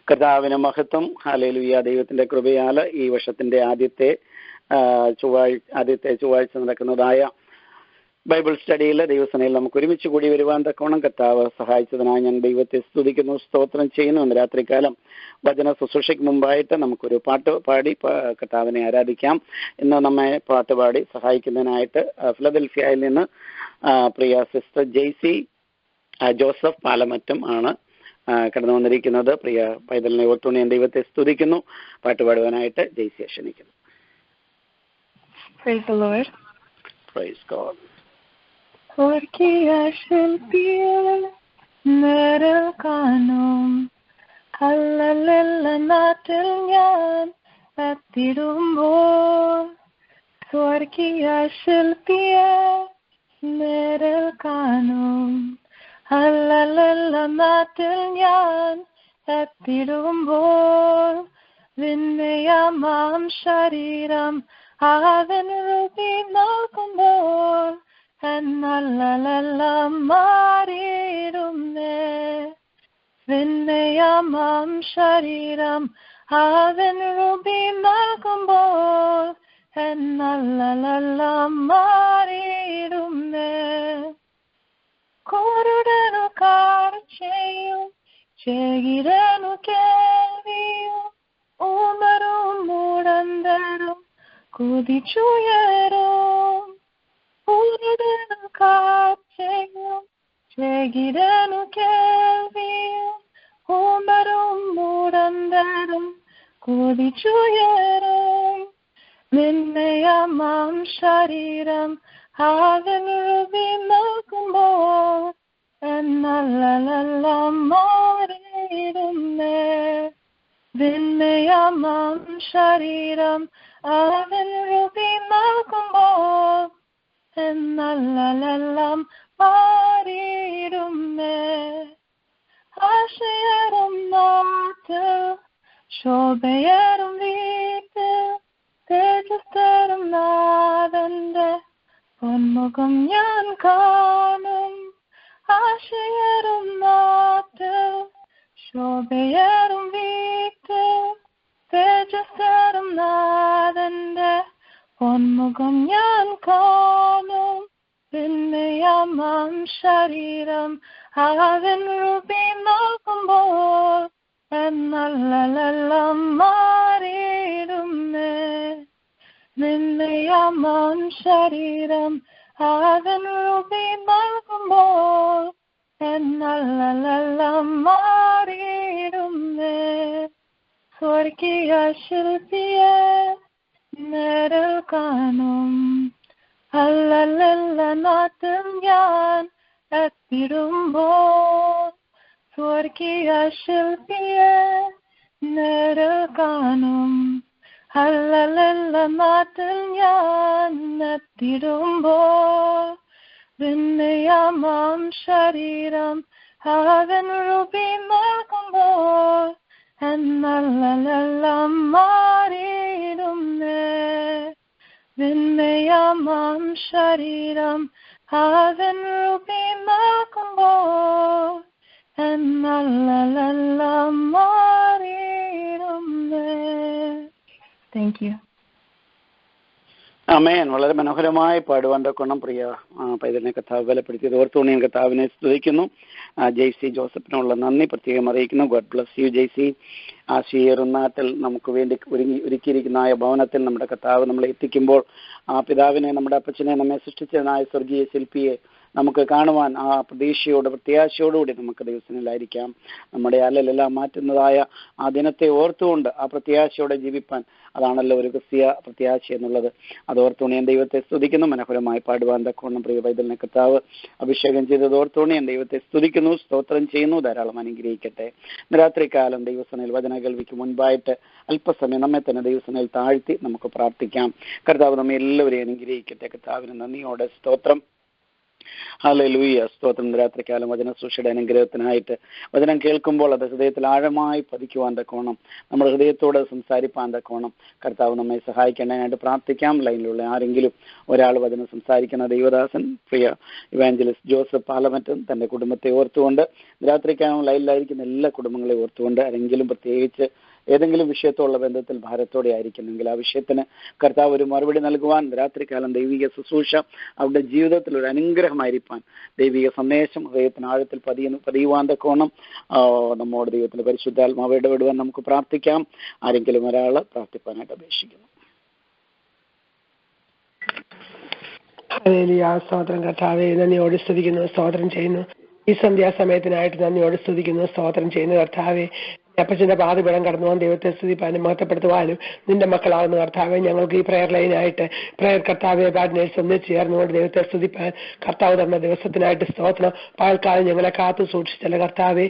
കർത്താവിന് മഹത്വം. ഹല്ലേലൂയ. ദൈവത്തിന്റെ കൃപയാൽ ഈ വർഷത്തിന്റെ ആദ്യത്തെ ചൊവ്വാഴ്ച നടക്കുന്നതായ ബൈബിൾ സ്റ്റഡിയിൽ ദൈവസനയിൽ നമുക്ക് ഒരുമിച്ച് കൂടി വരുവാൻ തക്കവണ്ണം കർത്താവ് സഹായിച്ചതിനായി ഞാൻ ദൈവത്തെ സ്തുതിക്കുന്നു, സ്തോത്രം ചെയ്യുന്നു. ഇന്ന് രാത്രികാലം വചന ശുശ്രൂഷയ്ക്ക് മുമ്പായിട്ട് നമുക്കൊരു പാട്ട് പാടി കർത്താവിനെ ആരാധിക്കാം. ഇന്ന് നമ്മെ പാട്ടുപാടി സഹായിക്കുന്നതിനായിട്ട് ഫിലദൽഫിയയിൽ നിന്ന് പ്രിയ സിസ്റ്റർ ജെയ്സി ജോസഫ് പാലമറ്റം ആണ് കടന്നു വന്നിരിക്കുന്നത്. പ്രിയ പൈതലിനെ ഓർത്തുകൊണ്ട് ഞാൻ ദൈവത്തെ സ്തുതിക്കുന്നു. പാട്ടുപാടുവാനായിട്ട് ജെയ്സിയെ ക്ഷണിക്കുന്നു. Praise the Lord. Praise God. Porque ശില്പിയെ നേരിൽ കാണും ഹല്ലേലൂയ നാട്ടിൽ ഞാൻ എത്തിടുമ്പോൾ, സ്വർഗീയ ശില്പിയെ നേരിൽ കാണും ഹല്ലേലൂയ നാട്ടിൽ ഞാൻ എത്തിടുമ്പോൾ, വിനയമാം ശരീരം അവൻ രൂപി നോക്കുമ്പോൾ എന്നെല്ലാം മാറിയിടുന്നേ. വിനയമാം ശരീരം അവൻ രൂപി നോക്കുമ്പോൾ എന്നെല്ലാം മാറിയിടുന്നേ. കുരുടനു കാഴ്ചയും ചെകിടനു കേൾവിയും ഉമരും മുടന്തരും കുതിച്ചുയരും. കുരുടനു കാഴ്ചയും ചെകിടനു കേൾവിയും ഉമരും മുടന്തരും കുതിച്ചുയരും. വിനയമാം ശരീരം അവൻ രൂപി നോക്കുമ്പോൾ എന്നെല്ലാം മാറിയിടുന്നേ. വിനയമാം ശരീരം അവൻ രൂപി നോക്കുമ്പോൾ എന്നെല്ലാം മാറിയിടുന്നേ. ആശയറും നാട്ട് ശോഭയറും വീട്ട് തേജസ്തരും നാഥന്റെ പൊന്മുഖം ഞാൻ കാണും. ആശയറും നാട്ട് ശോഭയറും വീട്ട് തേജസ്തരും നാഥന്റെ പൊന്മുഖം ഞാൻ കാണും. വിനയമാം ശരീരം അവൻ രൂപി നോക്കുമ്പോൾ എന്നെല്ലാം മാറിയിടുന്നേ. വിനയമാം ശരീരം അവൻ രൂപി നോക്കുമ്പോൾ എന്നെല്ലാം മാറിയിടുന്നേ. സ്വർഗീയ ശില്പിയെ നേരിൽ കാണും ഹല്ലേലൂയ നാട്ടിൽ ഞാൻ എത്തിടുമ്പോൾ, സ്വർഗീയ ശില്പിയെ നേരിൽ കാണും ഹല്ലേലൂയ നാട്ടിൽ ഞാൻ എത്തിടുമ്പോൾ, വിനയമാം ശരീരം അവൻ രൂപി നോക്കുമ്പോൾ എന്നെല്ലാം മാറിയിടുന്നേ. വിനയമാം ശരീരം അവൻ രൂപി നോക്കുമ്പോൾ എന്നെല്ലാം മാറിയിടുന്നേ. Thank you. ആമേൻ. വളരെ മനോഹരമായി പാടുവാൻ തക്കവണ്ണം പ്രിയ പൈതലിനെ കർത്താവ് ബലപ്പെടുത്തിയത് ഓർത്തുകൊണ്ട് ഞാൻ കർത്താവിനെ സ്തുതിക്കുന്നു. ജെയ്സി ജോസഫിനുള്ള നന്ദി പ്രത്യേകം അറിയിക്കുന്നു. God bless you Jaicy. ആ നാട്ടിൽ നമുക്ക് വേണ്ടി ഒരുക്കിയിരിക്കുന്ന ഭവനത്തിൽ നമ്മുടെ കർത്താവ് നമ്മളെ എത്തിക്കുമ്പോൾ ആ പിതാവിനെ, നമ്മുടെ അപ്പച്ചനെ, നമ്മെ സൃഷ്ടിച്ചതിനായ സ്വർഗീയ ശില്പിയെ നമുക്ക് കാണുവാൻ ആ പ്രത്യാശയോടുകൂടി നമുക്ക് ദിവസങ്ങളിലായിരിക്കാം. നമ്മുടെ അല്ലെല്ലാം മാറ്റുന്നതായ ആ ദിനത്തെ ഓർത്തുകൊണ്ട് ആ പ്രത്യാശയോടെ ജീവിപ്പാൻ, അതാണല്ലോ ഒരു ക്രിസ്തീയ പ്രത്യാശ എന്നുള്ളത്. അത് ഓർത്തുകൊണ്ട് ഞാൻ ദൈവത്തെ സ്തുതിക്കുന്നു. മനോഹരമായി പാടുവാൻ തക്കവണ്ണം പ്രിയ പൈതലിനെ കർത്താവ് അഭിഷേകം ചെയ്തത് ഓർത്തുകൊണ്ട് ഞാൻ ദൈവത്തെ സ്തുതിക്കുന്നു, സ്തോത്രം ചെയ്യുന്നു. ധാരാളം അനുഗ്രഹിക്കട്ടെ. ഇന്ന് രാത്രികാലം ദൈവസനയിൽ വചന കേൾവിക്ക് മുൻപായിട്ട് അല്പസമയം നമ്മെ തന്നെ ദൈവസനയിൽ താഴ്ത്തി നമുക്ക് പ്രാർത്ഥിക്കാം. കർത്താവ് നമ്മെ എല്ലാവരെയും അനുഗ്രഹിക്കട്ടെ. കർത്താവിന് നന്ദിയോടെ സ്തോത്രം. ഹല്ലേലൂയ. സ്തോത്രം. രാത്രികാലം വചന സൂക്ഷിയുടെ അനുഗ്രഹത്തിനായിട്ട് വചനം കേൾക്കുമ്പോൾ അത് ഹൃദയത്തിൽ ആഴമായി പതിക്കുവാൻ തക്കോണം, നമ്മുടെ ഹൃദയത്തോട് സംസാരിപ്പാൻ തക്കോണം കർത്താവ് നമ്മെ സഹായിക്കേണ്ടതിനായിട്ട് പ്രാർത്ഥിക്കാം. ലൈനിലുള്ള ആരെങ്കിലും ഒരാൾ വചനം സംസാരിക്കുന്ന ദൈവദാസൻ പ്രിയ ഇവാഞ്ചലിസ്റ്റ് ജോസഫ് പാലമറ്റം തൻ്റെ കുടുംബത്തെ ഓർത്തുകൊണ്ട്, രാത്രികാലം ലൈനിലായിരിക്കുന്ന എല്ലാ കുടുംബങ്ങളെ ഓർത്തുകൊണ്ട്, ആരെങ്കിലും പ്രത്യേകിച്ച് ഏതെങ്കിലും വിഷയത്തോടുള്ള ബന്ധത്തിൽ ഭാരത്തോടെ ആയിരിക്കുന്നെങ്കിൽ ആ വിഷയത്തിന് കർത്താവ് ഒരു മറുപടി നൽകുവാൻ, രാത്രികാലം ദൈവിക ശുശ്രൂഷ അവരുടെ ജീവിതത്തിൽ ഒരു അനുഗ്രഹമായിരിക്കാൻ, ദൈവിക സന്ദേശം ഹൃദയത്തിന് ആഴത്തിൽ പതിയുവാൻ തക്കോണം നമ്മോട് ദൈവത്തിന്റെ പരിശുദ്ധാത്മാവ് ഇടപെടുവാൻ നമുക്ക് പ്രാർത്ഥിക്കാം. ആരെങ്കിലും ഒരാൾ പ്രാർത്ഥിപ്പാനായിട്ട് അപേക്ഷിക്കുന്നു. സ്തോത്രം കർത്താവേ, നന്ദിയോട് സ്തുതിക്കുന്നു, സ്തോത്രം ചെയ്യുന്നു. ഈ സന്ധ്യാസമയത്തിനായിട്ട് നന്ദിയോട് സ്തുതിക്കുന്നു, സ്തോത്രം ചെയ്യുന്നു കർത്താവേ. അപ്പച്ചന്റെ പാതപീഠം കടന്നു പോകാൻ ദൈവത്തെ സ്തുതിപ്പാനും മഹത്വപ്പെടുത്തുവാനും നിന്റെ മക്കളാകുന്ന കർത്താവെ ഞങ്ങൾക്ക് ഈ പ്രയർ ലൈനായിട്ട് പ്രയർ കർത്താവെ പാർട്ട്നേഴ്സ് ഒന്നിച്ച് ചേർന്നുകൊണ്ട് ദൈവത്തെ സ്തുതിപ്പാൻ കർത്താവ് തന്ന ദിവസത്തിനായിട്ട് സ്തോത്രം. പകൽക്കാലം ഞങ്ങളെ കാത്തു സൂക്ഷിച്ചല്ല കർത്താവെ,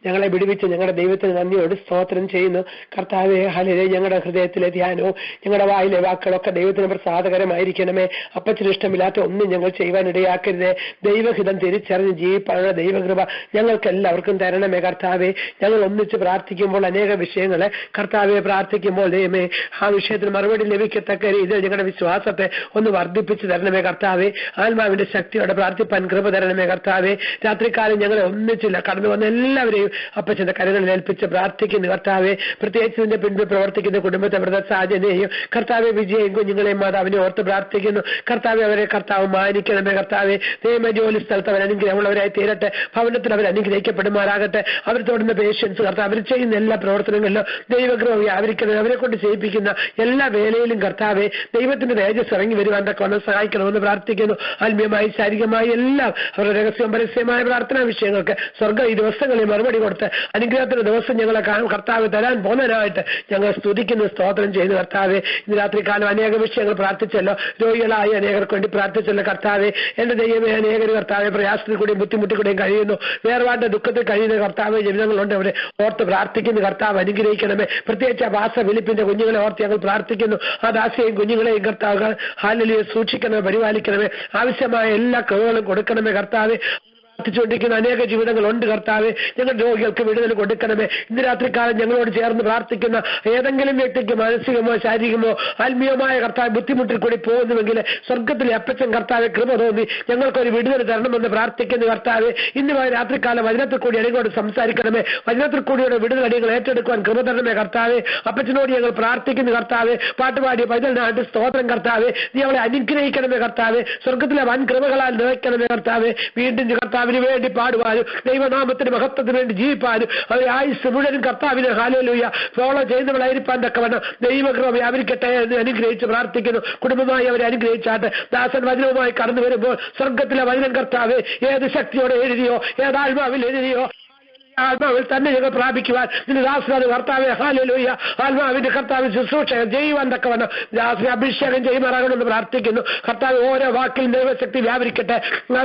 ഞങ്ങളെ വിടുവിച്ച് ഞങ്ങളുടെ ദൈവത്തിന് നന്ദിയോട് സ്തോത്രം ചെയ്യുന്നു കർത്താവെ. ഹല്ലേലൂയ. ഞങ്ങളുടെ ഹൃദയത്തിലെ ധ്യാനവും ഞങ്ങളുടെ വായിലെ വാക്കുകളൊക്കെ ദൈവത്തിന് പ്രസാദകരമായിരിക്കണമേ. അപ്പച്ചന് ഇഷ്ടമില്ലാത്ത ഒന്നും ഞങ്ങൾ ചെയ്യുവാൻ ഇടയാക്കരുതേ. ദൈവഹിതം തിരിച്ചറിഞ്ഞ് ജീവിപ്പാനുള്ള ദൈവകൃപ ഞങ്ങൾക്ക് എല്ലാവർക്കും തരണമേ കർത്താവെ. ഞങ്ങൾ ഒന്നിച്ച് പ്രാർത്ഥിക്കുമ്പോൾ അനേക വിഷയങ്ങളെ കർത്താവെ പ്രാർത്ഥിക്കുമ്പോൾ ദൈവമേ ആ വിഷയത്തിന് മറുപടി ലഭിക്കത്തക്ക രീതിയിൽ ഞങ്ങളുടെ വിശ്വാസത്തെ ഒന്ന് വർദ്ധിപ്പിച്ച് തരണമേ കർത്താവെ. ആത്മാവിന്റെ ശക്തിയോടെ പ്രാർത്ഥിപ്പാൻ കൃപ തരണമേ കർത്താവെ. രാത്രികാലം ഞങ്ങളെ ഒന്നിച്ചില്ല കടന്നു വന്ന എല്ലാവരെയും അപ്പച്ചന്റെ കരങ്ങളിൽ ഏൽപ്പിച്ച് പ്രാർത്ഥിക്കുന്നു കർത്താവെ. പ്രത്യേകിച്ച് ഇതിന്റെ പിൻപിൽ പ്രവർത്തിക്കുന്ന കുടുംബത്തെ ബ്രദർ സാജനെയും കർത്താവെ, വിജയം കുഞ്ഞുങ്ങളെയും മാതാവിനെ ഓർത്ത് പ്രാർത്ഥിക്കുന്നു കർത്താവെ. അവരെ കർത്താവ് മാനിക്കണമേ കർത്താവെ. ദൈവ ജോലി സ്ഥലത്ത് അവർ അനുഗ്രഹമുള്ളവരായി തീരട്ടെ, ഭവനത്തിൽ അവർ അനുഗ്രഹിക്കപ്പെടുമാറാകട്ടെ. അവർ തൊടുന്ന പേഷ്യൻസ് കർത്താവ്, അവർ ചെയ്യുന്ന എല്ലാ പ്രവർത്തനങ്ങളിലും ദൈവകൃപ വ്യാപരിക്കണം. അവരെ കൊണ്ട് ചെയ്യിപ്പിക്കുന്ന എല്ലാ വേലയിലും കർത്താവെ ദൈവത്തിന്റെ തേജസ് ഇറങ്ങി വരുവാൻ തക്കവണ്ണം സഹായിക്കണമെന്ന് പ്രാർത്ഥിക്കുന്നു. ആത്മീയമായി ശാരീരികമായി എല്ലാം അവരുടെ രഹസ്യവും പരസ്യമായ പ്രാർത്ഥനാ വിഷയങ്ങൾക്ക് സ്വർഗ്ഗം ഈ ദിവസങ്ങളിൽ മറുപടി കൊടുത്ത് അനുഗ്രഹത്തിന്റെ ദിവസം ഞങ്ങളെ കർത്താവ് തരാൻ പോകുന്നതിനായിട്ട് ഞങ്ങൾ സ്തുതിക്കുന്നു, സ്തോത്രം ചെയ്യുന്നു കർത്താവെ. ഇന്ന് രാത്രികാലം അനേക വിഷയങ്ങൾ പ്രാർത്ഥിച്ചല്ലോ, രോഗികളായി അനേകർക്ക് വേണ്ടി പ്രാർത്ഥിച്ചല്ലോ കർത്താവെ. എന്റെ ദൈവമേ, അനേകർ കർത്താവെ പ്രയാസത്തിൽ കൂടിയും ബുദ്ധിമുട്ടിക്കൂടെയും കഴിയുന്നു, വേർപാട് ദുഃഖത്തിൽ കഴിയുന്ന കർത്താവ് ജീവിതങ്ങളുണ്ട്, അവരെ ഓർത്ത് പ്രാർത്ഥിക്കുന്നു കർത്താവ്. അനുഗ്രഹിക്കണമേ. പ്രത്യേകിച്ച് ആ ഭാഷ ഫിലിപ്പിന്റെ കുഞ്ഞുങ്ങളെ ഓർത്ത് ഞങ്ങൾ പ്രാർത്ഥിക്കുന്നു. ആ ദാസിയെയും കുഞ്ഞുങ്ങളെയും കർത്താവ് ഹല്ലേലൂയ സൂക്ഷിക്കണമേ, പരിപാലിക്കണമേ. ആവശ്യമായ എല്ലാ കഴിവുകളും കൊടുക്കണമേ കർത്താവെ. പ്രാർത്ഥിച്ചുകൊണ്ടിരിക്കുന്ന അനേക ജീവിതങ്ങളുണ്ട് കർത്താവെ. ഞങ്ങൾ രോഗികൾക്ക് വിടുതൽ കൊടുക്കണമേ. ഇന്ന് രാത്രികാലം ഞങ്ങളോട് ചേർന്ന് പ്രാർത്ഥിക്കുന്ന ഏതെങ്കിലും വ്യക്തിക്ക് മാനസികമോ ശാരീരികമോ ആത്മീയമായ കർത്താവ് ബുദ്ധിമുട്ടിൽ കൂടി പോകുന്നുവെങ്കിൽ സ്വർഗത്തിലെ അപ്പച്ചൻ കർത്താവെ കൃപ തോന്നി ഞങ്ങൾക്കൊരു വിടുതൽ തരണമെന്ന് പ്രാർത്ഥിക്കുന്നു കർത്താവെ. ഇന്ന് രാത്രികാലം വചനത്തിൽ കൂടി അടികളോട് സംസാരിക്കണമേ. വചനത്തിൽ കൂടിയുടെ വിടുതൽ അടികൾ ഏറ്റെടുക്കുവാൻ കൃപ തരണമേ കർത്താവെ. അപ്പച്ചനോട് ഞങ്ങൾ പ്രാർത്ഥിക്കുന്നു കർത്താവെ. പാട്ടുപാടിയ പൈതലിനായിട്ട് സ്തോത്രം കർത്താവെ. നീ അവളെ അനുഗ്രഹിക്കണമേ കർത്താവെ. സ്വർഗത്തിലെ വൻ കൃപകളാൽ നിറയ്ക്കണമേ കർത്താവെ. വീണ്ടും കർത്താവിന് വേണ്ടി പാടുവാനും ദൈവനാമത്തിന് മഹത്വത്തിന് വേണ്ടി ജീവിപ്പാനും അവരെ ആയുസ് മുഴുവൻ കർത്താവിനെ ഹല്ലേലൂയ ഫോളോ ചെയ്യുന്നവളായിരിക്കാൻ തക്കവണ്ണം ദൈവകൃപ വ്യാപരിക്കട്ടെ എന്ന് അനുഗ്രഹിച്ച് പ്രാർത്ഥിക്കുന്നു. കുടുംബമായി അവരെ അനുഗ്രഹിച്ചാട്ട് ദാസൻ വചനവുമായി കടന്നു വരുമ്പോൾ സ്വർഗത്തിലെ വചനം കർത്താവെ ഏത് ശക്തിയോടെ എഴുതിയോ, ഏതാത്മാവിൽ എഴുതിയോ ആത്മാവിൽ തന്നെ ഞങ്ങൾ പ്രാപിക്കുവാൻ നിന്റെ ദാസനാഥ് കർത്താവെ ഹല്ലേലൂയ. ആത്മാവിന്റെ കർത്താവ് ശുശ്രൂഷ ചെയ്യുവാൻ തക്കവണ്ണം ദാസനെ അഭിഷേകം ചെയ്യുമാറാകണമെന്ന് പ്രാർത്ഥിക്കുന്നു കർത്താവ്. ഓരോ വാക്കിൽ ദൈവശക്തി വ്യാപരിക്കട്ടെ,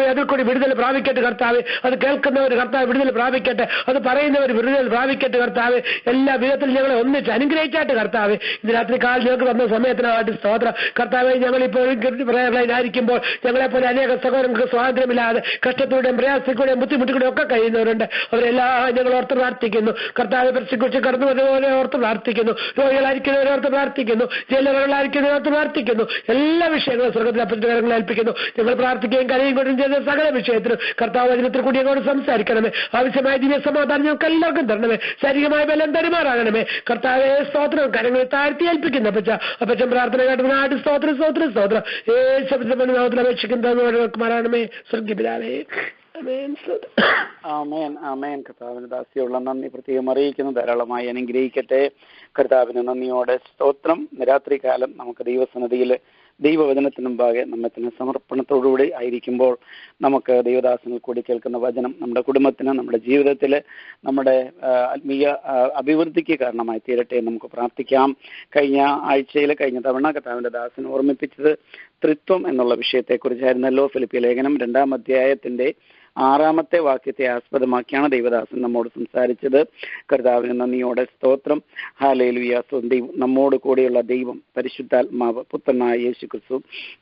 അതിൽ കൂടി വിടുതൽ പ്രാപിക്കട്ടെ കർത്താവ്. അത് കേൾക്കുന്നവർ കർത്താവ് വിടുതൽ പ്രാപിക്കട്ടെ, അത് പറയുന്നവർ വിടുതൽ പ്രാപിക്കട്ടെ കർത്താവ്. എല്ലാ വിധത്തിലും ഞങ്ങളെ ഒന്നിച്ച് അനുഗ്രഹിച്ചാട്ട് കർത്താവ്. ഇന്ന് രാത്രി കാലം ഞങ്ങൾക്ക് വന്ന സമയത്തിനായിട്ട് സ്തോത്രം കർത്താവെ. ഞങ്ങളിപ്പോൾ പ്രയറിലായിരിക്കുമ്പോൾ ഞങ്ങളെപ്പോലെ അനേക സഹോദരങ്ങൾക്ക് സ്വാതന്ത്ര്യമില്ലാതെ കഷ്ടത്തിലൂടെയും പ്രയാസത്തിലൂടെയും ബുദ്ധിമുട്ടിലൂടെയും ഒക്കെ കഴിയുന്നവരുണ്ട്. അവരെല്ലാം ഞങ്ങൾ ഓർത്ത് പ്രാർത്ഥിക്കുന്നു കർത്താവ്. പ്രശ്നക്കുറിച്ച് കടന്നു വരുന്നവരെ ഓർത്ത് പ്രാർത്ഥിക്കുന്നു, രോഗികളായിരിക്കുന്നവരെ ഓർത്ത് പ്രാർത്ഥിക്കുന്നു, ജയിലുകളിലായിരിക്കുന്നവരെ ഓർത്ത് പ്രാർത്ഥിക്കുന്നു. എല്ലാ വിഷയങ്ങളും സ്വർഗ്ഗത്തിലെ അപ്പച്ചന്റെ കരങ്ങളിൽ ഏൽപ്പിക്കുന്നു. ഞങ്ങൾ പ്രാർത്ഥിക്കുകയും കരയും കൊണ്ടും ചെയ്ത സകല വിഷയത്തിലും കർത്താവ് വചനത്തിൽ കൂടി ഞങ്ങളോട് സംസാരിക്കണമേ. ആവശ്യമായ ദിവ്യ സമാധാനം ഞങ്ങൾക്ക് എല്ലാവർക്കും തരണമേ. ശാരീരികമായ ബലം തരുമാറാകണമേ കർത്താവെ. സ്തോത്രം കരങ്ങളിൽ താഴ്ത്തി ഏൽപ്പിക്കുന്നു അപ്പച്ചൻ പ്രാർത്ഥന കേട്ടതിനായിട്ട് സ്തോത്രം സ്തോത്രം സ്തോത്രം. നാമത്തിൽ അപേക്ഷിക്കുന്നവരാണമേ സ്വർഗ്ഗപിതാവേ. ആമേൻ ആമേൻ. കർത്താവിന് ദാസ്യമുള്ള നന്ദി പ്രത്യേകം അറിയിക്കുന്നു. ധാരാളമായി അനുഗ്രഹിക്കട്ടെ. കർത്താവിന് നന്ദിയോടെ സ്തോത്രം. രാത്രികാലം നമുക്ക് ദൈവസന്നിധിയിൽ ദൈവവചനത്തിന് മുമ്പാകെ നമ്മത്തിന് സമർപ്പണത്തോടുകൂടി ആയിരിക്കുമ്പോൾ നമുക്ക് ദൈവദാസനിൽ കൂടി കേൾക്കുന്ന വചനം നമ്മുടെ കുടുംബത്തിന്, നമ്മുടെ ജീവിതത്തിൽ, നമ്മുടെ ആത്മീയ അഭിവൃദ്ധിക്ക് കാരണമായി തീരട്ടെ നമുക്ക് പ്രാർത്ഥിക്കാം. കഴിഞ്ഞ തവണ കർത്താവിന്റെ ദാസൻ ഓർമ്മിപ്പിച്ചത് ത്രിത്വം എന്നുള്ള വിഷയത്തെക്കുറിച്ചായിരുന്നല്ലോ. ഫിലിപ്പിയ ലേഖനം 2-ാം അധ്യായത്തിന്റെ 6-ാമത്തെ വാക്യത്തെ ആസ്പദമാക്കിയാണ് ദൈവദാസൻ നമ്മോട് സംസാരിച്ചത്. കർത്താവിന് നന്ദിയോടെ സ്തോത്രം. ഹല്ലേലൂയ. ദൈവം നമ്മോട് കൂടെയുള്ള ദൈവം പരിശുദ്ധാത്മാവ് പുത്രനായ യേശു ക്രിസ്തു.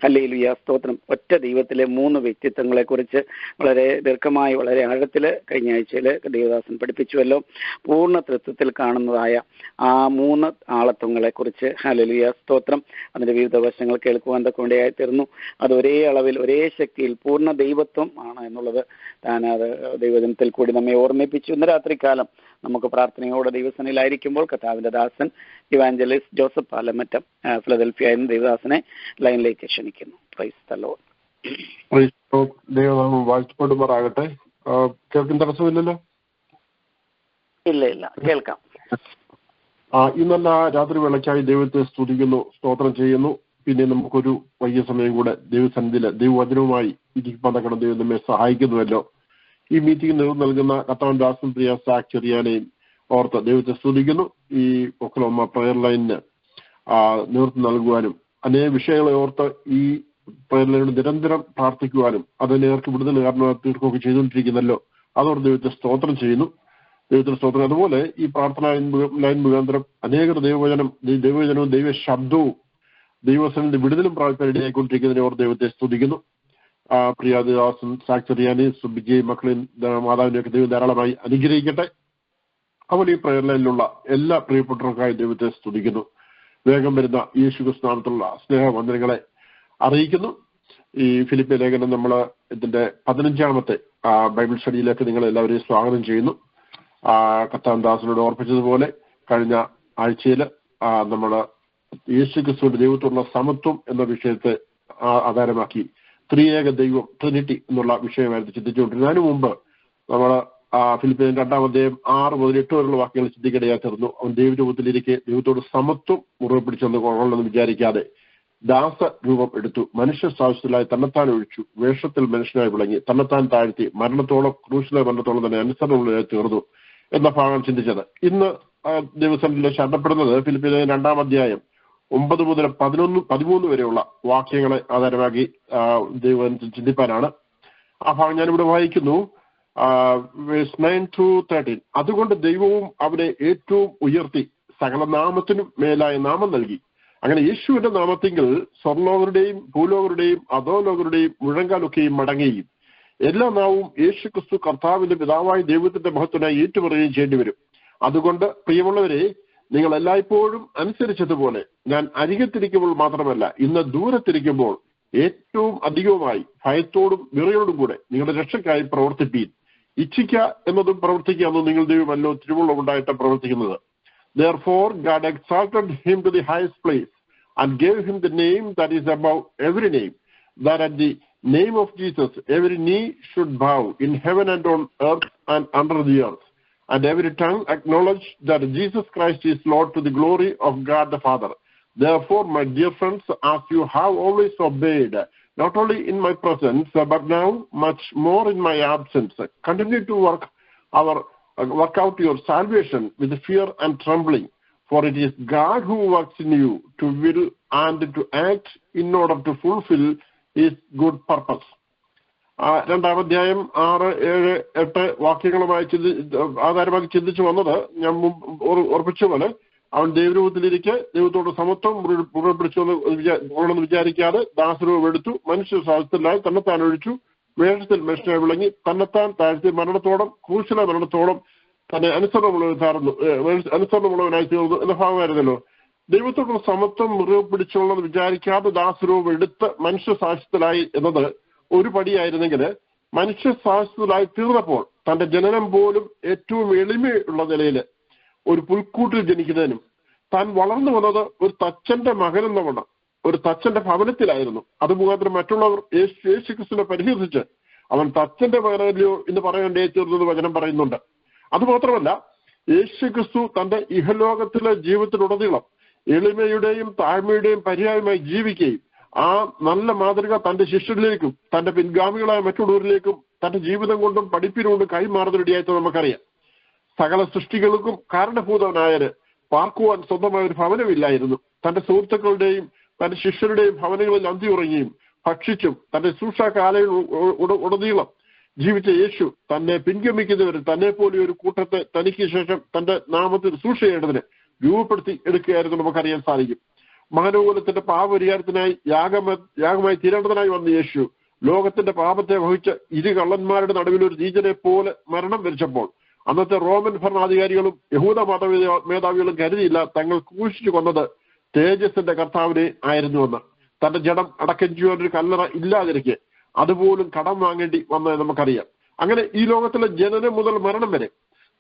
ഹല്ലേലൂയ സ്തോത്രം. ഒറ്റ ദൈവത്തിലെ 3 വ്യക്തിത്വങ്ങളെ കുറിച്ച് വളരെ ദീർഘമായി വളരെ ആഴത്തിൽ കഴിഞ്ഞ ആഴ്ചയിൽ ദൈവദാസൻ പഠിപ്പിച്ചുവല്ലോ. പൂർണ്ണ തൃത്വത്തിൽ കാണുന്നതായ ആ 3 ആളത്വങ്ങളെ കുറിച്ച് ഹല്ലേലൂയ സ്തോത്രം അതിന്റെ വിവിധ വശങ്ങൾ കേൾക്കുവാൻ കൊണ്ടയായി തീർന്നു. അത് ഒരേ അളവിൽ ഒരേ ശക്തിയിൽ പൂർണ്ണ ദൈവത്വം ആണ് എന്നുള്ളത് താൻ അത് ദൈവജനത്തിൽ കൂടി നമ്മെ ഓർമ്മിപ്പിച്ചു. ഇന്ന് രാത്രികാലം നമുക്ക് പ്രാർത്ഥനയോടെ ദൈവസനയിലായിരിക്കുമ്പോൾ കർത്താവിന്റെ ദാസൻ ഇവാഞ്ചലിസ്റ്റ് ജോസഫ് പാലമറ്റം ഫിലദൽഫിയ എന്ന ദൈവദാസനെ ലൈനിലേക്ക് ക്ഷണിക്കുന്നു. Price the Lord. ദൈവനാമം വാഴ്ത്തപ്പെടുമാറാകട്ടെ. കേൾക്കുന്ന തടസ്സമില്ലല്ലോ? ഇല്ല, കേൾക്കാം. ഇന്നല്ല രാത്രി വേളയ്ക്കായി ദൈവത്തെ സ്തുതിക്കുന്നു, സ്തോത്രം ചെയ്യുന്നു. പിന്നെ നമുക്കൊരു വൈകിയ സമയം കൂടെ ദൈവസന്നിധിയില് ദൈവവചനവുമായി ഇരിക്കുമ്പോൾ ദൈവം നമ്മെ സഹായിക്കുന്നുവല്ലോ. ഈ മീറ്റിംഗ് നേതൃത്വം നൽകുന്ന കർത്താവിൻ ദാസൻ പ്രിയ സാക്ചെറിയാനെയും ഓർത്ത് ദൈവത്തെ സ്തുതിക്കുന്നു. ഈ ഒക്ലഹോമ പ്രയർ ലൈനിന് നേതൃത്വം നൽകുവാനും അനേക വിഷയങ്ങളെ ഓർത്ത് ഈ പ്രയർ ലൈനോട് നിരന്തരം പ്രാർത്ഥിക്കുവാനും അതിനേർക്ക് വിടുതൽ കാരണം തീർക്കുകയൊക്കെ ചെയ്തുകൊണ്ടിരിക്കുന്നല്ലോ. അതോടെ ദൈവത്തെ സ്തോത്രം ചെയ്യുന്നു. ദൈവത്തിന്റെ സ്തോത്രം. അതുപോലെ ഈ പ്രാർത്ഥന ലൈൻ മുഖാന്തരം അനേകർ ദൈവവചനവും ദൈവ ശബ്ദവും ദൈവസന്നിധി വിടുതലും പ്രാപിക്കാൻ ഇടയായിക്കൊണ്ടിരിക്കുന്നതിനെ ഓർ ദൈവത്തെ സ്തുതിക്കുന്നു. പ്രിയാദിദാസൻ സാക്ചെറിയാനി സുബിജയ് മക്കളെയും മാതാവിനെയൊക്കെ ദൈവം ധാരാളമായി അനുഗ്രഹിക്കട്ടെ. അതുപോലെ ഈ പ്രയർ ലൈനിലുള്ള എല്ലാ പ്രിയപ്പെട്ടവർക്കായി ദൈവത്തെ സ്തുതിക്കുന്നു. വേഗം വരുന്ന യേശു ക്രിസ്തു നാമത്തിലുള്ള സ്നേഹവന്ദനങ്ങളെ അറിയിക്കുന്നു. ഈ ഫിലിപ്പിയ ലേഖനം നമ്മൾ ഇതിന്റെ 15-ാമത്തെ ബൈബിൾ സ്റ്റഡിയിലേക്ക് നിങ്ങൾ എല്ലാവരെയും സ്വാഗതം ചെയ്യുന്നു. കർത്താവിൻ ദാസനോട് ഓർപ്പിച്ചതുപോലെ കഴിഞ്ഞ ആഴ്ചയിൽ നമ്മൾ യേശു ക്രിസ്തുവിന്റെ ദൈവത്തോടുള്ള സമത്വം എന്ന വിഷയത്തെ ആധാരമാക്കി ത്രിയേക ദൈവം ട്രിനിറ്റി എന്നുള്ള വിഷയമായിരുന്നു ചിന്തിച്ചുകൊണ്ടിരുന്നത്. അതിനു മുമ്പ് നമ്മൾ ഫിലിപ്പിയൻ 2-ാം അധ്യായം 6 മുതൽ 8 വരെയുള്ള വാക്യങ്ങൾ ചിന്തിക്കിടയായി തീർന്നു. അവൻ ദൈവരൂപത്തിലിരിക്കെ ദൈവത്തോട് സമത്വം മുറുകെ പിടിച്ചെന്ന് കൊള്ളണമെന്ന് വിചാരിക്കാതെ ദാസ രൂപം എടുത്തു, മനുഷ്യ സാഹചര്യത്തിലായി തന്നെത്താൻ ഒഴിച്ചു, വേഷത്തിൽ മനുഷ്യനായി വിളങ്ങി, തന്നെത്താൻ താഴ്ത്തി, മരണത്തോളം ക്രൂശിലെ മരണത്തോളം തന്നെ അനുസരണമുള്ളതായി തീർന്നു എന്ന ഭാഗം ചിന്തിച്ചത്. ഇന്ന് ദിവസത്തിൽ ശരണപ്പെടുന്നത് ഫിലിപ്പിയൻ 2-ാം അധ്യായം 9 മുതൽ 13 വരെയുള്ള വാക്യങ്ങളെ ആധാരമാക്കി ദൈവം ചിന്തിപ്പാനാണ്. ആ ഭാഗം ഞാനിവിടെ വായിക്കുന്നു. 9-13. അതുകൊണ്ട് ദൈവവും അവനെ ഏറ്റവും ഉയർത്തി സകല നാമത്തിനും മേലായ നാമം നൽകി. അങ്ങനെ യേശുവിന്റെ നാമത്തിങ്കിൽ സ്വർലോകരുടെയും ഭൂലോകരുടെയും അധോലോകരുടെയും മുഴങ്കാലൊക്കെയും മടങ്ങുകയും എല്ലാ നാവും യേശു ക്രിസ്തു കർത്താവിന്റെ പിതാവായ ദൈവത്തിന്റെ മഹത്വനായി ഏറ്റുപറയുകയും ചെയ്യേണ്ടി വരും. അതുകൊണ്ട് പ്രിയമുള്ളവരെ, നിങ്ങൾ എല്ലായ്പ്പോഴും അനുസരിച്ചതുപോലെ ഞാൻ അരികത്തിരിക്കുമ്പോൾ മാത്രമല്ല ഇന്ന് ദൂരത്തിരിക്കുമ്പോൾ ഏറ്റവും അധികവുമായി ഭയത്തോടും വിറയോടും കൂടെ നിങ്ങളുടെ രക്ഷയ്ക്കായി പ്രവർത്തിപ്പീൻ. ഇച്ഛിക്ക എന്നതും പ്രവർത്തിക്കുക എന്നതും നിങ്ങൾ ദൈവമല്ലോ തിരുവുള്ളമുണ്ടായിട്ട് പ്രവർത്തിക്കുന്നത്. Therefore God exalted him to the highest place and gave him the name that is above every name, that at the name of Jesus every knee should bow in heaven and on earth and under the earth, and every tongue acknowledge that Jesus Christ is Lord, to the glory of God the Father. Therefore, my dear friends, as you have always obeyed, not only in my presence, but now much more in my absence, continue to work out your salvation with fear and trembling, for it is God who works in you to will and to act in order to fulfill his good purpose. 2-ാം അധ്യായം 6, 7, 8 വാക്യങ്ങളുമായി ആധാരമാക്കി ചിന്തിച്ചു വന്നത് ഞാൻ ഓർപ്പിച്ച പോലെ അവൻ ദൈവരൂപത്തിലിരിക്കെ ദൈവത്തോട് സമത്വം മുറുകെ പിടിച്ചുവെന്ന് വിചാരിക്കാതെ ദാസരൂപം എടുത്തു, മനുഷ്യ സാഹചര്യത്തിലായി തന്നെത്താൻ ഒഴിച്ചു, വേഷത്തിൽ മനുഷ്യനെ വിളങ്ങി, തന്നെത്താൻ താഴ്ത്തി, മരണത്തോളം ക്രൂശിലെ മരണത്തോളം തന്നെ അനുസരണമുള്ളവനായി തീർന്നു എന്ന ഭാഗമായിരുന്നല്ലോ. ദൈവത്തോടുള്ള സമത്വം മുറുകെ പിടിച്ചുള്ളതെന്ന് വിചാരിക്കാതെ ദാസരൂപം എടുത്ത് മനുഷ്യ സാഹചര്യത്തിലായി എന്നത് ഒരു പടിയായിരുന്നെങ്കിൽ, മനുഷ്യ സാഹചര്യത്തിലായി തീർന്നപ്പോൾ തന്റെ ജനനം പോലും ഏറ്റവും എളിമയുള്ള നിലയിൽ ഒരു പുൽക്കൂട്ടിൽ ജനിക്കുന്നതിനും താൻ വളർന്നു വന്നത് ഒരു തച്ചന്റെ മകനെന്ന വണ്ണം ഒരു തച്ചന്റെ ഭവനത്തിലായിരുന്നു. അത് മുഖാന്തരം മറ്റുള്ളവർ യേശു ക്രിസ്തുവിനെ പരിഹസിച്ച് അവൻ തച്ചന്റെ മകനല്ലയോ എന്ന് പറയേണ്ടേ തീർന്നത് വചനം പറയുന്നുണ്ട്. അതുമാത്രമല്ല, യേശു ക്രിസ്തു തന്റെ ഇഹലോകത്തിലെ ജീവിതത്തിലുടനീളം എളിമയുടെയും താഴ്മയുടെയും പര്യായമായി ജീവിക്കുകയും ആ നല്ല മാതൃക തന്റെ ശിഷ്യരിലേക്കും തന്റെ പിൻഗാമികളായ മറ്റുള്ളവരിലേക്കും തന്റെ ജീവിതം കൊണ്ടും പഠിപ്പിനുകൊണ്ടും കൈമാറുന്നതിനിടയായിട്ട് നമുക്കറിയാം. സകല സൃഷ്ടികൾക്കും കാരണഭൂതവനായന് പാർക്കുവാൻ സ്വന്തമായ ഒരു ഭവനമില്ലായിരുന്നു. തന്റെ സുഹൃത്തുക്കളുടെയും തന്റെ ശിഷ്യരുടെയും ഭവനങ്ങളിൽ അന്തിയുറങ്ങിയും ഭക്ഷിച്ചും തന്റെ ശുശ്രൂഷ കാലയിൽ ഉടനീളം ജീവിച്ച യേശു തന്നെ പിൻഗമിക്കുന്നവരിൽ തന്നെ പോലെ ഒരു കൂട്ടത്തെ തനിക്ക് ശേഷം തന്റെ നാമത്തിൽ സൂക്ഷ ചെയ്യേണ്ടതിന് രൂപപ്പെടുത്തി എടുക്കുകയായിരുന്നു നമുക്കറിയാൻ സാധിക്കും. മാനവകുലത്തിന്റെ പാപപരിഹാരത്തിനായി യാഗമായി തീരേണ്ടതിനായി വന്ന യേശു ലോകത്തിന്റെ പാപത്തെ വഹിച്ച ഇരു കള്ളന്മാരുടെ നടുവിൽ ഒരു നീചനെ പോലെ മരണം വരിച്ചപ്പോൾ അന്നത്തെ റോമൻ ഭരണാധികാരികളും യഹൂദ മേധാവികളും കരുതിയില്ല തങ്ങൾ ക്രൂശിച്ചു കൊന്നത് തേജസ്സിന്റെ കർത്താവിനെ ആയിരുന്നുവെന്ന്. തന്റെ ജഡം അടക്കം ചെയ്യുവാൻ ഒരു കല്ലറ ഇല്ലാതിരിക്കെ അതുപോലും കടം വാങ്ങേണ്ടി വന്നത് നമുക്കറിയാം. അങ്ങനെ ഈ ലോകത്തിലെ ജനനം മുതൽ മരണം വരെ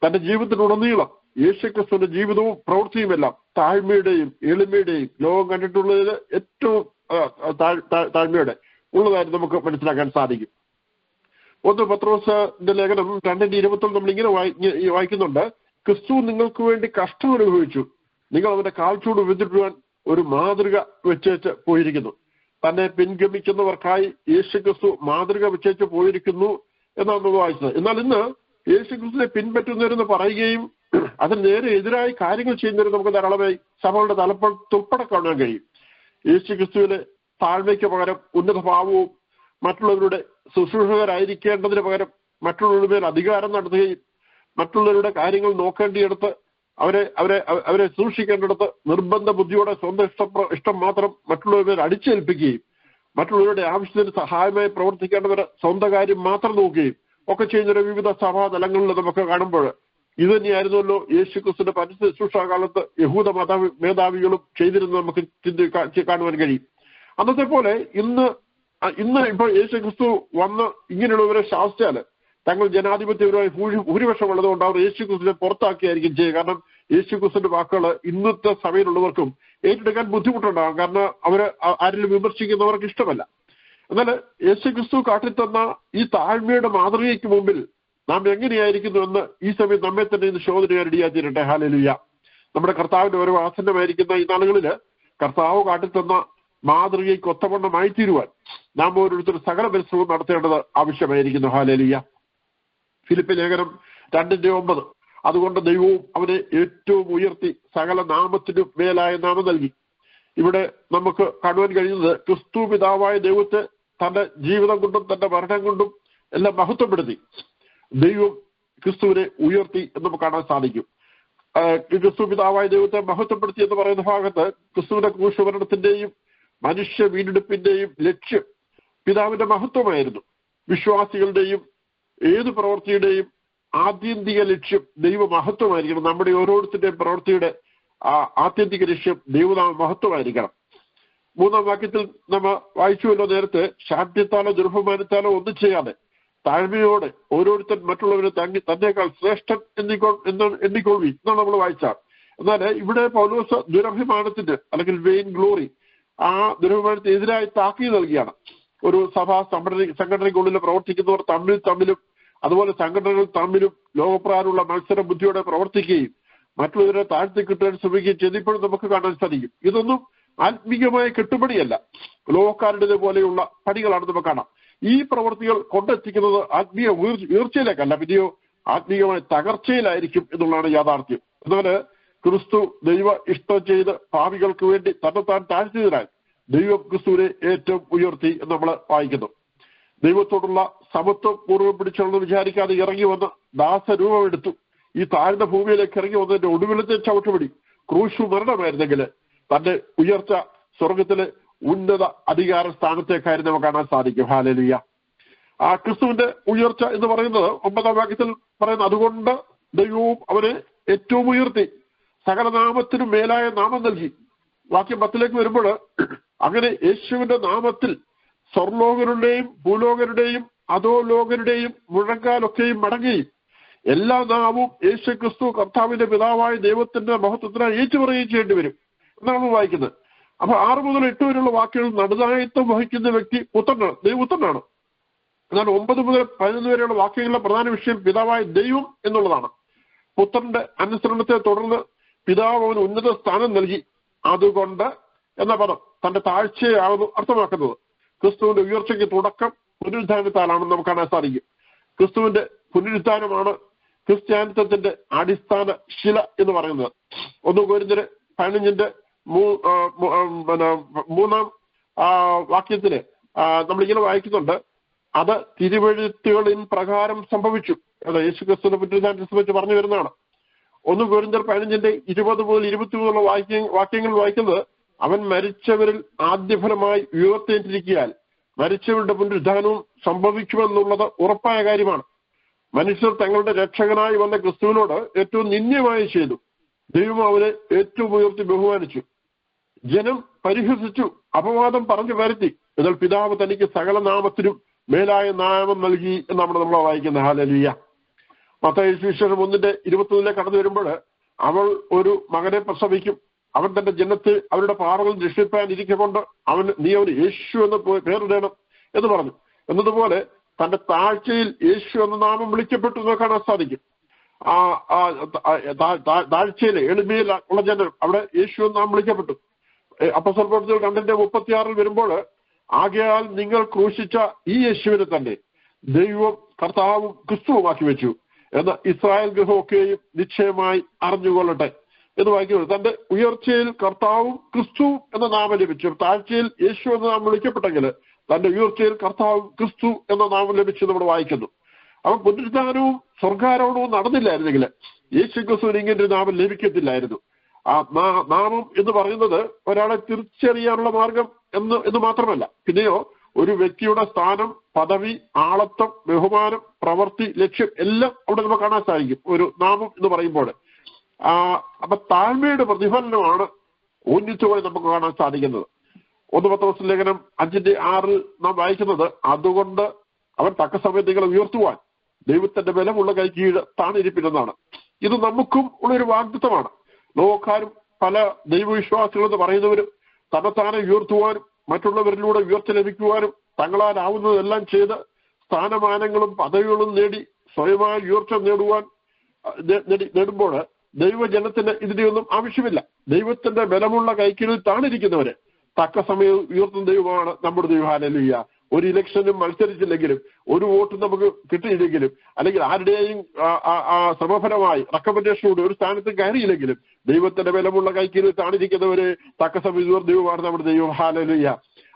തന്റെ ജീവിതത്തിലുടനീളം യേശുക്രിസ്തുവിന്റെ ജീവിതവും പ്രവൃത്തിയുമെല്ലാം താഴ്മയുടെയും എളിമയുടെയും ലോകം കണ്ടിട്ടുള്ളതിൽ ഏറ്റവും താഴ്മയുടെ ഉള്ളതായിട്ട് നമുക്ക് മനസ്സിലാക്കാൻ സാധിക്കും. 1 പത്രോസിന്റെ ലേഖനം 2:20 നമ്മൾ ഇങ്ങനെ വായിക്കുന്നുണ്ട്, ക്രിസ്തു നിങ്ങൾക്ക് വേണ്ടി കഷ്ടം അനുഭവിച്ചു, നിങ്ങൾ അവന്റെ കാൽച്ചൂട് വിധിട്ടുവാൻ ഒരു മാതൃക വെച്ചേച്ച് പോയിരിക്കുന്നു. തന്നെ പിൻഗമിക്കുന്നവർക്കായി യേശുക്രിസ്തു മാതൃക വെച്ചേച്ച് പോയിരിക്കുന്നു എന്നാണ് നമ്മൾ വായിച്ചത്. എന്നാൽ ഇന്ന് യേശുക്രിസ്തുവിനെ പിൻപറ്റുന്നവരെന്ന് പറയുകയും അതിന് നേരെ എതിരായി കാര്യങ്ങൾ ചെയ്യുന്നവർ നമുക്ക് ധാരാളമായി സഭകളുടെ തലപ്പുൾപ്പെടെ കാണാൻ കഴിയും. യേശുക്രിസ്തുവിലെ താഴ്മയ്ക്ക് പകരം ഉന്നത ഭാവവും മറ്റുള്ളവരുടെ ശുശ്രൂഷകരായിരിക്കേണ്ടതിന് പകരം മറ്റുള്ളവരുടെ മേൽ അധികാരം നടത്തുകയും മറ്റുള്ളവരുടെ കാര്യങ്ങൾ നോക്കേണ്ടിയെടുത്ത് അവരെ സൂക്ഷിക്കേണ്ടിടത്ത് നിർബന്ധ ബുദ്ധിയോടെ സ്വന്തം ഇഷ്ടം മാത്രം മറ്റുള്ളവരുടെ മേൽ അടിച്ചേൽപ്പിക്കുകയും മറ്റുള്ളവരുടെ ആവശ്യത്തിന് സഹായമായി പ്രവർത്തിക്കേണ്ടവരെ സ്വന്തം കാര്യം മാത്രം നോക്കുകയും ഒക്കെ ചെയ്യുന്ന വിവിധ സഭാതലങ്ങളിൽ നമുക്ക് കാണുമ്പോൾ ഇത് തന്നെയായിരുന്നല്ലോ യേശുക്രിസ്തുവിന്റെ പരിസ്ഥിതി ശുശ്രൂഷാകാലത്ത് യഹൂദ മേധാവികളും ചെയ്തിരുന്നത് നമുക്ക് കാണുവാൻ കഴിയും. അന്നത്തെ പോലെ ഇന്ന് ഇപ്പോൾ യേശുക്രിസ്തു വന്ന് ഇങ്ങനെയുള്ളവരെ ശാസിച്ചാല് തങ്ങൾ ജനാധിപത്യപരമായി ഭൂരിപക്ഷം ഉള്ളതുകൊണ്ട് അവർ യേശുക്രിസ്തുവിനെ പുറത്താക്കിയായിരിക്കും ചെയ്യുക. കാരണം യേശുക്രിസ്തുവിന്റെ വാക്കുകൾ ഇന്നത്തെ സഭയിലുള്ളവർക്കും ഏറ്റെടുക്കാൻ ബുദ്ധിമുട്ടുണ്ടാകും. കാരണം അവര് ആരെങ്കിലും വിമർശിക്കുന്നവർക്ക് ഇഷ്ടമല്ല. എന്നാൽ യേശുക്രിസ്തു കാട്ടിത്തന്ന ഈ താഴ്മയുടെ മാതൃകയ്ക്ക് മുമ്പിൽ നാം എങ്ങനെയായിരിക്കുന്നു എന്ന് ഈ സമയം നമ്മെ തന്നെ ഇന്ന് ശോധന റെഡിയാക്കിയിട്ടെ. ഹല്ലേലൂയ. നമ്മുടെ കർത്താവിന്റെ ഓരോ ആസന്നമായിരിക്കുന്ന ഈ നാളുകളിൽ കർത്താവ് കാട്ടിത്തന്ന മാതൃകയ്ക്ക് ഒത്തവണ്ണമായി തീരുവാൻ നാം ഓരോരുത്തർ സകല പരിശ്രമം നടത്തേണ്ടത് ആവശ്യമായിരിക്കുന്നു. ഹല്ലേലൂയ. ഫിലിപ്പി ലേഖനം 2:9 അതുകൊണ്ട് ദൈവവും അവനെ ഏറ്റവും ഉയർത്തി സകല നാമത്തിനും മേലായ നാമം നൽകി. ഇവിടെ നമുക്ക് കാണുവാൻ കഴിയുന്നത് ക്രിസ്തു പിതാവായ ദൈവത്തെ തന്റെ ജീവിതം കൊണ്ടും തന്റെ മരണം കൊണ്ടും എല്ലാം മഹത്വപ്പെടുത്തി ദൈവം ക്രിസ്തുവിനെ ഉയർത്തി എന്ന് നമുക്ക് കാണാൻ സാധിക്കും. ക്രിസ്തു പിതാവായ ദൈവത്തെ മഹത്വപ്പെടുത്തി എന്ന് പറയുന്ന ഭാഗത്ത് ക്രിസ്തുവിന്റെ ക്രൂശമരണത്തിന്റെയും മനുഷ്യ വീണ്ടെടുപ്പിന്റെയും ലക്ഷ്യം പിതാവിന്റെ മഹത്വമായിരുന്നു. വിശ്വാസികളുടെയും ഏത് പ്രവൃത്തിയുടെയും ആത്യന്തിക ലക്ഷ്യം ദൈവ മഹത്വമായിരിക്കണം. നമ്മുടെ ഓരോരുത്തരുടെയും പ്രവൃത്തിയുടെ ആത്യന്തിക ലക്ഷ്യം ദൈവനാമ മഹത്വമായിരിക്കണം. 3-ാം വാക്യത്തിൽ നമ്മൾ വായിച്ചുവല്ലോ നേരത്തെ, ശാഠ്യത്താലോ ദുർബഹുമാനത്താലോ ഒന്നും ചെയ്യാതെ താഴ്മയോടെ ഓരോരുത്തർ മറ്റുള്ളവരെ തന്നേക്കാൾ ശ്രേഷ്ഠൻ എണ്ണിക്കൊള്ളി എന്നാണ് നമ്മൾ വായിച്ചാൽ. എന്നാൽ ഇവിടെ പൗലോസ് ദുരഭിമാനത്തിന് അല്ലെങ്കിൽ വെയിൻ ഗ്ലോറി ആ ദുരഭിമാനത്തിന് എതിരായി താക്കീത് നൽകിയാണ്. ഒരു സഭാ സംഘടനയ്ക്കുള്ളിൽ പ്രവർത്തിക്കുന്നവർ തമ്മിലും അതുപോലെ സംഘടനകൾ തമ്മിലും ലോകപ്രകാരമുള്ള മത്സര ബുദ്ധിയോടെ പ്രവർത്തിക്കുകയും മറ്റുള്ളവരെ താഴ്ത്തി കിട്ടാൻ ശ്രമിക്കുകയും ചെയ്തപ്പോഴും നമുക്ക് കാണാൻ സാധിക്കും. ഇതൊന്നും ആത്മീയമായ കെട്ടുപണിയല്ല, ലോകക്കാരുടെ പോലെയുള്ള പണികളാണ് നമുക്ക് കാണാം. ഈ പ്രവൃത്തികൾ കൊണ്ടെത്തിക്കുന്നത് ആത്മീയ ഉയർച്ചയിലേക്കല്ല, പിന്നെയോ ആത്മീയമായ തകർച്ചയിലായിരിക്കും എന്നുള്ളതാണ് യാഥാർത്ഥ്യം. അതുപോലെ ക്രിസ്തു ദൈവ ഇഷ്ടം ചെയ്ത് പാപികൾക്ക് വേണ്ടി തന്നെത്താൻ താഴ്ത്തിയതിനാൽ ദൈവം ക്രിസ്തുവിനെ ഏറ്റവും ഉയർത്തി എന്ന് നമ്മൾ വായിക്കുന്നു. ദൈവത്തോടുള്ള സമത്വം പൂർവ്വം പിടിച്ചോളെന്ന് വിചാരിക്കാതെ ഇറങ്ങി വന്ന് ദാസരൂപമെടുത്തു. ഈ താഴ്ന്ന ഭൂമിയിലേക്ക് ഇറങ്ങി വന്നതിന്റെ ഒടുവിലത്തെ ചവിട്ടുപിടി ക്രൂശു മരണമായിരുന്നെങ്കിൽ തന്റെ ഉയർച്ച സ്വർഗത്തിലെ ഉന്നത അധികാര സ്ഥാനത്തേക്കായിരുന്നു നമുക്ക് കാണാൻ സാധിക്കും. ഹല്ലേലൂയ. ആ ക്രിസ്തുവിന്റെ ഉയർച്ച എന്ന് പറയുന്നത് 9-ാം വാക്യത്തിൽ പറയുന്നത്, അതുകൊണ്ട് ദൈവവും അവനെ ഏറ്റവും ഉയർത്തി സകല നാമത്തിനും മേലായ നാമം നൽകി. വാക്യം 10ലേക്ക് വരുമ്പോൾ അങ്ങനെ യേശുവിന്റെ നാമത്തിൽ സ്വർലോകരുടെയും ഭൂലോകരുടെയും അധോലോകരുടെയും മുഴങ്കാലൊക്കെയും മടങ്ങുകയും എല്ലാ നാമവും യേശു ക്രിസ്തു കർത്താവിന്റെ പിതാവായ ദൈവത്തിന്റെ മഹത്വത്തിനായി ഏറ്റുപറയുകയും ചെയ്യേണ്ടി വരും എന്നാണ് വായിക്കുന്നത്. അപ്പൊ 6 മുതൽ 8 വരെയുള്ള വാക്കുകൾ നടുനായത്വം വഹിക്കുന്ന വ്യക്തി പുത്രനാണ്, ദൈവപുത്രനാണ്. എന്നാൽ 9 മുതൽ 11 വരെയുള്ള വാക്യങ്ങളുടെ പ്രധാന വിഷയം പിതാവായ ദൈവം എന്നുള്ളതാണ്. പുത്രന്റെ അനുസരണത്തെ തുടർന്ന് പിതാവ് അവന് ഉന്നത സ്ഥാനം നൽകി. അതുകൊണ്ട് എന്ന പദം തന്റെ താഴ്ചയാകുന്നു അർത്ഥമാക്കുന്നത്. ക്രിസ്തുവിന്റെ ഉയർച്ചയ്ക്ക് തുടക്കം പുനരുദ്ധാനത്താലാണെന്ന് നമുക്ക് കാണാൻ സാധിക്കും. ക്രിസ്തുവിന്റെ പുനരുദ്ധാനമാണ് ക്രിസ്ത്യാനിത്വത്തിന്റെ അടിസ്ഥാന ശില എന്ന് പറയുന്നത്. 1 കൊരിന്ത്യർ 15-ന്റെ 3-ാം വാക്യത്തില് നമ്മളിങ്ങനെ വായിക്കുന്നുണ്ട്, അത് തിരുവെഴുത്തുകളിൻ പ്രകാരം സംഭവിച്ചു. അത് യേശു ക്രിസ്തുവിനെ പുനരുദ്ധാനത്തെ സംബന്ധിച്ച് പറഞ്ഞു വരുന്നതാണ്. 1 കൊരിന്ത്യർ 15:20 മുതൽ 23 വാക്യങ്ങൾ വായിക്കുന്നത്, അവൻ മരിച്ചവരിൽ ആദ്യഫലമായി ഉയർത്തെഴുന്നേറ്റിരിക്കാൻ മരിച്ചവരുടെ പുനരുദ്ധാനവും സംഭവിക്കുമെന്നുള്ളത് ഉറപ്പായ കാര്യമാണ്. മനുഷ്യർ തങ്ങളുടെ രക്ഷകനായി വന്ന ക്രിസ്തുവിനോട് ഏറ്റവും നിന്ദ്യമായി ചെയ്തു. ദൈവം അവരെ ഏറ്റവും ഉയർത്തി ബഹുമാനിച്ചു. ജനം പരിഹസിച്ചു, അപവാദം പറഞ്ഞു വരുത്തി. എന്നാൽ പിതാവ് തനിക്ക് സകല നാമത്തിനും മേലായ നാമം നൽകി എന്നാണ് നമ്മൾ വായിക്കുന്നത്. ഹല്ലേലൂയ. മത്തായി സുവിശേഷം 1:21 കടന്നു വരുമ്പോൾ, അവൾ ഒരു മകനെ പ്രസവിക്കും, അവൻ തന്റെ ജനത്തെ അവരുടെ പാറകൾ രക്ഷിപ്പാൻ ഇരിക്കൊണ്ട് നീ അവന് യേശു എന്ന് പേരിടണം എന്ന് പറഞ്ഞു. എന്നതുപോലെ തന്റെ താഴ്ചയിൽ യേശു എന്ന നാമം വിളിക്കപ്പെട്ടു എന്ന് കാണാൻ സാധിക്കും. താഴ്ചയിലെ എളിമയിൽ ഉള്ള ജനം അവിടെ യേശു എന്ന് നാം വിളിക്കപ്പെട്ടു. അപ്പോസ്തല പ്രവൃത്തികൾ 2:36 വരുമ്പോൾ, ആകയാൽ നിങ്ങൾ ക്രൂശിച്ച ഈ യേശുവിനെ തന്നെ ദൈവം കർത്താവും ക്രിസ്തുവുമാക്കി വെച്ചു എന്ന് ഇസ്രായേൽ ഗൃഹമൊക്കെയും നിശ്ചയമായി അറിഞ്ഞുകൊള്ളട്ടെ എന്ന് വായിക്കുന്നത്. തന്റെ ഉയർച്ചയിൽ കർത്താവും ക്രിസ്തു എന്ന നാമം ലഭിച്ചു. താഴ്ചയിൽ യേശു എന്ന നാമം വിളിക്കപ്പെട്ടെങ്കിൽ തന്റെ ഉയർച്ചയിൽ കർത്താവും ക്രിസ്തു എന്ന നാമം ലഭിച്ചു നമ്മൾ വായിക്കുന്നു. അവൻ പുനരുദ്ധാനവും സ്വർഗാരോഹണവും നടന്നില്ലായിരുന്നെങ്കിൽ യേശു ക്രിസ്തുവിന് ഇങ്ങനെ ഒരു നാമം ലഭിക്കത്തില്ലായിരുന്നു. ആ നാമം എന്ന് പറയുന്നത് ഒരാളെ തിരിച്ചറിയാനുള്ള മാർഗം എന്ന് മാത്രമല്ല, പിന്നെയോ ഒരു വ്യക്തിയുടെ സ്ഥാനം, പദവി, ആളത്വം, ബഹുമാനം, പ്രവൃത്തി, ലക്ഷ്യം എല്ലാം അവിടെ നമുക്ക് കാണാൻ സാധിക്കും ഒരു നാമം എന്ന് പറയുമ്പോൾ. അപ്പൊ താഴ്മയുടെ പ്രതിഫലനമാണ് ഊന്നിച്ചുമായി നമുക്ക് കാണാൻ സാധിക്കുന്നത്. 1 പത്രോസ് ലേഖനം 5:6 നാം വായിക്കുന്നത്, അതുകൊണ്ട് അവൻ തക്ക സമയത്ത് നിങ്ങളെ ഉയർത്തുവാൻ ദൈവത്തിന്റെ ബലമുള്ള കൈ കീഴ് താണിരിപ്പില്ലെന്നാണ്. ഇത് നമുക്കും ഉള്ളൊരു വാഗ്ദത്തമാണ്. ലോകക്കാരും പല ദൈവവിശ്വാസികളെന്ന് പറയുന്നവരും തന്നെത്താനെ ഉയർത്തുവാനും മറ്റുള്ളവരിലൂടെ ഉയർച്ച ലഭിക്കുവാനും തങ്ങളാലാവുന്നതെല്ലാം ചെയ്ത് സ്ഥാനമാനങ്ങളും പദവികളും നേടി സ്വയമായി ഉയർച്ച നേടുമ്പോൾ ദൈവജനത്തിന് ഇതിനെയൊന്നും ആവശ്യമില്ല. ദൈവത്തിന്റെ ബലമുള്ള കൈക്കീഴിൽ താണിരിക്കുന്നവരെ തക്ക സമയം ഉയർത്തുന്ന ദൈവമാണ് നമ്മുടെ ദൈവം. ഹല്ലേലൂയ. ഒരു ഇലക്ഷനും മത്സരിച്ചില്ലെങ്കിലും, ഒരു വോട്ടും നമുക്ക് കിട്ടിയില്ലെങ്കിലും, അല്ലെങ്കിൽ ആരുടെയും ശ്രമഫലമായി റെക്കമെൻഡേഷനോട് ഒരു സ്ഥാനത്ത് കയറിയില്ലെങ്കിലും ദൈവത്തിന്റെ ബലമുള്ള കൈക്കീഴിൽ താണിരിക്കുന്നവരെ തക്ക സമയം ഉയർന്ന ദൈവമാണ് നമ്മുടെ ദൈവം. ഹല്ലേലൂയ.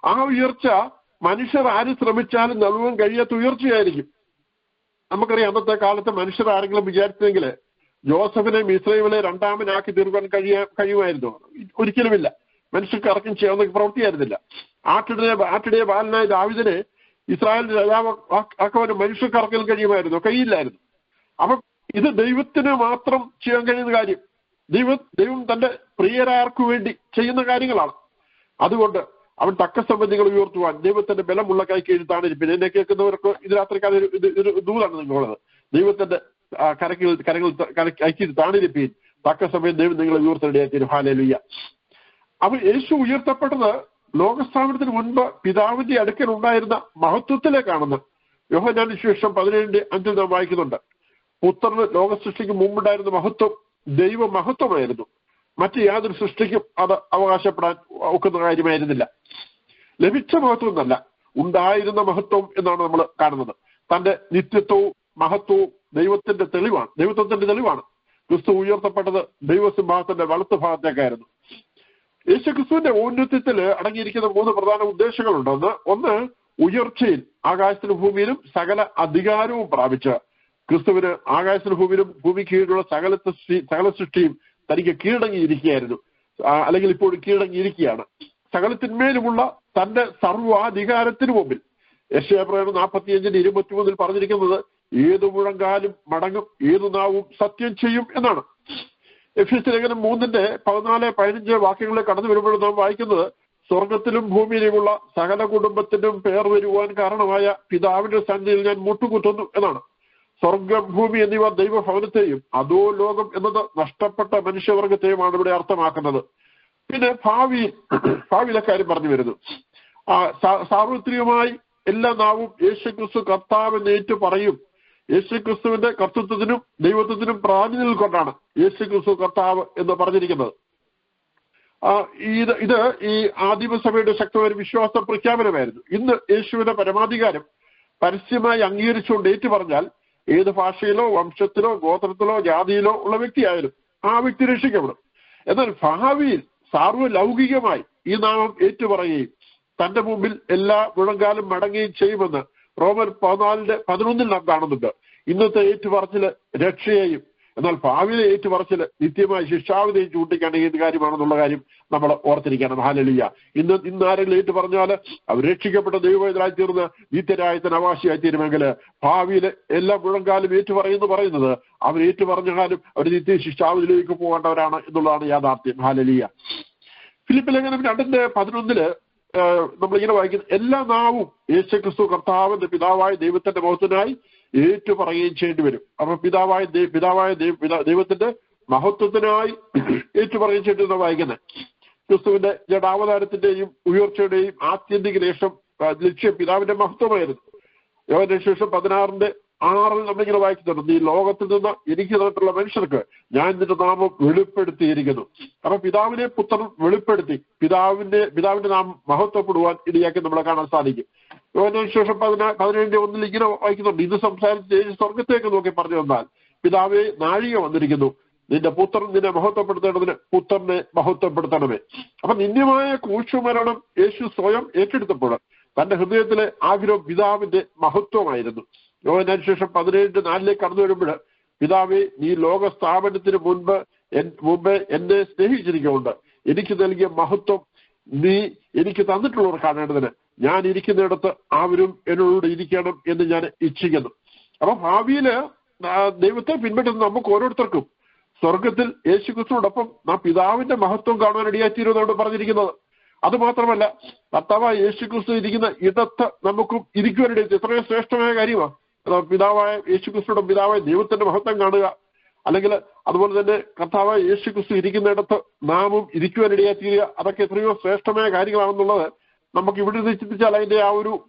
ആ ഉയർച്ച മനുഷ്യർ ആര് ശ്രമിച്ചാലും നൽകാൻ കഴിയാത്ത ഉയർച്ചയായിരിക്കും. നമുക്കറിയാം, അന്നത്തെ കാലത്ത് മനുഷ്യർ ആരെങ്കിലും വിചാരിച്ചെങ്കിൽ ജോസഫിനെ മിസ്രൈമിലെ രണ്ടാമനാക്കി തീർക്കാൻ കഴിയുമായിരുന്നു? ഒരിക്കലുമില്ല. മനുഷ്യർക്ക് അറക്കം ചെയ്യാവുന്ന പ്രവൃത്തിയായിരുന്നില്ല. ആട്ടിടെ ബാലനായ ദാവീദിനെ ഇസ്രായേലിന്റെ രാജാവ് ആക്കുവാൻ മനുഷ്യർക്ക് അറക്കാൻ കഴിയുമായിരുന്നു? കഴിയില്ലായിരുന്നു. അപ്പം ഇത് ദൈവത്തിന് മാത്രം ചെയ്യാൻ കഴിയുന്ന കാര്യം. ദൈവം തന്റെ പ്രിയരാർക്ക് വേണ്ടി ചെയ്യുന്ന കാര്യങ്ങളാണ്. അതുകൊണ്ട് അവൻ തക്ക സംബന്ധികൾ ഉയർത്തുവാൻ ദൈവത്തിന്റെ ബലമുള്ള കൈക്ക് എഴുത്താണിരിപ്പിന്. എന്നെ കേൾക്കുന്നവർക്ക് ഇത് രാത്രിക്കാലം ഇതൊരു ദൂതാണ് നിങ്ങളുള്ളത്. ദൈവത്തിന്റെ കരങ്ങൾ കൈക്ക് താണിരിപ്പീൻ, തക്ക സമയം ദൈവം നിങ്ങളെ ഉയർത്തിടയാക്കി. ഹല്ലേലൂയ. അപ്പൊ യേശു ഉയർത്തപ്പെട്ടത് ലോകസ്ഥാപനത്തിന് മുൻപ് പിതാവിന്റെ അടുക്കൽ ഉണ്ടായിരുന്ന മഹത്വത്തിലേക്കാണെന്ന് യോഹന്നാന്റെ സുവിശേഷം 17:5 നാം വായിക്കുന്നുണ്ട്. പുത്രന് ലോക സൃഷ്ടിക്ക് മുമ്പുണ്ടായിരുന്ന മഹത്വം ദൈവ മഹത്വമായിരുന്നു. മറ്റ് യാതൊരു സൃഷ്ടിക്കും അത് അവകാശപ്പെടാൻ ഒക്കുന്ന കാര്യമായിരുന്നില്ല. ലഭിച്ച മഹത്വം എന്നല്ല, ഉണ്ടായിരുന്ന മഹത്വം എന്നാണ് നമ്മൾ കാണുന്നത്. തന്റെ നിത്യത്വവും മഹത്വവും ദൈവത്തിന്റെ തെളിവാണ്. ക്രിസ്തു ഉയർത്തപ്പെട്ടത് ദൈവസിംഹാസന്റെ വലത്ത് ഭാഗത്തേക്കായിരുന്നു. യേശു ക്രിസ്തുവിന്റെ ഔന്നത്യത്തിൽ അടങ്ങിയിരിക്കുന്ന 3 പ്രധാന ഉദ്ദേശങ്ങളുണ്ട്. ഒന്ന് ഉയർച്ചയിൽ ആകാശത്തിനും ഭൂമിയിലും സകല അധികാരവും പ്രാപിച്ച ക്രിസ്തുവിന് ആകാശത്തിനും ഭൂമിയിലും ഭൂമി കീഴിലുള്ള സകല സൃഷ്ടിയും തനിക്ക് കീഴടങ്ങിയിരിക്കുകയായിരുന്നു, അല്ലെങ്കിൽ ഇപ്പോൾ കീഴടങ്ങിയിരിക്കുകയാണ്. സകലത്തിന്മേലുമുള്ള തന്റെ സർവാധികാരത്തിനു മുമ്പിൽ യെശയ്യാപ്രവചനം 45:23 പറഞ്ഞിരിക്കുന്നത്, ഏതു മുഴങ്കാലും മടങ്ങും, ഏതു നാവും സത്യം ചെയ്യും എന്നാണ്. എഫെസ്യ ലേഖനം 3:14-15 വാക്യങ്ങളെ കടന്നു വരുമ്പോൾ നാം വായിക്കുന്നത്, സ്വർഗത്തിലും ഭൂമിയിലുമുള്ള സകല കുടുംബത്തിനും പേർ വരുവാൻ കാരണമായ പിതാവിന്റെ സന്നിധിയിൽ ഞാൻ മുട്ടുകുത്തുന്നു എന്നാണ്. സ്വർഗം, ഭൂമി എന്നിവ ദൈവഭവനത്തെയും അതോ ലോകം എന്നത് നഷ്ടപ്പെട്ട മനുഷ്യവർഗത്തെയുമാണ് ഇവിടെ അർത്ഥമാക്കുന്നത്. പിന്നെ ഭാവിയിലെ കാര്യം പറഞ്ഞു വരുന്നു. സാർവത്രികമായി എല്ലാ നാവും യേശുക്രിസ്തു കർത്താവെന്ന് ഏറ്റു പറയും. യേശുക്രിസ്തുവിന്റെ കർത്തൃത്വത്തിനും ദൈവത്വത്തിനും പ്രാധാന്യം നിൽക്കൊണ്ടാണ് യേശുക്രിസ്തു കർത്താവ് എന്ന് പറഞ്ഞിരിക്കുന്നത്. ഇത് ഈ ആദിമസഭയുടെ ശക്തമായ വിശ്വാസ പ്രഖ്യാപനമായിരുന്നു. ഇന്ന് യേശുവിന്റെ പരമാധികാരം പരസ്യമായി അംഗീകരിച്ചുകൊണ്ട് ഏറ്റു പറഞ്ഞാൽ ഏത് ഭാഷയിലോ വംശത്തിലോ ഗോത്രത്തിലോ ജാതിയിലോ ഉള്ള വ്യക്തിയായാലും ആ വ്യക്തി രക്ഷിക്കപ്പെടും. എന്നാൽ ഭാവിയിൽ സാർവലൗകികമായി ഈ നാമം ഏറ്റുപറയുകയും തന്റെ മുമ്പിൽ എല്ലാ മുഴങ്കാലും മടങ്ങുകയും ചെയ്യുമെന്ന് റോമർ 14:11 നാം കാണുന്നുണ്ട്. ഇന്നത്തെ ഏറ്റുപറച്ചില് രക്ഷയെയും എന്നാൽ ഭാവിയിലെ ഏറ്റുപറച്ചില് നിത്യമായ ശിക്ഷാവിധിയും ചൂണ്ടിക്കാണെങ്കിൽ ഏത് കാര്യമാണെന്നുള്ള കാര്യം നമ്മൾ ഓർത്തിരിക്കണം. ഹല്ലേലൂയ. ഇന്ന് ആരെങ്കിലും ഏറ്റു പറഞ്ഞാൽ അവർ രക്ഷിക്കപ്പെട്ട ദൈവവേദനായി തീർന്ന് നിത്യരായത്തിന് അവകാശിയായി തീരുമെങ്കിൽ ഭാവിയിൽ എല്ലാ മുഴങ്കാലും പറയുന്നത് അവർ ഏറ്റു പറഞ്ഞാലും അവർ നിത്യ ശിക്ഷാവിധിയിലേക്ക് പോകേണ്ടവരാണ് എന്നുള്ളതാണ് യാഥാർത്ഥ്യം. ഹല്ലേലൂയ. ഫിലിപ്പിൽ ലേഖനം 2:11 നമ്മളിങ്ങനെ വായിക്കുന്നു, എല്ലാ നാവും യേശുക്രിസ്തു കർത്താവിന്റെ പിതാവായ ദൈവത്തിന്റെ മഹത്വത്തിനായി ഏറ്റു പറയുകയും ചെയ്യേണ്ടി വരും. അപ്പൊ പിതാവായ ദൈവത്തിന്റെ മഹത്വത്തിനായി ഏറ്റു പറയുകയും ചെയ്യേണ്ടി വായിക്കുന്നത്. ക്രിസ്തുവിന്റെ ജഡാവതാരത്തിന്റെയും ഉയർച്ചയുടെയും ആത്യന്തിക ലക്ഷ്യം പിതാവിന്റെ മഹത്വമായിരുന്നു. യോഹന്നാൻ സുവിശേഷം 16:6 നമ്മളിങ്ങനെ വായിക്കുന്നുണ്ട്, ഈ ലോകത്തിൽ നിന്ന് എനിക്ക് തന്നിട്ടുള്ള മനുഷ്യർക്ക് ഞാൻ നിന്റെ നാമം വെളിപ്പെടുത്തിയിരിക്കുന്നു. അപ്പൊ പിതാവിനെ പുത്രൻ വെളിപ്പെടുത്തി പിതാവിന്റെ നാമം മഹത്വപ്പെടുവാൻ ഇടയാക്കി നമ്മളെ കാണാൻ സാധിക്കും. യോഹന്നാൻ സുവിശേഷം 17:1 ഇങ്ങനെ വായിക്കുന്നുണ്ട്, ഇത് സംസാരിച്ച് സ്വർഗത്തേക്ക് നോക്കി പറഞ്ഞു വന്നാൽ, പിതാവേ നാഴിക വന്നിരിക്കുന്നു, നിന്റെ പുത്രൻ നിന്നെ മഹത്വപ്പെടുത്തേണ്ടതിന് പുത്രനെ മഹത്വപ്പെടുത്തണമേ. അപ്പൊ നിന്യമായ ക്രൂശുമരണം യേശു സ്വയം ഏറ്റെടുത്തപ്പോൾ തന്റെ ഹൃദയത്തിലെ ആഗ്രഹം പിതാവിന്റെ മഹത്വമായിരുന്നു. യോഹന്നാൻ സുവിശേഷം 17:4 കടന്നു വരുമ്പോൾ, പിതാവേ നീ ലോക സ്ഥാപനത്തിന് മുമ്പേ എന്നെ സ്നേഹിച്ചിരിക്കുന്നുണ്ട്, എനിക്ക് നൽകിയ മഹത്വം നീ എനിക്ക് തന്നിട്ടുള്ളവർ കാണേണ്ടതിന് ഞാൻ ഇരിക്കുന്നിടത്ത് അവരും എന്നോട് ഇരിക്കണം എന്ന് ഞാൻ ഇച്ഛിക്കുന്നു. അപ്പൊ ഭാവിയില് ദൈവത്തെ പിൻപറ്റുന്ന നമുക്ക് ഓരോരുത്തർക്കും സ്വർഗത്തിൽ യേശുക്രിസ്തുവോടൊപ്പം നാം പിതാവിന്റെ മഹത്വം കാണാൻ ഇടയായിത്തീരുമെന്നാണ് പറഞ്ഞിരിക്കുന്നത്. അത് മാത്രമല്ല, കർത്താവായ യേശുക്രിസ്തു ഇരിക്കുന്ന ഇടത്ത് നമുക്കും ഇരിക്കുവാനിടയിൽ എത്രയോ ശ്രേഷ്ഠമായ കാര്യമാണ്. പിതാവായ യേശുക്രിസ്തുയുടെ പിതാവായ ദൈവത്തിന്റെ മഹത്വം കാണുക, അല്ലെങ്കിൽ അതുപോലെ തന്നെ കർത്താവായ യേശുക്രിസ്തു ഇരിക്കുന്നിടത്ത് നാമും ഇരിക്കുവാനിടയായിത്തീരുക, അതൊക്കെ എത്രയോ ശ്രേഷ്ഠമായ കാര്യങ്ങളാണെന്നുള്ളത് നമുക്ക് ഇവിടെ നിന്ന് ചിന്തിച്ചാൽ അതിന്റെ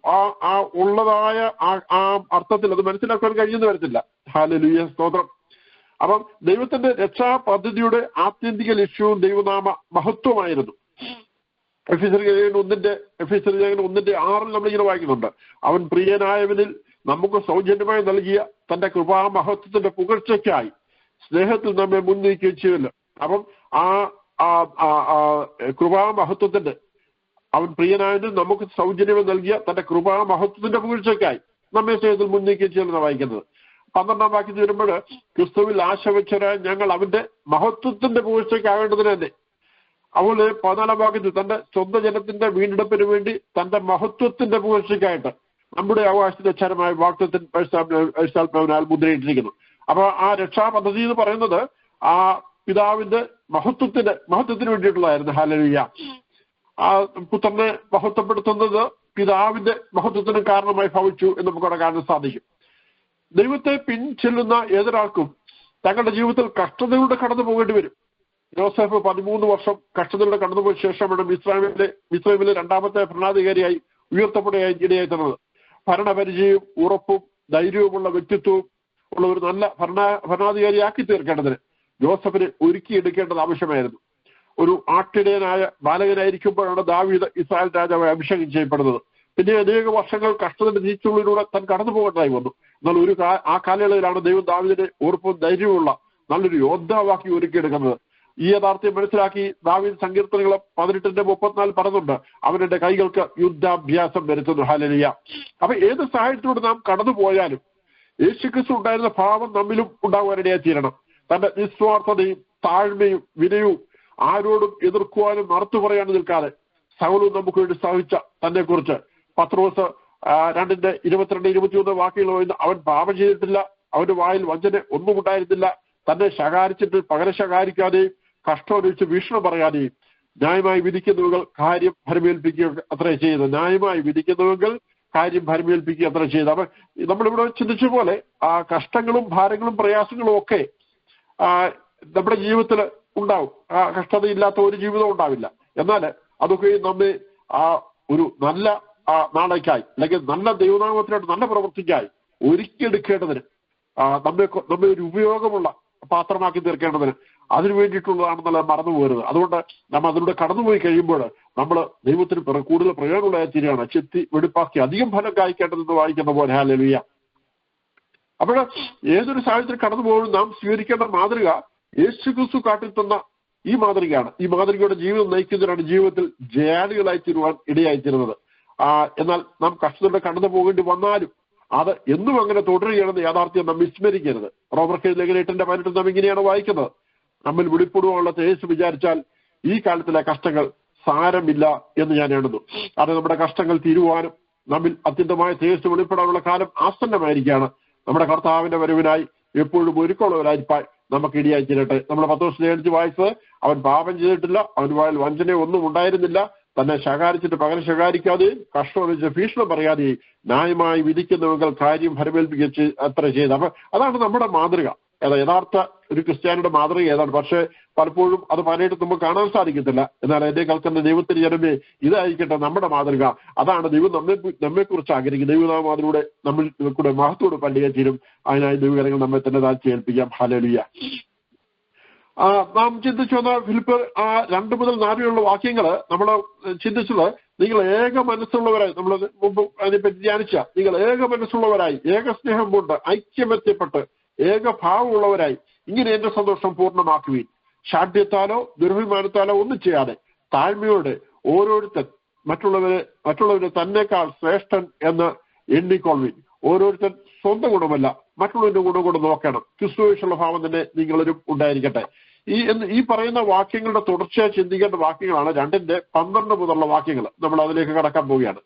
ആ ഉള്ളതായ ആ അർത്ഥത്തിൽ അത് മനസ്സിലാക്കാൻ കഴിയുന്ന വരത്തില്ല. ഹല്ലേലൂയ, സ്തോത്രം. അപ്പം ദൈവത്തിന്റെ രക്ഷാ പദ്ധതിയുടെ ആത്യന്തിക ലക്ഷ്യവും ദൈവനാമ മഹത്വമായിരുന്നു. എഫേസ്യർ ലേഖനം 1:6 നമ്മളിങ്ങനെ വായിക്കുന്നുണ്ട്, അവൻ പ്രിയനായവനിൽ നമുക്ക് സൗജന്യമായി നൽകിയ തന്റെ കൃപാമഹത്വത്തിന്റെ പുകഴ്ചയ്ക്കായി സ്നേഹത്തിൽ നമ്മെ മുൻനിർത്തുകയും ചെയ്യുമല്ലോ. അപ്പം കൃപാമഹത്വത്തിന്റെ അവൻ പ്രിയനായവനിൽ നമുക്ക് സൗജന്യമായി നൽകിയ തന്റെ കൃപാമഹത്വത്തിന്റെ പുകഴ്ചയ്ക്കായി നമ്മെ സ്നേഹത്തിൽ മുൻനിർത്തുകയും ചെയ്യുമെന്ന് വായിക്കുന്നത്. 12-ാം വാക്യത്തിൽ വരുമ്പോൾ, ക്രിസ്തുവിൽ ആശ വെച്ചവരായ ഞങ്ങൾ അവന്റെ മഹത്വത്തിന്റെ പുകഴ്ചയ്ക്കാകേണ്ടതിന് തന്നെ. അതുപോലെ 14-ാം വാക്യത്തിൽ തന്റെ സ്വന്തം ജനത്തിന്റെ വീണ്ടെടുപ്പിന് വേണ്ടി തന്റെ മഹത്വത്തിന്റെ പുകഴ്ചയ്ക്കായിട്ട് നമ്മുടെ അവകാശത്തിന്റെ അക്ഷരമായ വാക്തത്വത്തിൽ പരിശുദ്ധാത്മാവിനാൽ മുദ്രയിട്ടിരിക്കുന്നു. അപ്പൊ ആ രക്ഷാ പദ്ധതി എന്ന് പറയുന്നത് ആ പിതാവിന്റെ മഹത്വത്തിന് വേണ്ടിയിട്ടുള്ളതായിരുന്നു. ഹല്ലേലൂയ. ആ പുത്രനെ മഹത്വപ്പെടുത്തുന്നത് പിതാവിന്റെ മഹത്വത്തിന് കാരണമായി ഭവിച്ചു എന്ന് നമുക്കവിടെ കാണാൻ സാധിക്കും. ദൈവത്തെ പിൻചെല്ലുന്ന ഏതൊരാൾക്കും തങ്ങളുടെ ജീവിതത്തിൽ കഷ്ടതകളുടെ കടന്നു പോകേണ്ടി വരും. യോസേഫ് 13 വർഷം കഷ്ടതകളുടെ കടന്നുപോയ ശേഷമാണ് മിസ്രൈമിലെ 2ാമത്തെ ഭരണാധികാരിയായി ഉയർത്തപ്പെടുകയായി ഇടയായി തന്നത്. ഭരണപരിചയവും ഉറപ്പും ധൈര്യവുമുള്ള വ്യക്തിത്വവും ഉള്ള ഒരു നല്ല ഭരണാധികാരിയാക്കി തീർക്കേണ്ടതിന് ജോസഫിനെ ഒരുക്കിയെടുക്കേണ്ടത് ആവശ്യമായിരുന്നു. ഒരു ആട്ടിടയനായ ബാലകനായിരിക്കുമ്പോഴാണ് ദാവീദ് ഇസ്രായേൽ രാജാവായി അഭിഷേകം ചെയ്യപ്പെടുന്നത്. പിന്നെ അനേക വർഷങ്ങൾ കഷ്ടത്തിന്റെ നീച്ചുള്ളിലൂടെ താൻ കടന്നു പോകേണ്ടതായി വന്നു. എന്നാൽ ആ കാലയളവിലാണ് ദൈവം ദാവീദിനെ ഉറപ്പും ധൈര്യവുമുള്ള നല്ലൊരു യോദ്ധാവാക്കി ഒരുക്കിയെടുക്കുന്നത്. ഈ യാഥാർത്ഥ്യം മനസ്സിലാക്കി ദാവീദ് സങ്കീർത്തനങ്ങൾ 18:34 പറയുന്നുണ്ട്, അവന്റെ കൈകൾക്ക് യുദ്ധാഭ്യാസം വരുത്തുന്നു. ഹല്ലേലൂയ. അപ്പൊ ഏത് സാഹചര്യത്തിലൂടെ നാം കടന്നു പോയാലും യേശുക്രിസ്തു ഉണ്ടായിരുന്ന ഭാവം നമ്മിലും ഉണ്ടാകുവാനിടയായി തീരണം. തന്റെ നിസ്വാർത്ഥതയും താഴ്മയും വിനയവും ആരോടും എതിർക്കുവാനും മറുത്തു പറയാനും നിൽക്കാതെ സകലവും നമുക്ക് വേണ്ടി സഹിച്ച തന്നെ കുറിച്ച് പത്രോസ് 2:22-23 വാക്യങ്ങൾ, അവൻ പാപം ചെയ്തിട്ടില്ല, അവന്റെ വായിൽ വഞ്ചന ഒന്നും ഉണ്ടായിരുന്നില്ല, തന്നെ ശകാരിച്ചിട്ട് പകരം ശകാരിക്കാതെയും കഷ്ടമനുഭവിച്ച് വീക്ഷണം പറയാതെയും ന്യായമായി വിധിക്കുന്നവர்கள் കാര്യം ഭരമേൽപ്പിക്കുക അത്രേ ചെയ്ത് കാര്യം ഭരമേൽപ്പിക്കുക അത്ര ചെയ്ത്. അപ്പൊ നമ്മളിവിടെ ചിന്തിച്ച പോലെ ആ കഷ്ടങ്ങളും ഭാരങ്ങളും പ്രയാസങ്ങളും ഒക്കെ നമ്മുടെ ജീവിതത്തിൽ ഉണ്ടാവും. ആ കഷ്ടതയില്ലാത്ത ഒരു ജീവിതം ഉണ്ടാവില്ല. എന്നാൽ അതൊക്കെ നമ്മെ ആ ഒരു നല്ല നാളേക്കായി അല്ലെങ്കിൽ നല്ല ദൈവനാമത്തിനായിട്ട് നല്ല പ്രവൃത്തിക്കായി ഒരുക്കിയെടുക്കേണ്ടതിന് നമ്മെ ഒരു ഉപയോഗമുള്ള പാത്രമാക്കി തീർക്കേണ്ടതിന് അതിനു വേണ്ടിയിട്ടുള്ളതാണെന്നുള്ളത് മറന്നു പോരുത്. അതുകൊണ്ട് നമ്മൾ അതിലൂടെ കടന്നുപോയി കഴിയുമ്പോൾ നമ്മൾ ദൈവത്തിന് കൂടുതൽ പ്രയോജനമുള്ളതായി തീരുകയാണ്. ചെത്തി വെടിപ്പാക്കി അധികം ഫലം കായ്ക്കേണ്ടതെന്ന് വായിക്കുന്ന പോലെ. ഹല്ലേലൂയ. അപ്പോൾ ഏതൊരു സാഹചര്യത്തിൽ കടന്നു പോകുമ്പോൾ നാം സ്വീകരിക്കേണ്ട മാതൃക യേശുക്രിസ്തു കാട്ടിത്തന്ന ഈ മാതൃകയാണ്. ഈ മാതൃകയുടെ ജീവിതം നയിക്കുന്നവരാണ് ജീവിതത്തിൽ ജയാളികളായി തീരുവാൻ ഇടയായിത്തീരുന്നത്. എന്നാൽ നാം കഷ്ടതയുടെ കടന്നു പോകേണ്ടി വന്നാലും അത് എന്നും അങ്ങനെ തുടരുകയാണെന്ന് യാഥാർത്ഥ്യം നാം വിസ്മരിക്കരുത്. റോമർക്ക് ലേഖനം 8:18 നാം ഇങ്ങനെയാണ് വായിക്കുന്നത്: നമ്മിൽ വെളിപ്പെടുവാനുള്ള തേജസ് വിചാരിച്ചാൽ ഈ കാലത്തിലെ കഷ്ടങ്ങൾ സാരമില്ല എന്ന് ഞാൻ എണ്ണുന്നു. അത് നമ്മുടെ കഷ്ടങ്ങൾ തീരുവാനും നമ്മിൽ അത്യന്തമായ തേജസ് വെളിപ്പെടാനുള്ള കാലം ആസന്നമായിരിക്കുകയാണ്. നമ്മുടെ കർത്താവിന്റെ വരവിനായി എപ്പോഴും ഒരുക്കമുള്ളവരായിരിക്കാൻ നമുക്ക് ഇടയായി തീരട്ടെ. നമ്മൾ 10 വായിച്ചത്, അവൻ പാപം ചെയ്തിട്ടില്ല, അവൻ വായിൽ വഞ്ചന ഒന്നും ഉണ്ടായിരുന്നില്ല, തന്നെ ശകാരിച്ചിട്ട് പകരം ശകാരിക്കാതെയും കഷ്ടം വെച്ച് ഭീഷണം പറയാതെയും ന്യായമായി വിധിക്കുന്നവങ്ങൾ കാര്യം ഫലമേൽപ്പിച്ച് അത്ര ചെയ്ത്. അപ്പൊ അതാണ് നമ്മുടെ മാതൃക. യഥാർത്ഥ ഒരു ക്രിസ്ത്യാനിയുടെ മാതൃക ഏതാണ്? പക്ഷെ പലപ്പോഴും അത് പലയിട്ട് നമുക്ക് കാണാൻ സാധിക്കത്തില്ല. എന്നാൽ എന്റെ കേൾക്കുന്ന ദൈവത്തിന് ജനമേ, ഇതായിരിക്കട്ടെ നമ്മുടെ മാതൃക. അതാണ് ദൈവം നമ്മെ കുറിച്ച് ആഗ്രഹിക്കുന്നത്. ദൈവനാമത്തിലൂടെ നമ്മൾ കൂടെ മഹത്തോട് പള്ളിയെ തീരും. അതിനായി ദൈവകരങ്ങൾ നമ്മെ തന്നെ താഴ്ത്തി ഏൽപ്പിക്കാം. ഹല്ലേലൂയ. നാം ചിന്തിച്ചു വന്ന ഫിലിപ്പിയർ 2 മുതൽ 4 വാക്യങ്ങള് നമ്മൾ ചിന്തിച്ചത്, നിങ്ങൾ ഏക മനസ്സുള്ളവരായി, നമ്മൾ മുമ്പ് അതിനെപ്പറ്റി ധ്യാനിച്ച, നിങ്ങൾ ഏക മനസ്സുള്ളവരായി, ഏക സ്നേഹം കൊണ്ട് ഐക്യമത്യപ്പെട്ട് ഏകഭാവമുള്ളവരായി ഇങ്ങനെ എന്റെ സന്തോഷം പൂർണ്ണമാക്കുവീൻ. ശാഠ്യത്താലോ ദുരഭിമാനത്താലോ ഒന്നും ചെയ്യാതെ താഴ്മയോടെ ഓരോരുത്തൻ മറ്റുള്ളവരെ തന്നെക്കാൾ ശ്രേഷ്ഠൻ എന്ന് എണ്ണിക്കൊള്ളുവീൻ. ഓരോരുത്തൻ സ്വന്തം ഗുണമല്ല മറ്റുള്ളവരുടെ ഗുണം കൊണ്ട് നോക്കണം. ക്രിസ്തുവേഷുള്ള ഭാവം തന്നെ നിങ്ങളിലും ഉണ്ടായിരിക്കട്ടെ. ഈ പറയുന്ന വാക്യങ്ങളുടെ തുടർച്ചയായി ചിന്തിക്കേണ്ട വാക്യങ്ങളാണ് 2:12 മുതലുള്ള വാക്യങ്ങൾ. നമ്മൾ അതിലേക്ക് കടക്കാൻ പോവുകയാണ്.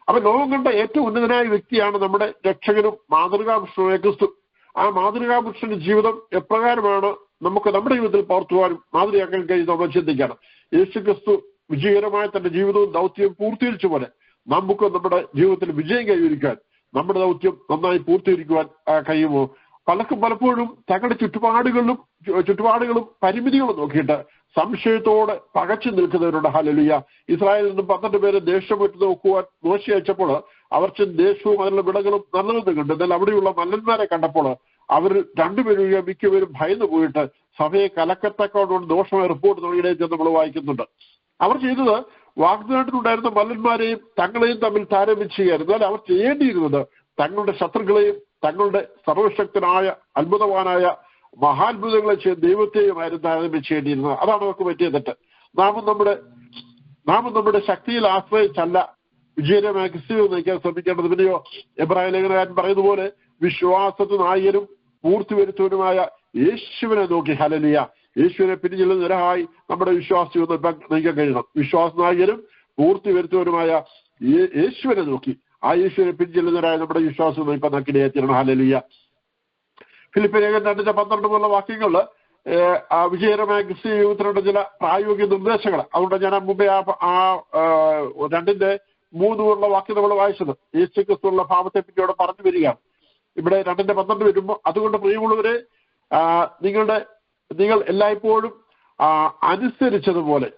അപ്പൊ ലോകം കണ്ട ഏറ്റവും ഉന്നതനായ വ്യക്തിയാണ് നമ്മുടെ രക്ഷകനും മാതൃകാപുരുഷനുമായ ക്രിസ്തു. ആ മാതൃകാപുരുഷന്റെ ജീവിതം എപ്രകാരമാണ് നമുക്ക് നമ്മുടെ ജീവിതത്തിൽ പകർത്തുവാനും മാതൃകയാക്കാൻ കഴിയുന്ന നമ്മൾ ചിന്തിക്കണം. യേശു ക്രിസ്തു വിജയകരമായ തന്റെ ജീവിതവും ദൗത്യവും പൂർത്തീകരിച്ച പോലെ നമുക്ക് നമ്മുടെ ജീവിതത്തിൽ വിജയം കൈവരിക്കാൻ, നമ്മുടെ ദൗത്യം നന്നായി പൂർത്തീകരിക്കുവാൻ കഴിയുമോ? പലപ്പോഴും തങ്ങളുടെ ചുറ്റുപാടുകളും പരിമിതികളും നോക്കിയിട്ട് സംശയത്തോടെ പകച്ചു നിൽക്കുന്നവരുണ്ട്. ഹല്ലേലൂയ. ഇസ്രായേലിൽ നിന്നും 12 പേരെ ദേശം വിട്ടു നോക്കുവാൻ മോശ അയച്ചപ്പോൾ അവർക്ക് ദേശവും അതിലുള്ള വിളകളും നല്ലതെന്ന് കണ്ടു. എന്നാൽ അവിടെയുള്ള മല്ലന്മാരെ കണ്ടപ്പോൾ അവർ 2 പേരും മിക്കവരും ഭയന്നു പോയിട്ട് സഭയെ കലക്കത്തക്കോടുകൊണ്ട് ദോഷമായ റിപ്പോർട്ട് തുടങ്ങിയിട്ട് നമ്മൾ വായിക്കുന്നുണ്ട്. അവർ ചെയ്തത് വാഗ്ദാനത്തിലുണ്ടായിരുന്ന മല്ലന്മാരെയും തങ്ങളെയും തമ്മിൽ താരതമ്യം ചെയ്യുകയായിരുന്നു. എന്നാൽ അവർ ചെയ്യേണ്ടിയിരുന്നത് തങ്ങളുടെ ശത്രുക്കളെയും തങ്ങളുടെ സർവശക്തനായ അത്ഭുതവാനായ മഹാത്ഭുതങ്ങളെ ചെയ്ത് ദൈവത്തെയുമായിരുന്നു താരതമ്യം ചെയ്യേണ്ടിയിരുന്നത്. അതാണ് അവർക്ക് പറ്റിയ തെറ്റ്. നാമും നമ്മുടെ ശക്തിയിൽ ആശ്രയിച്ചല്ല വിജയകരമായ ക്രിസ്തുവിനെ നയിക്കാൻ ശ്രമിക്കേണ്ടത്. പിന്നെയോ എബ്രായ ലേഖനകാരൻ പറയുന്ന പോലെ വിശ്വാസത്തിന് നായകനും പൂർത്തി വരുത്തുവാനുമായ യേശുവിനെ നോക്കി. ഹല്ലേലൂയ. യേശുവിനെ പിന്നിലുള്ളവരായി നമ്മുടെ വിശ്വാസ ജീവിതം നയിക്കാൻ കഴിയണം. വിശ്വാസ നായകനും പൂർത്തി വരുത്തുവാനുമായ യേശുവിനെ നോക്കി ആ യേശുവിനെ പിന്നിലുള്ളവരായ നമ്മുടെ വിശ്വാസം നയിക്കാൻ നക്കിടയാത്തിരണം. ഹല്ലേലൂയ. ഫിലിപ്പിയർ 2:12 മുതലുള്ള വാക്യങ്ങളില് വിജയകരമായ ക്രിസ്തീയ ജീവിതത്തിലുള്ള ചില പ്രായോഗിക നിർദ്ദേശങ്ങൾ. അതുകൊണ്ട് ഞാൻ മുമ്പേ 2:3 വാക്യം നമ്മൾ വായിച്ചത് യേശു ക്രിസ്തുവിനുള്ള ഭാവത്തെ പറ്റി അവിടെ പറഞ്ഞു വരികയാണ്. ഇവിടെ 2:12 വരുമ്പോൾ, അതുകൊണ്ട് പ്രിയമുള്ളവരെ, നിങ്ങൾ എല്ലായ്പ്പോഴും അനുസരിച്ചതുപോലെ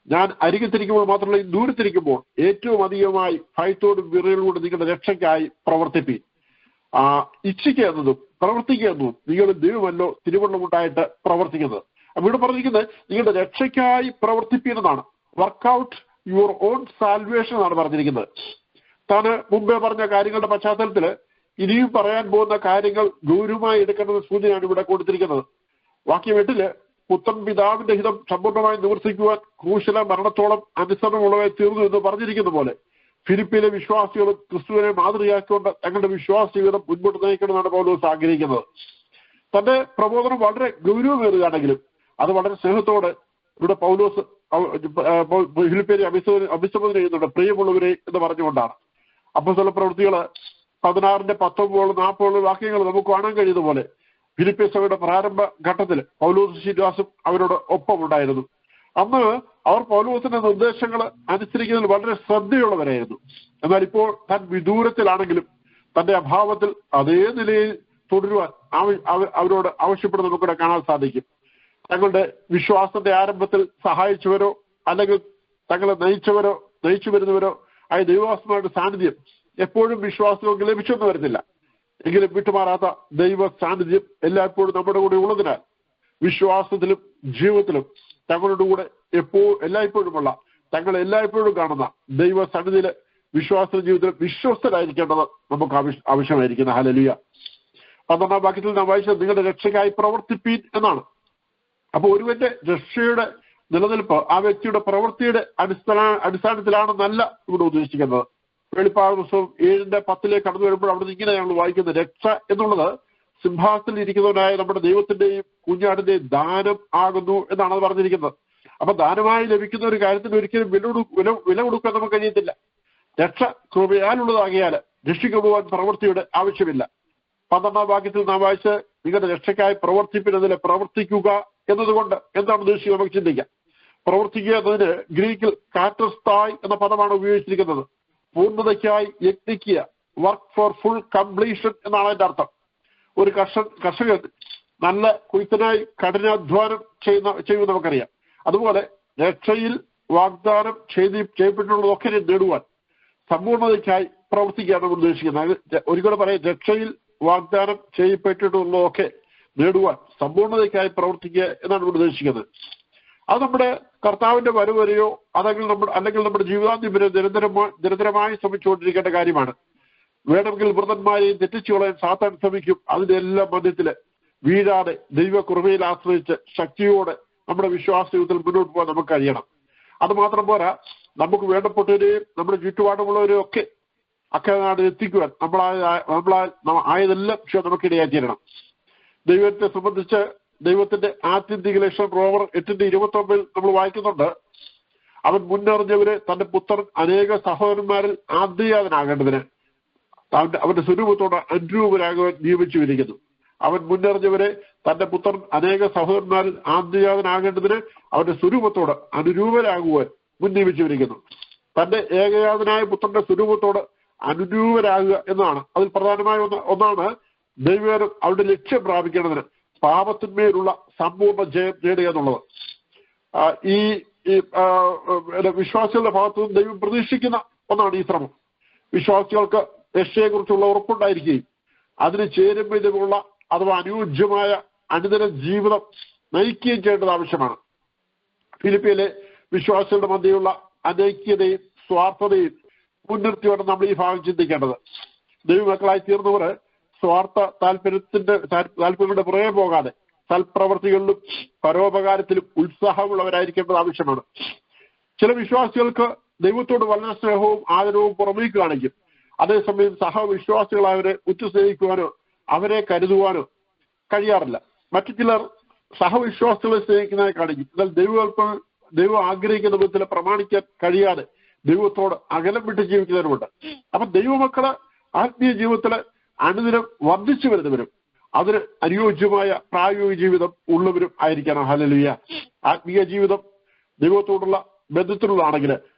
ഞാൻ അരികത്തിരിക്കുമ്പോൾ മാത്രമല്ല ദൂരത്തിരിക്കുമ്പോൾ ഏറ്റവും അധികമായി ഭയത്തോടും വിറയലോടും നിങ്ങളുടെ രക്ഷയ്ക്കായി പ്രവർത്തിപ്പീൻ. ഇച്ഛിക്കുക എന്നതും പ്രവർത്തിക്കുക എന്നതും നിങ്ങൾ ദൈവമല്ലോ തിരുവണ്ണമുണ്ടായിട്ട് പ്രവർത്തിക്കുന്നത്. അപ്പൊ ഇവിടെ പറഞ്ഞിരിക്കുന്നത് നിങ്ങളുടെ രക്ഷയ്ക്കായി പ്രവർത്തിപ്പീനെന്നാണ്. വർക്ക്ഔട്ട് യുവർ ഓൺ സാൽവേഷൻ എന്നാണ് പറഞ്ഞിരിക്കുന്നത്. താന് മുമ്പേ പറഞ്ഞ കാര്യങ്ങളുടെ പശ്ചാത്തലത്തില് ഇനിയും പറയാൻ പോകുന്ന കാര്യങ്ങൾ ഗൗരവമായി എടുക്കേണ്ട സൂചനയാണ് ഇവിടെ കൊടുത്തിരിക്കുന്നത്. വാക്യം 8 പുത്രൻ പിതാവിന്റെ ഹിതം സമ്പൂർണ്ണമായി നിവർത്തിക്കുവാൻ ക്രൂശല മരണത്തോളം അനുസരണമുള്ളവയെ തീർന്നു എന്ന് പറഞ്ഞിരിക്കുന്ന പോലെ ഫിലിപ്പിയിലെ വിശ്വാസികളും ക്രിസ്തുവിനെ മാതൃകയാക്കിക്കൊണ്ട് തങ്ങളുടെ വിശ്വാസ ജീവിതം മുൻപോട്ട് നയിക്കണമെന്നാണ് പൗലോസ് ആഗ്രഹിക്കുന്നത്. തന്റെ പ്രബോധനം വളരെ ഗൗരവമേറുകയാണെങ്കിലും അത് വളരെ സ്നേഹത്തോടെ ഇവിടെ പൗലോസ് ഫിലിപ്പിയെ അഭിസംബോധന ചെയ്യുന്നുണ്ട്. പ്രിയമുള്ളവരെ എന്ന് പറഞ്ഞുകൊണ്ടാണ്. അപ്പോസ്തല പ്രവൃത്തികള് 16:19-40 വാക്യങ്ങൾ നമുക്ക് കാണാൻ കഴിയുന്ന പോലെ ഫിലിപ്പിയ സഭയുടെ പ്രാരംഭ ഘട്ടത്തിൽ പൗലോസ് ശിലാസും അവരോട് ഒപ്പമുണ്ടായിരുന്നു. അന്ന് അവർ പൗലോസിന്റെ നിർദ്ദേശങ്ങൾ അനുസരിക്കുന്നതിൽ വളരെ ശ്രദ്ധയുള്ളവരായിരുന്നു. എന്നാൽ ഇപ്പോൾ താൻ വിദൂരത്തിലാണെങ്കിലും തന്റെ അഭാവത്തിൽ അതേ നിലയിൽ തുടരുവാൻ അവരോട് ആവശ്യപ്പെടുന്ന നമുക്കിവിടെ കാണാൻ സാധിക്കും. തങ്ങളുടെ വിശ്വാസത്തിന്റെ ആരംഭത്തിൽ സഹായിച്ചവരോ അല്ലെങ്കിൽ തങ്ങളെ നയിച്ചു വരുന്നവരോ ആയ ദൈവവാസന്മാരുടെ സാന്നിധ്യം എപ്പോഴും വിശ്വാസങ്ങൾക്ക് ലഭിച്ചെന്ന് വരുന്നില്ല. എങ്കിലും വിട്ടുമാറാത്ത ദൈവ സാന്നിധ്യം എല്ലായ്പ്പോഴും നമ്മുടെ കൂടെ ഉള്ളതിനാൽ വിശ്വാസത്തിലും ജീവിതത്തിലും തങ്ങളുടെ കൂടെ എല്ലായ്പ്പോഴുമുള്ള തങ്ങളെ എല്ലായ്പ്പോഴും കാണുന്ന ദൈവ സന്നിധിയില് വിശ്വാസ ജീവിതത്തിൽ വിശ്വസ്തരായിരിക്കേണ്ടത് നമുക്ക് ആവശ്യമായിരിക്കുന്ന. ഹല്ലേലൂയ. 12 വാക്യത്തിൽ നാം വായിച്ചത് നിങ്ങളുടെ രക്ഷയ്ക്കായി പ്രവർത്തിപ്പീൻ എന്നാണ്. അപ്പൊ ഒരുവന്റെ രക്ഷയുടെ നിലനിൽപ്പ് ആ വ്യക്തിയുടെ പ്രവൃത്തിയുടെ അടിസ്ഥാനത്തിലാണെന്നല്ല ഇവിടെ ഉദ്ദേശിക്കുന്നത്. വെളിപ്പാട് പുസ്തകം 7:10 കടന്നു വരുമ്പോൾ അവിടെ ഇങ്ങനെയാണ് വായിക്കുന്നത്. രക്ഷ എന്നുള്ളത് സിംഹാസനത്തിൽ ഇരിക്കുന്നവനായ നമ്മുടെ ദൈവത്തിന്റെയും കുഞ്ഞാടിന്റെയും ദാനം ആകുന്നു എന്നാണ് അത് പറഞ്ഞിരിക്കുന്നത്. അപ്പൊ ദാനമായി ലഭിക്കുന്ന ഒരു കാര്യത്തിന് ഒരിക്കലും വില കൊടുക്കാൻ നമുക്ക് കഴിയത്തില്ല. രക്ഷ കൃപയാലുള്ളതാകിയാൽ രക്ഷിക്കുവാൻ പ്രവൃത്തിയുടെ ആവശ്യമില്ല. 12-ാം വാക്യത്തിൽ നാം വായിച്ച് നിങ്ങളുടെ രക്ഷയ്ക്കായി പ്രവർത്തിപ്പിനതിൽ പ്രവർത്തിക്കുക എന്നതുകൊണ്ട് എന്താണ് ഉദ്ദേശിക്കുക നമുക്ക് ചിന്തിക്കാം. പ്രവർത്തിക്കുക എന്നതിന് ഗ്രീക്കിൽ കാറ്റർസ്തായ് എന്ന പദമാണ് ഉപയോഗിച്ചിരിക്കുന്നത്. പൂർണ്ണതയ്ക്കായി യത്നിക്കുക, വർക്ക് ഫോർ ഫുൾ കംപ്ലീഷൻ എന്നാണ് അതിന്റെ അർത്ഥം. ഒരു കർഷകൻ നല്ല കൊയ്ത്തിനായി കഠിനാധ്വാനം ചെയ്യുമെന്ന് നമുക്കറിയാം. അതുപോലെ രക്ഷയിൽ വാഗ്ദാനം ചെയ്യപ്പെട്ടുള്ളതൊക്കെ നേടുവാൻ സമ്പൂർണ്ണതയ്ക്കായി പ്രവർത്തിക്കുകയാണ് നമ്മൾ ഉദ്ദേശിക്കുന്നത്. ഒരിക്കലും പറയാം, രക്ഷയിൽ വാഗ്ദാനം ചെയ്യപ്പെട്ടിട്ടുള്ളതൊക്കെ നേടുവാൻ സമ്പൂർണ്ണതയ്ക്കായി പ്രവർത്തിക്കുക എന്നാണ് നമ്മൾ ഉദ്ദേശിക്കുന്നത്. അത് നമ്മുടെ കർത്താവിന്റെ വരവരെയോ അല്ലെങ്കിൽ നമ്മുടെ ജീവിതാന്ത്യം വരെ നിരന്തരമായി ശ്രമിച്ചുകൊണ്ടിരിക്കേണ്ട കാര്യമാണ്. വേണമെങ്കിൽ വൃതന്മാരെയും തെറ്റിച്ചു കളയാൻ സാത്താൻ ശ്രമിക്കും. അതിന്റെ എല്ലാം മധ്യത്തില് വീഴാതെ ദൈവകൃപയിൽ ആശ്രയിച്ച് ശക്തിയോടെ നമ്മുടെ വിശ്വാസ ജീവിതത്തിൽ മുന്നോട്ട് പോകാൻ നമുക്ക് കഴിയണം. അത് മാത്രം പോരാ, നമുക്ക് വേണ്ടപ്പെട്ടവരെയും നമ്മുടെ ചുറ്റുപാടുമുള്ളവരെയും ഒക്കെ അക്കനാട് എത്തിക്കുവാൻ ആയതെല്ലാം നമുക്കിടയായി തീരണം. ദൈവത്തെ സംബന്ധിച്ച് ദൈവത്തിന്റെ ആത്യന്തിക ലക്ഷ്യം റോമർ 8:29 നമ്മൾ വായിക്കുന്നുണ്ട്. അവൻ മുന്നറിഞ്ഞവരെ തന്റെ പുത്രൻ അനേക സഹോദരന്മാരിൽ ആദ്യജാതനാകേണ്ടതിന് അവന്റെ സ്വരൂപത്തോട് അനുരൂപരാകുവാൻ നിയമിച്ചുവരിക്കുന്നു. അവൻ മുന്നറിഞ്ഞവരെ തന്റെ പുത്രൻ അനേക സഹോദരന്മാരിൽ ആദ്യജാതനാകേണ്ടതിന് അവന്റെ സ്വരൂപത്തോട് അനുരൂപരാകുവാൻ മുൻ നിയമിച്ചുവരിക്കുന്നു. തന്റെ ഏകജാതനായ പുത്രന്റെ സ്വരൂപത്തോട് അനുരൂപരാകുക എന്നതാണ് അതിൽ പ്രധാനമായ ഒന്നാണ് ദൈവം അവരുടെ ലക്ഷ്യം പ്രാപിക്കേണ്ടതിന് പാപത്തിന്മേലുള്ള സമ്പൂർണ്ണ ജയം നേടുക എന്നുള്ളത്. ഈ വിശ്വാസികളുടെ ഭാഗത്തു നിന്ന് ദൈവം പ്രതീക്ഷിക്കുന്ന ഒന്നാണ് ഈ ശ്രമം. വിശ്വാസികൾക്ക് രക്ഷയെക്കുറിച്ചുള്ള ഉറപ്പുണ്ടായിരിക്കുകയും അതിന് ചേരും വിധമുള്ള അഥവാ അനുയോജ്യമായ അനുദിന ജീവിതം നയിക്കുകയും ചെയ്യേണ്ടത് ആവശ്യമാണ്. ഫിലിപ്പിയിലെ വിശ്വാസികളുടെ മധ്യയുള്ള അനൈക്യതയും സ്വാർത്ഥതയും മുൻനിർത്തിയോടെ നമ്മൾ ഈ ഭാഗം ചിന്തിക്കേണ്ടത്. ദൈവമക്കളായി തീർന്നവർ സ്വാർത്ഥ താല്പര്യങ്ങളുടെ പുറകെ പോകാതെ സൽപ്രവർത്തികളിലും പരോപകാരത്തിലും ഉത്സാഹമുള്ളവരായിരിക്കേണ്ടത് ആവശ്യമാണ്. ചില വിശ്വാസികൾക്ക് ദൈവത്തോട് വളരെ സ്നേഹവും ആദരവും പുറമേക്ക് കാണിക്കും. അതേസമയം സഹവിശ്വാസികളവരെ ഉറ്റുസ്നേഹിക്കുവാനോ അവരെ കരുതുവാനോ കഴിയാറില്ല. മറ്റു ചിലർ സഹവിശ്വാസികളെ സ്നേഹിക്കുന്നതായി കാണിക്കും. എന്നാൽ ദൈവം ആഗ്രഹിക്കുന്ന വിധത്തിൽ പ്രമാണിക്കാൻ കഴിയാതെ ദൈവത്തോട് അകലം വിട്ട് ജീവിക്കുന്നവരുമുണ്ട്. അപ്പൊ ദൈവമക്കള് ആത്മീയ ജീവിതത്തില് അനുദിനം വർദ്ധിച്ചു വരുന്നവരും അതിന് അനുയോജ്യമായ പ്രായോഗിക ജീവിതം ഉള്ളവരും ആയിരിക്കണം. ഹല്ലേലൂയ. ആത്മീയ ജീവിതം ദൈവത്തോടുള്ള ബന്ധത്തിലുള്ളതാണെങ്കിൽ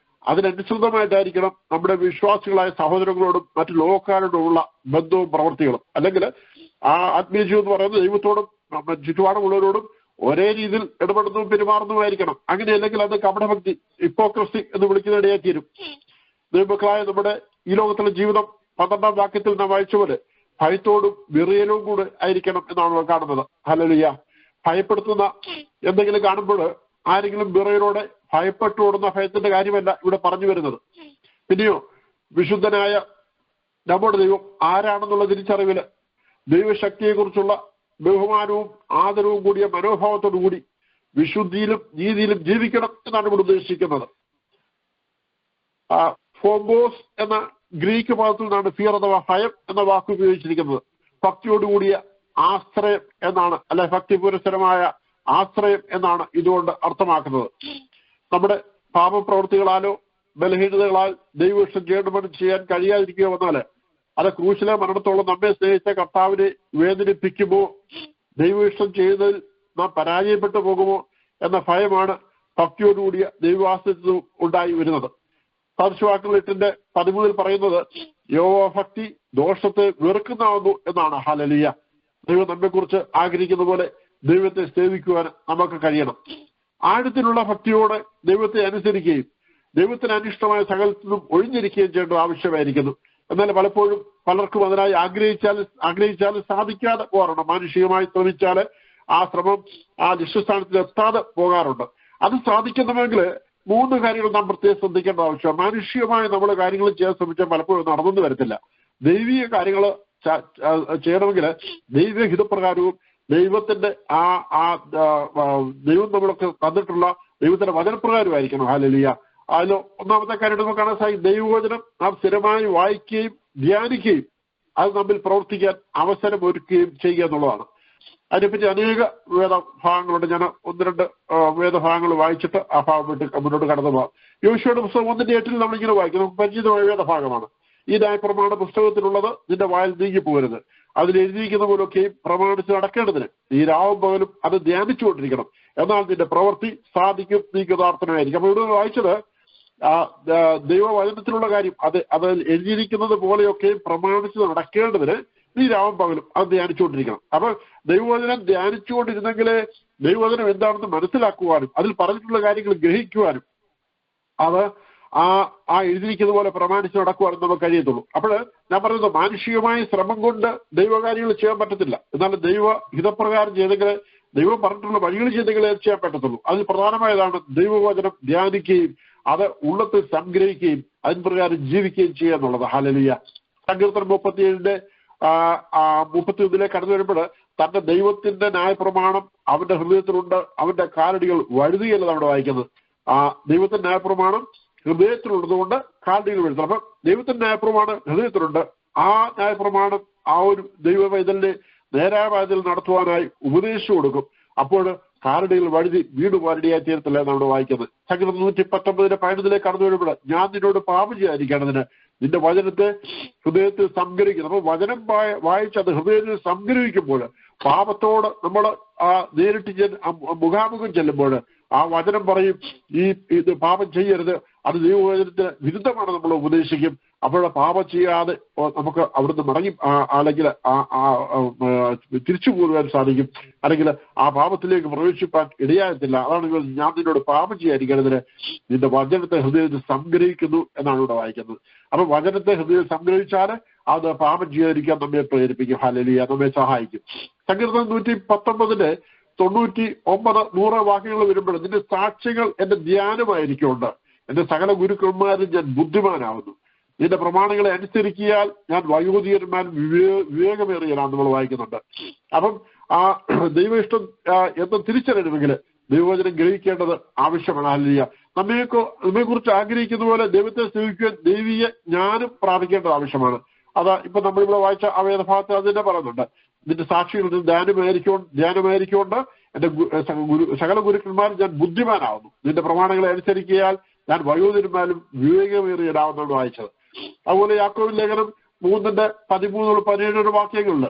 അതിനനുസൃതമായിട്ടായിരിക്കണം നമ്മുടെ വിശ്വാസികളായ സഹോദരങ്ങളോടും മറ്റു ലോകക്കാരോടുമുള്ള ബന്ധവും പ്രവർത്തികളും. അല്ലെങ്കിൽ ആ ആത്മീയ ജീവിതം എന്ന് പറയുന്നത് ദൈവത്തോടും നമ്മുടെ ചുറ്റുപാടുമുള്ളവരോടും ഒരേ രീതിയിൽ ഇടപെടുന്നതും പെരുമാറുന്നതുമായിരിക്കണം. അങ്ങനെയല്ലെങ്കിൽ അത് കപടഭക്തി, ഹിപ്പോക്രസി എന്ന് വിളിക്കുന്നതിടയായി തീരും. ദൈവമക്കളായ നമ്മുടെ ഈ ലോകത്തിലെ ജീവിതം 12-ാം വാക്യത്തിൽ നാം വായിച്ച പോലെ ഭയത്തോടും വിറയലും കൂടെ ആയിരിക്കണം എന്നാണ് നമ്മൾ കാണുന്നത്. ഹല്ലേലൂയ. ഭയപ്പെടുത്തുന്ന എന്തെങ്കിലും കാണുമ്പോൾ ആരെങ്കിലും വിറയലോടെ ഭയപ്പെട്ടോടുന്ന ഭയത്തിന്റെ കാര്യമല്ല ഇവിടെ പറഞ്ഞു വരുന്നത്. പിന്നെയോ വിശുദ്ധനായ നമ്മുടെ ദൈവം ആരാണെന്നുള്ള തിരിച്ചറിവില് ദൈവശക്തിയെക്കുറിച്ചുള്ള ബഹുമാനവും ആദരവും കൂടിയ മനോഭാവത്തോടു കൂടി വിശുദ്ധിയിലും നീതിയിലും ജീവിക്കണം എന്നാണ് ഇവിടെ ഉദ്ദേശിക്കുന്നത്. ഫോംബോസ് എന്ന ഗ്രീക്ക് പദത്തിൽ നിന്നാണ് ഫിയർ അഥവാ ഭയം എന്ന വാക്ക് ഉപയോഗിച്ചിരിക്കുന്നത്. ഭക്തിയോടുകൂടിയ ആശ്രയം എന്നാണ്, അല്ലെ ഭക്തിപുരസ്സരമായ ആശ്രയം എന്നാണ് ഇതുകൊണ്ട് അർത്ഥമാക്കുന്നത്. നമ്മുടെ പാപപ്രവൃത്തികളാലോ ബലഹീനതകളാൽ ദൈവവിഷം ചെയ്യാൻ കഴിയാതിരിക്കുക വന്നാല് അത് ക്രൂശിലെ മരണത്തോളം നമ്മെ സ്നേഹിച്ച കർത്താവിനെ വേദനിപ്പിക്കുമോ, ദൈവവിഷം ചെയ്യുന്നതിൽ നാം പരാജയപ്പെട്ടു പോകുമോ എന്ന ഭയമാണ് ഭക്തിയോടുകൂടിയ ദൈവാശ്രയത്തിൽ ഉണ്ടായി വരുന്നത്. സദൃശവാക്യങ്ങൾ 8:13 പറയുന്നത് യഹോവാഭക്തി ദോഷത്തെ വെറുക്കുന്നതാകുന്നു എന്നാണ്. ഹല്ലേലൂയ. ദൈവം നമ്മെക്കുറിച്ച് ആഗ്രഹിക്കുന്ന പോലെ ദൈവത്തെ സേവിക്കുവാൻ നമുക്ക് കഴിയണം. ആഴത്തിലുള്ള ഭക്തിയോടെ ദൈവത്തെ അനുസരിക്കുകയും ദൈവത്തിന് അനിഷ്ടമായ സകലത്തിനും ഒഴിഞ്ഞിരിക്കുകയും ചെയ്യേണ്ടത് ആവശ്യമായിരിക്കുന്നു. എന്നാൽ പലപ്പോഴും പലർക്കും അതിനായി ആഗ്രഹിച്ചാലും സാധിക്കാതെ പോകാറുണ്ട്. മാനുഷികമായി ശ്രമിച്ചാൽ ആ ശ്രമം ആ ലക്ഷ്യസ്ഥാനത്തിൽ എത്താതെ പോകാറുണ്ട്. അത് സാധിക്കണമെങ്കിൽ 3 കാര്യങ്ങൾ നാം പ്രത്യേകം ശ്രദ്ധിക്കേണ്ട ആവശ്യമാണ്. മാനുഷികമായി നമ്മൾ കാര്യങ്ങൾ ചെയ്യാൻ ശ്രമിച്ചാൽ പലപ്പോഴും നടന്നു വരത്തില്ല. ദൈവിക കാര്യങ്ങൾ ചെയ്യണമെങ്കിൽ ദൈവഹിതപ്രകാരവും ദൈവത്തിന്റെ ദൈവം നമ്മളൊക്കെ തന്നിട്ടുള്ള ദൈവത്തിന്റെ വചനപ്രകാരമായിരിക്കണം. ഹല്ലേലൂയ. അതിൽ ഒന്നാമത്തെ കാര്യം നമുക്ക് കാണാൻ സാധിക്കും, ദൈവവചനം നാം സ്ഥിരമായി വായിക്കുകയും ധ്യാനിക്കുകയും അത് നമ്മിൽ പ്രവർത്തിക്കാൻ അവസരം ഒരുക്കുകയും ചെയ്യുക എന്നുള്ളതാണ്. അതിനെപ്പറ്റി അനേക വേദഭാഗങ്ങളുണ്ട്. ഞാൻ 1-2 വേദഭാഗങ്ങൾ വായിച്ചിട്ട് ആ ഭാഗം മുന്നോട്ട് കടന്നു പോകാം. യോശുവയുടെ പുസ്തകം 1:8 നമ്മളിങ്ങനെ വായിക്കും. നമുക്ക് പരിചിതമായ വേദഭാഗമാണ്. ഈ ന്യായപ്രമാണ പുസ്തകത്തിലുള്ളത് നിന്റെ വായിൽ നീങ്ങിപ്പോകരുത്, അതിൽ എഴുതിയിരിക്കുന്ന പോലൊക്കെയും പ്രമാണിച്ച് നടക്കേണ്ടതിന് ഈ രാവും പകലും അത് ധ്യാനിച്ചുകൊണ്ടിരിക്കണം, എന്നാൽ നിന്റെ പ്രവൃത്തി സാധിക്കും, നീ കൃതാർത്ഥനായിരിക്കും. അപ്പൊ ഇവിടെ വായിച്ചത് ദൈവവചനത്തിലുള്ള കാര്യം അത് എഴുതിയിരിക്കുന്നത് പോലെയൊക്കെയും പ്രമാണിച്ച് നടക്കേണ്ടതിന് നീ രാവും പകലും അത് ധ്യാനിച്ചുകൊണ്ടിരിക്കണം. അപ്പൊ ദൈവവചനം ധ്യാനിച്ചുകൊണ്ടിരുന്നെങ്കിലേ ദൈവവചനം എന്താണെന്ന് മനസ്സിലാക്കുവാനും അതിൽ പറഞ്ഞിട്ടുള്ള കാര്യങ്ങൾ ഗ്രഹിക്കുവാനും അത് ആ എഴുതിയിരിക്കുന്ന പോലെ പ്രമാണിച്ച് നടക്കുവാനും നമുക്ക് കഴിയത്തുള്ളൂ. അപ്പോൾ ഞാൻ പറയുന്നത് മാനുഷികമായ ശ്രമം കൊണ്ട് ദൈവകാര്യങ്ങൾ ചെയ്യാൻ പറ്റത്തില്ല. എന്നാലും ദൈവ ഹിതപ്രകാരം ചെയ്തെങ്കിൽ, ദൈവം പറഞ്ഞിട്ടുള്ള വഴികൾ ചെയ്തെങ്കിലേ ചെയ്യാൻ പറ്റത്തുള്ളൂ. അതിൽ പ്രധാനമായതാണ് ദൈവവചനം ധ്യാനിക്കുകയും അത് ഉള്ളത്തിൽ സംഗ്രഹിക്കുകയും അതിന് പ്രകാരം ജീവിക്കുകയും ചെയ്യുക എന്നുള്ളത്. ഹല്ലേലൂയ. സങ്കീർത്തനം 37 കടന്നു വരുമ്പോൾ തന്റെ ദൈവത്തിന്റെ ന്യായപ്രമാണം അവന്റെ ഹൃദയത്തിലുണ്ട്, അവന്റെ കാലടികൾ വഴുതുകയല്ല നമ്മുടെ വായിക്കുന്നത്. ദൈവത്തിന്റെ ന്യായപ്രമാണം ഹൃദയത്തിലുള്ളതുകൊണ്ട് കാലടികൾ വഴുതണം. അപ്പൊ ദൈവത്തിന്റെ ന്യായപ്രമാണം ഹൃദയത്തിലുണ്ട്. ആ ന്യായപ്രമാണം ആ ഒരു ദൈവ പൈതലിനെ നേരായ പൈതൽ നടത്തുവാനായി ഉപദേശിച്ചു കൊടുക്കും. അപ്പോൾ കാലടികൾ വഴുതി വീട് വാരടിയായി തീരത്തില്ല എന്നാണ് വായിക്കുന്നത്. സങ്കീർത്തനം 119:15 കടന്നു വരുമ്പോൾ ഞാൻ നിന്നോട് പാപം ചെയ്യാതിരിക്കേണ്ടതിന് നിന്റെ വചനത്തെ ഹൃദയത്തിൽ സംഗ്രഹിക്കുന്നു. അപ്പൊ വചനം വായിച്ച് അത് ഹൃദയത്തിൽ സംഗ്രഹിക്കുമ്പോൾ പാപത്തോട് നമ്മൾ നേരിട്ട് മുഖാമുഖം ചെല്ലുമ്പോൾ ആ വചനം പറയും, ഇത് പാപം ചെയ്യരുത്, അത് ദൈവവചനത്തിന് വിരുദ്ധമാണ് നമ്മൾ ഉപദേശിക്കും. അപ്പോൾ പാപം ചെയ്യാതെ നമുക്ക് അവിടുന്ന് മടങ്ങി അല്ലെങ്കിൽ തിരിച്ചു പോരുവാൻ സാധിക്കും, അല്ലെങ്കിൽ ആ പാപത്തിലേക്ക് പ്രവേശിപ്പാൻ ഇടയാകത്തില്ല. അതാണ് ഞാൻ നിന്നോട് പാപം ചെയ്യാതിരിക്കേണ്ടതിന് നിന്റെ വചനത്തെ ഹൃദയത്തിൽ സംഗ്രഹിക്കുന്നു എന്നാണ് ഇവിടെ വായിക്കുന്നത്. അപ്പൊ വചനത്തെ ഹൃദയം സംഗ്രഹിച്ചാൽ അത് പാപം ചെയ്യാതിരിക്കാൻ നമ്മെ പ്രേരിപ്പിക്കും. ഹല്ലേലൂയ, നമ്മെ സഹായിക്കും. സങ്കീർത്തനം 119:99-100 വാക്യങ്ങൾ വരുമ്പോൾ നിന്റെ സാക്ഷ്യങ്ങൾ എന്റെ ധ്യാനമായിരിക്കുന്നുണ്ട്, എന്റെ സകല ഗുരുക്കന്മാരും ഞാൻ ബുദ്ധിമാനാവുന്നു, നിന്റെ പ്രമാണങ്ങളെ അനുസരിക്കിയാൽ ഞാൻ വയോധികന്മാരും വിവേകമേറിയാലാണ് നമ്മൾ വായിക്കുന്നുണ്ട്. അപ്പം ആ ദൈവ ഇഷ്ടം എന്ന് തിരിച്ചറിയണമെങ്കിൽ ദൈവവചനം ഗ്രഹിക്കേണ്ടത് ആവശ്യമാണ്. ഹല്ലേലൂയ. നമ്മെ കുറിച്ച് ആഗ്രഹിക്കുന്ന പോലെ ദൈവത്തെ സേവിക്കുവാൻ ദൈവീയ ജ്ഞാനം പ്രാപിക്കേണ്ടത് ആവശ്യമാണ്. അതാ ഇപ്പൊ നമ്മളിവിടെ വായിച്ച ആ വേദഭാഗത്ത് അത് തന്നെ പറയുന്നുണ്ട്. നിന്റെ സാക്ഷികൾ ധ്യാനമായിരിക്കൊണ്ട് എന്റെ സകല ഗുരുക്കന്മാരും ഞാൻ ബുദ്ധിമാനാവുന്നു, നിന്റെ പ്രമാണങ്ങളെ അനുസരിക്കിയാൽ ഞാൻ വയോധികന്മാരും വിവേകമേറിയതാവുന്നതാണ് വായിച്ചത്. അതുപോലെ യാക്കോബിന്റെ ലേഖനം 3:13-17 വാക്യങ്ങളില്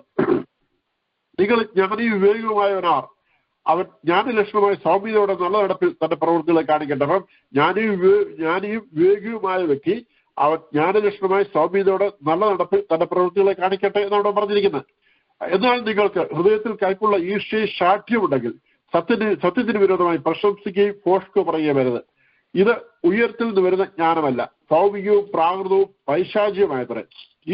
നിങ്ങൾ ജ്ഞാനിയും വിവേകവുമായവനാർ, അവൻ ജ്ഞാനലക്ഷണമായ സൗമ്യതയോടെ നല്ല നടപ്പിൽ തന്റെ പ്രവൃത്തികളെ കാണിക്കട്ടെ. അപ്പം ജ്ഞാനിയും വിവേകിയുമായ വ്യക്തി അവൻ ജ്ഞാനലക്ഷണമായ സൗമ്യതയോടെ നല്ല നടപ്പിൽ തന്റെ പ്രവൃത്തികളെ കാണിക്കട്ടെ എന്നാണ് പറഞ്ഞിരിക്കുന്നത്. എന്നാൽ നിങ്ങൾക്ക് ഹൃദയത്തിൽ കൈപ്പുള്ള ഈർഷ്യയും ശാഠ്യമുണ്ടെങ്കിൽ സത്യത്തിന് വിരോധമായി പ്രശംസിക്കുകയും പോഷ്കോ പറയുകയും വരുത്. ഇത് ഉയരത്തിൽ നിന്ന് വരുന്ന ജ്ഞാനമല്ല, ഭൗമികവും പ്രാകൃതവും പൈശാചികമായത്രേ.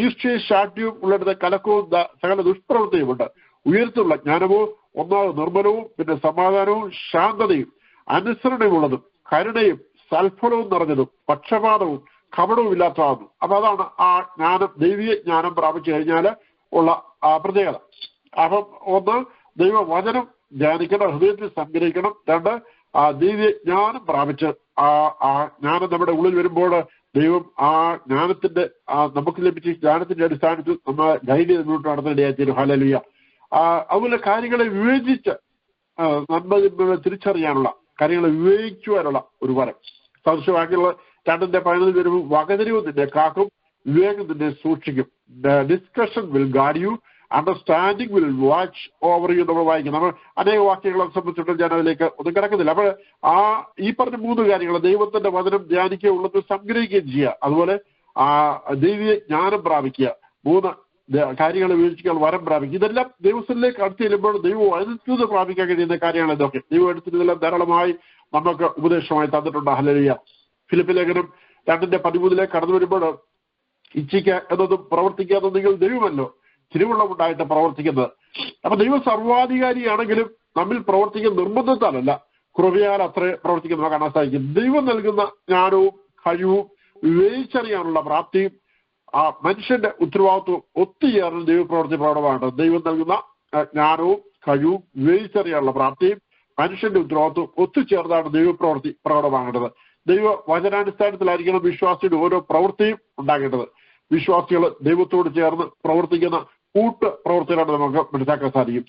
ഈർഷ്യയും ശാഠ്യവും ഉള്ളിടത്ത് കലക്കവും സകല ദുഷ്പ്രവൃത്തിയുമുണ്ട്. ഉയരത്തിലുള്ള ജ്ഞാനമോ ഒന്നാമത് നിർമ്മലവും പിന്നെ സമാധാനവും ശാന്തതയും അനുസരണയുമുള്ളതും കരുണയും സൽഫലവും നിറഞ്ഞതും പക്ഷപാതവും കപടവും ഇല്ലാത്തതാകുന്നു. അപ്പൊ അതാണ് ആ ജ്ഞാനം, ദൈവീയ ജ്ഞാനം പ്രാപിച്ചു കഴിഞ്ഞാൽ ഉള്ള പ്രത്യേകത. അപ്പം ഒന്ന്, ദൈവവചനം ധ്യാനിക്കണം, ഹൃദയത്തിൽ സംഗ്രഹിക്കണം. 2, ദൈവീയ ജ്ഞാനം പ്രാപിച്ച് ആ ജ്ഞാനം നമ്മുടെ ഉള്ളിൽ വരുമ്പോൾ ദൈവം ആ ജ്ഞാനത്തിന്റെ നമുക്ക് ലഭിച്ച ജ്ഞാനത്തിന്റെ അടിസ്ഥാനത്തിൽ നമ്മൾ ഗൈഡ് ചെയ്ത് മുന്നോട്ട് നടത്തേണ്ടതായി. ഹല്ലേലൂയ. അതുപോലെ കാര്യങ്ങളെ വിവേചിച്ച് നന്മ തിരിച്ചറിയാനുള്ള കാര്യങ്ങളെ വിവേചിക്കുവാനുള്ള ഒരു വരം. സദൃശവാക്യമുള്ള 2:15 വരുമ്പോൾ വകതിരിവ് നിന്നെ കാക്കും, വിവേകം നിന്നെ സൂക്ഷിക്കും. Discussion will guard you, understanding will watch over you നമ്മൾ വായിക്കും. നമ്മൾ അനേക വാക്യങ്ങളെ സംബന്ധിച്ചിട്ട് ഞാൻ അതിലേക്ക് ഒന്നും കിടക്കുന്നില്ല. അപ്പോൾ ഈ പറഞ്ഞ 3 കാര്യങ്ങൾ, ദൈവത്തിന്റെ വചനം ധ്യാനിക്കുക, ഉള്ളത്തിൽ സംഗ്രഹിക്കുകയും ചെയ്യുക, അതുപോലെ ദൈവീയ ജ്ഞാനം പ്രാപിക്കുക, 3 കാര്യങ്ങളെ വീഴ്ചകൾ വരം പ്രാപിക്കുക. ഇതെല്ലാം ദൈവത്തിലേക്ക് അടുത്ത് ചെല്ലുമ്പോൾ ദൈവം അടുത്തത് പ്രാപിക്കാൻ കഴിയുന്ന കാര്യങ്ങൾ ഇതൊക്കെ. ദൈവം അടുത്തതെല്ലാം ധാരാളമായി നമുക്ക് ഉപദേശമായി തന്നിട്ടുണ്ട്. ഹല്ലേലൂയ. ഫിലിപ്പി ലേഖനം 2:13 കടന്നു വരുമ്പോൾ ഇച്ഛിക്ക എന്നതും പ്രവർത്തിക്കാതെ നിങ്ങൾ ദൈവമല്ലോ തിരുവുള്ളമുണ്ടായിട്ട് പ്രവർത്തിക്കുന്നത്. അപ്പൊ ദൈവം സർവാധികാരിയാണെങ്കിലും നമ്മിൽ പ്രവർത്തിക്കുന്ന നിർബന്ധത്താലല്ല, കൃപയാൽ അത്ര പ്രവർത്തിക്കുന്നത് കാണാൻ സാധിക്കും. ദൈവം നൽകുന്ന ജ്ഞാനവും കഴിവും വിവേചിച്ചറിയാനുള്ള പ്രാപ്തിയും മനുഷ്യന്റെ ഉത്തരവാദിത്വം ഒത്തുചേർന്ന് ദൈവപ്രവൃത്തി പ്രകടമാണ്. ദൈവം നൽകുന്ന ജ്ഞാനവും കഴിവും വിവേചിച്ചറിയാനുള്ള പ്രാപ്തിയും മനുഷ്യന്റെ ഉത്തരവാദിത്വം ഒത്തുചേർന്നാണ് ദൈവപ്രവൃത്തി പ്രകടമാകേണ്ടത്. ദൈവ വചനാടിസ്ഥാനത്തിലായിരിക്കണം വിശ്വാസിയുടെ ഓരോ പ്രവൃത്തിയും ഉണ്ടാകേണ്ടത്. വിശ്വാസികൾ ദൈവത്തോട് ചേർന്ന് പ്രവർത്തിക്കുന്ന കൂട്ട് പ്രവർത്തനമാണ് നമുക്ക് മനസ്സിലാക്കാൻ സാധിക്കും.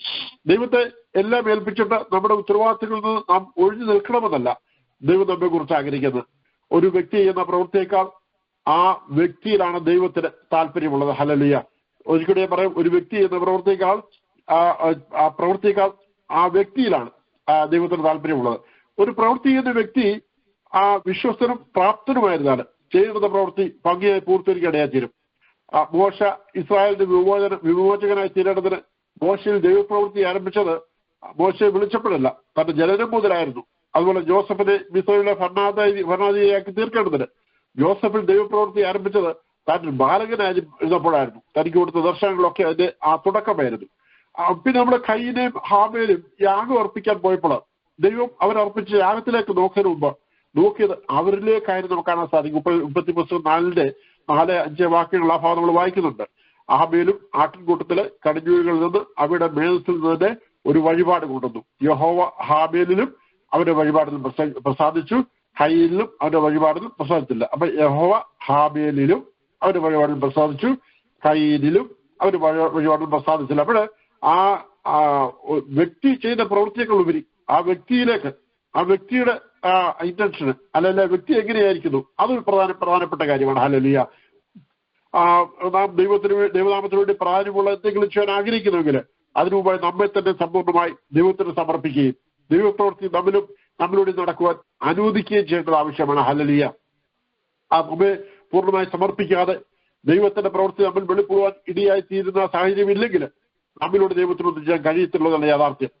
ദൈവത്തെ എല്ലാം ഏൽപ്പിച്ചിട്ട് നമ്മുടെ ഉത്തരവാദിത്തങ്ങളിൽ നിന്ന് നാം ഒഴിഞ്ഞു നിൽക്കണമെന്നല്ല ദൈവം നമ്മെ കുറിച്ച് ആഗ്രഹിക്കുന്നത്. ഒരു വ്യക്തി ചെയ്യുന്ന പ്രവൃത്തിയേക്കാൾ ആ വ്യക്തിയിലാണ് ദൈവത്തിന് താല്പര്യമുള്ളത്. ഹല്ലേലൂയ. ഒരിക്കലും ഞാൻ പറയും, ഒരു വ്യക്തി ചെയ്യുന്ന പ്രവൃത്തിയേക്കാൾ ആ വ്യക്തിയിലാണ് ദൈവത്തിന് താല്പര്യമുള്ളത്. ഒരു പ്രവൃത്തി ചെയ്യുന്ന വ്യക്തി ആ വിശ്വസ്തനും പ്രാപ്തനുമായിരുന്നാണ് ചെയ്യുന്ന പ്രവൃത്തി ഭംഗിയായി പൂർത്തീകരിക്കാൻ ഇടയാത്തീരും. മോശ ഇസ്രായേലിന്റെ വിമോചകനായി തീരേണ്ടതിന് മോശയിൽ ദൈവപ്രവൃത്തി ആരംഭിച്ചത് മോശയെ വിളിച്ചപ്പോഴല്ല, തന്റെ ജനനം മുതലായിരുന്നു. അതുപോലെ ജോസഫിനെ മിസ്രൈമിലെ ഭരണാധികാരിയാക്കി തീർക്കേണ്ടതിന് ജോസഫിൽ ദൈവപ്രവൃത്തി ആരംഭിച്ചത് താൻ ബാലകനായിരുന്നപ്പോഴായിരുന്നു. തനിക്ക് കൊടുത്ത ദർശനങ്ങളൊക്കെ അതിന്റെ ആ തുടക്കമായിരുന്നു. പിന്നെ നമ്മുടെ കയ്യിനെയും ഹാമേലും യാഗം അർപ്പിക്കാൻ പോയപ്പോൾ ദൈവം അവരർപ്പിച്ച യാഗത്തിലേക്ക് നോക്കിയതിന് മുമ്പ് നോക്കിയത് അവരിലേക്കായിരുന്നു നമുക്ക് കാണാൻ സാധിക്കും. 4:4-5 വാക്യങ്ങൾ ആ ഭാഗം നമ്മൾ വായിക്കുന്നുണ്ട്. ഹാമേലും ആട്ടിൻകൂട്ടത്തിലെ കടിഞ്ഞൂലുകളിൽ നിന്ന് അവയുടെ മേധസ്സിൽ നിന്ന് ഒരു വഴിപാട് കൊണ്ടുവന്നു. യഹോവ ഹാമേലിലും അവരുടെ വഴിപാടിലും പ്രസാദിച്ചു, കയ്യിലും അവരുടെ വഴിപാടിലും പ്രസാദിച്ചില്ല. അപ്പൊ യഹോവ ഹാമേലിലും അവരുടെ വഴിപാടിലും പ്രസാദിച്ചു, കയ്യിലും അവരുടെ വഴിപാടിലും പ്രസാദിച്ചില്ല. അപ്പോൾ ആ വ്യക്തി ചെയ്യുന്ന പ്രവൃത്തിയേക്കാൾ ഉപരി ആ വ്യക്തിയിലേക്ക്, ആ വ്യക്തിയുടെ ഇന്റൻഷന് അല്ലല്ല വ്യക്തി എങ്ങനെയായിരിക്കുന്നു അതൊരു പ്രധാനപ്പെട്ട കാര്യമാണ്. ഹല്ലേലൂയ. നാം ദൈവനാമത്തിന് വേണ്ടി പ്രാധാന്യമുള്ള എന്തെങ്കിലും ചെയ്യാൻ ആഗ്രഹിക്കുന്നുവെങ്കിൽ അതിനു മുമ്പായി നമ്മെ തന്നെ സമ്പൂർണ്ണമായി ദൈവത്തിന് സമർപ്പിക്കുകയും ദൈവപ്രവൃത്തി നമ്മളിലൂടെ നടക്കുവാൻ അനുവദിക്കുകയും ചെയ്യേണ്ടത് ആവശ്യമാണ്. ഹല്ലേലൂയ. നമ്മെ പൂർണ്ണമായി സമർപ്പിക്കാതെ ദൈവത്തിന്റെ പ്രവൃത്തി നമ്മൾ വെളിപ്പെടുവാൻ ഇടയായി തീരുന്ന സാഹചര്യം ഇല്ലെങ്കിൽ നമ്മിലൂടെ ദൈവത്തിനൊന്നും ചെയ്യാൻ കഴിയത്തുള്ളതാണ് യാഥാർത്ഥ്യം.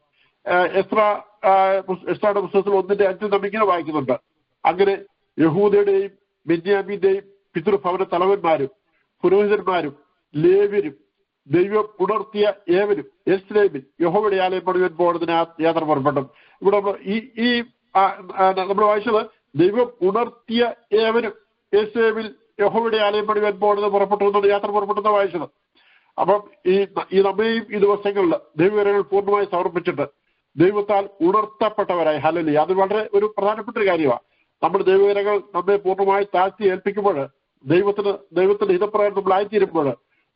എസ്രായുടെ പുസ്തകത്തിൽ 1:5 നാം ഇങ്ങനെ വായിക്കുന്നുണ്ട്. അങ്ങനെ യഹൂദയുടെയും ബെന്യാമീന്റെയും പിതൃഭവന തലവന്മാരും പുരോഹിതന്മാരും ലേവ്യരും ദൈവം ഉണർത്തിയ ഏവരും യെരൂശലേമിൽ യഹോവയുടെ ആലയം പണിയാൻ പോകുന്നതിന് യാത്ര പുറപ്പെട്ടു. ഇവിടെ നമ്മൾ വായിച്ചത് ദൈവം ഉണർത്തിയ ഏവരും യെരൂശലേമിൽ യഹോവയുടെ ആലയം പണിയാൻ പോകുന്നത് പുറപ്പെട്ടു എന്നാണ് യാത്ര പുറപ്പെട്ടെന്ന് വായിച്ചത്. അപ്പം ഈ നമ്മയും ഈ ദിവസങ്ങളിൽ ദൈവവിവരങ്ങൾ പൂർണ്ണമായി സമർപ്പിച്ചിട്ട് ദൈവത്താൽ ഉണർത്തപ്പെട്ടവരായി. ഹല്ലേലൂയ. അത് വളരെ ഒരു പ്രധാനപ്പെട്ട ഒരു കാര്യമാണ്. നമ്മുടെ ദൈവവിവരങ്ങൾ നമ്മെ പൂർണ്ണമായി താഴ്ത്തി ഏൽപ്പിക്കുമ്പോൾ ദൈവത്തിന്റെ ഹിതപ്രകാരം നമ്മളായിത്തീരുമ്പോൾ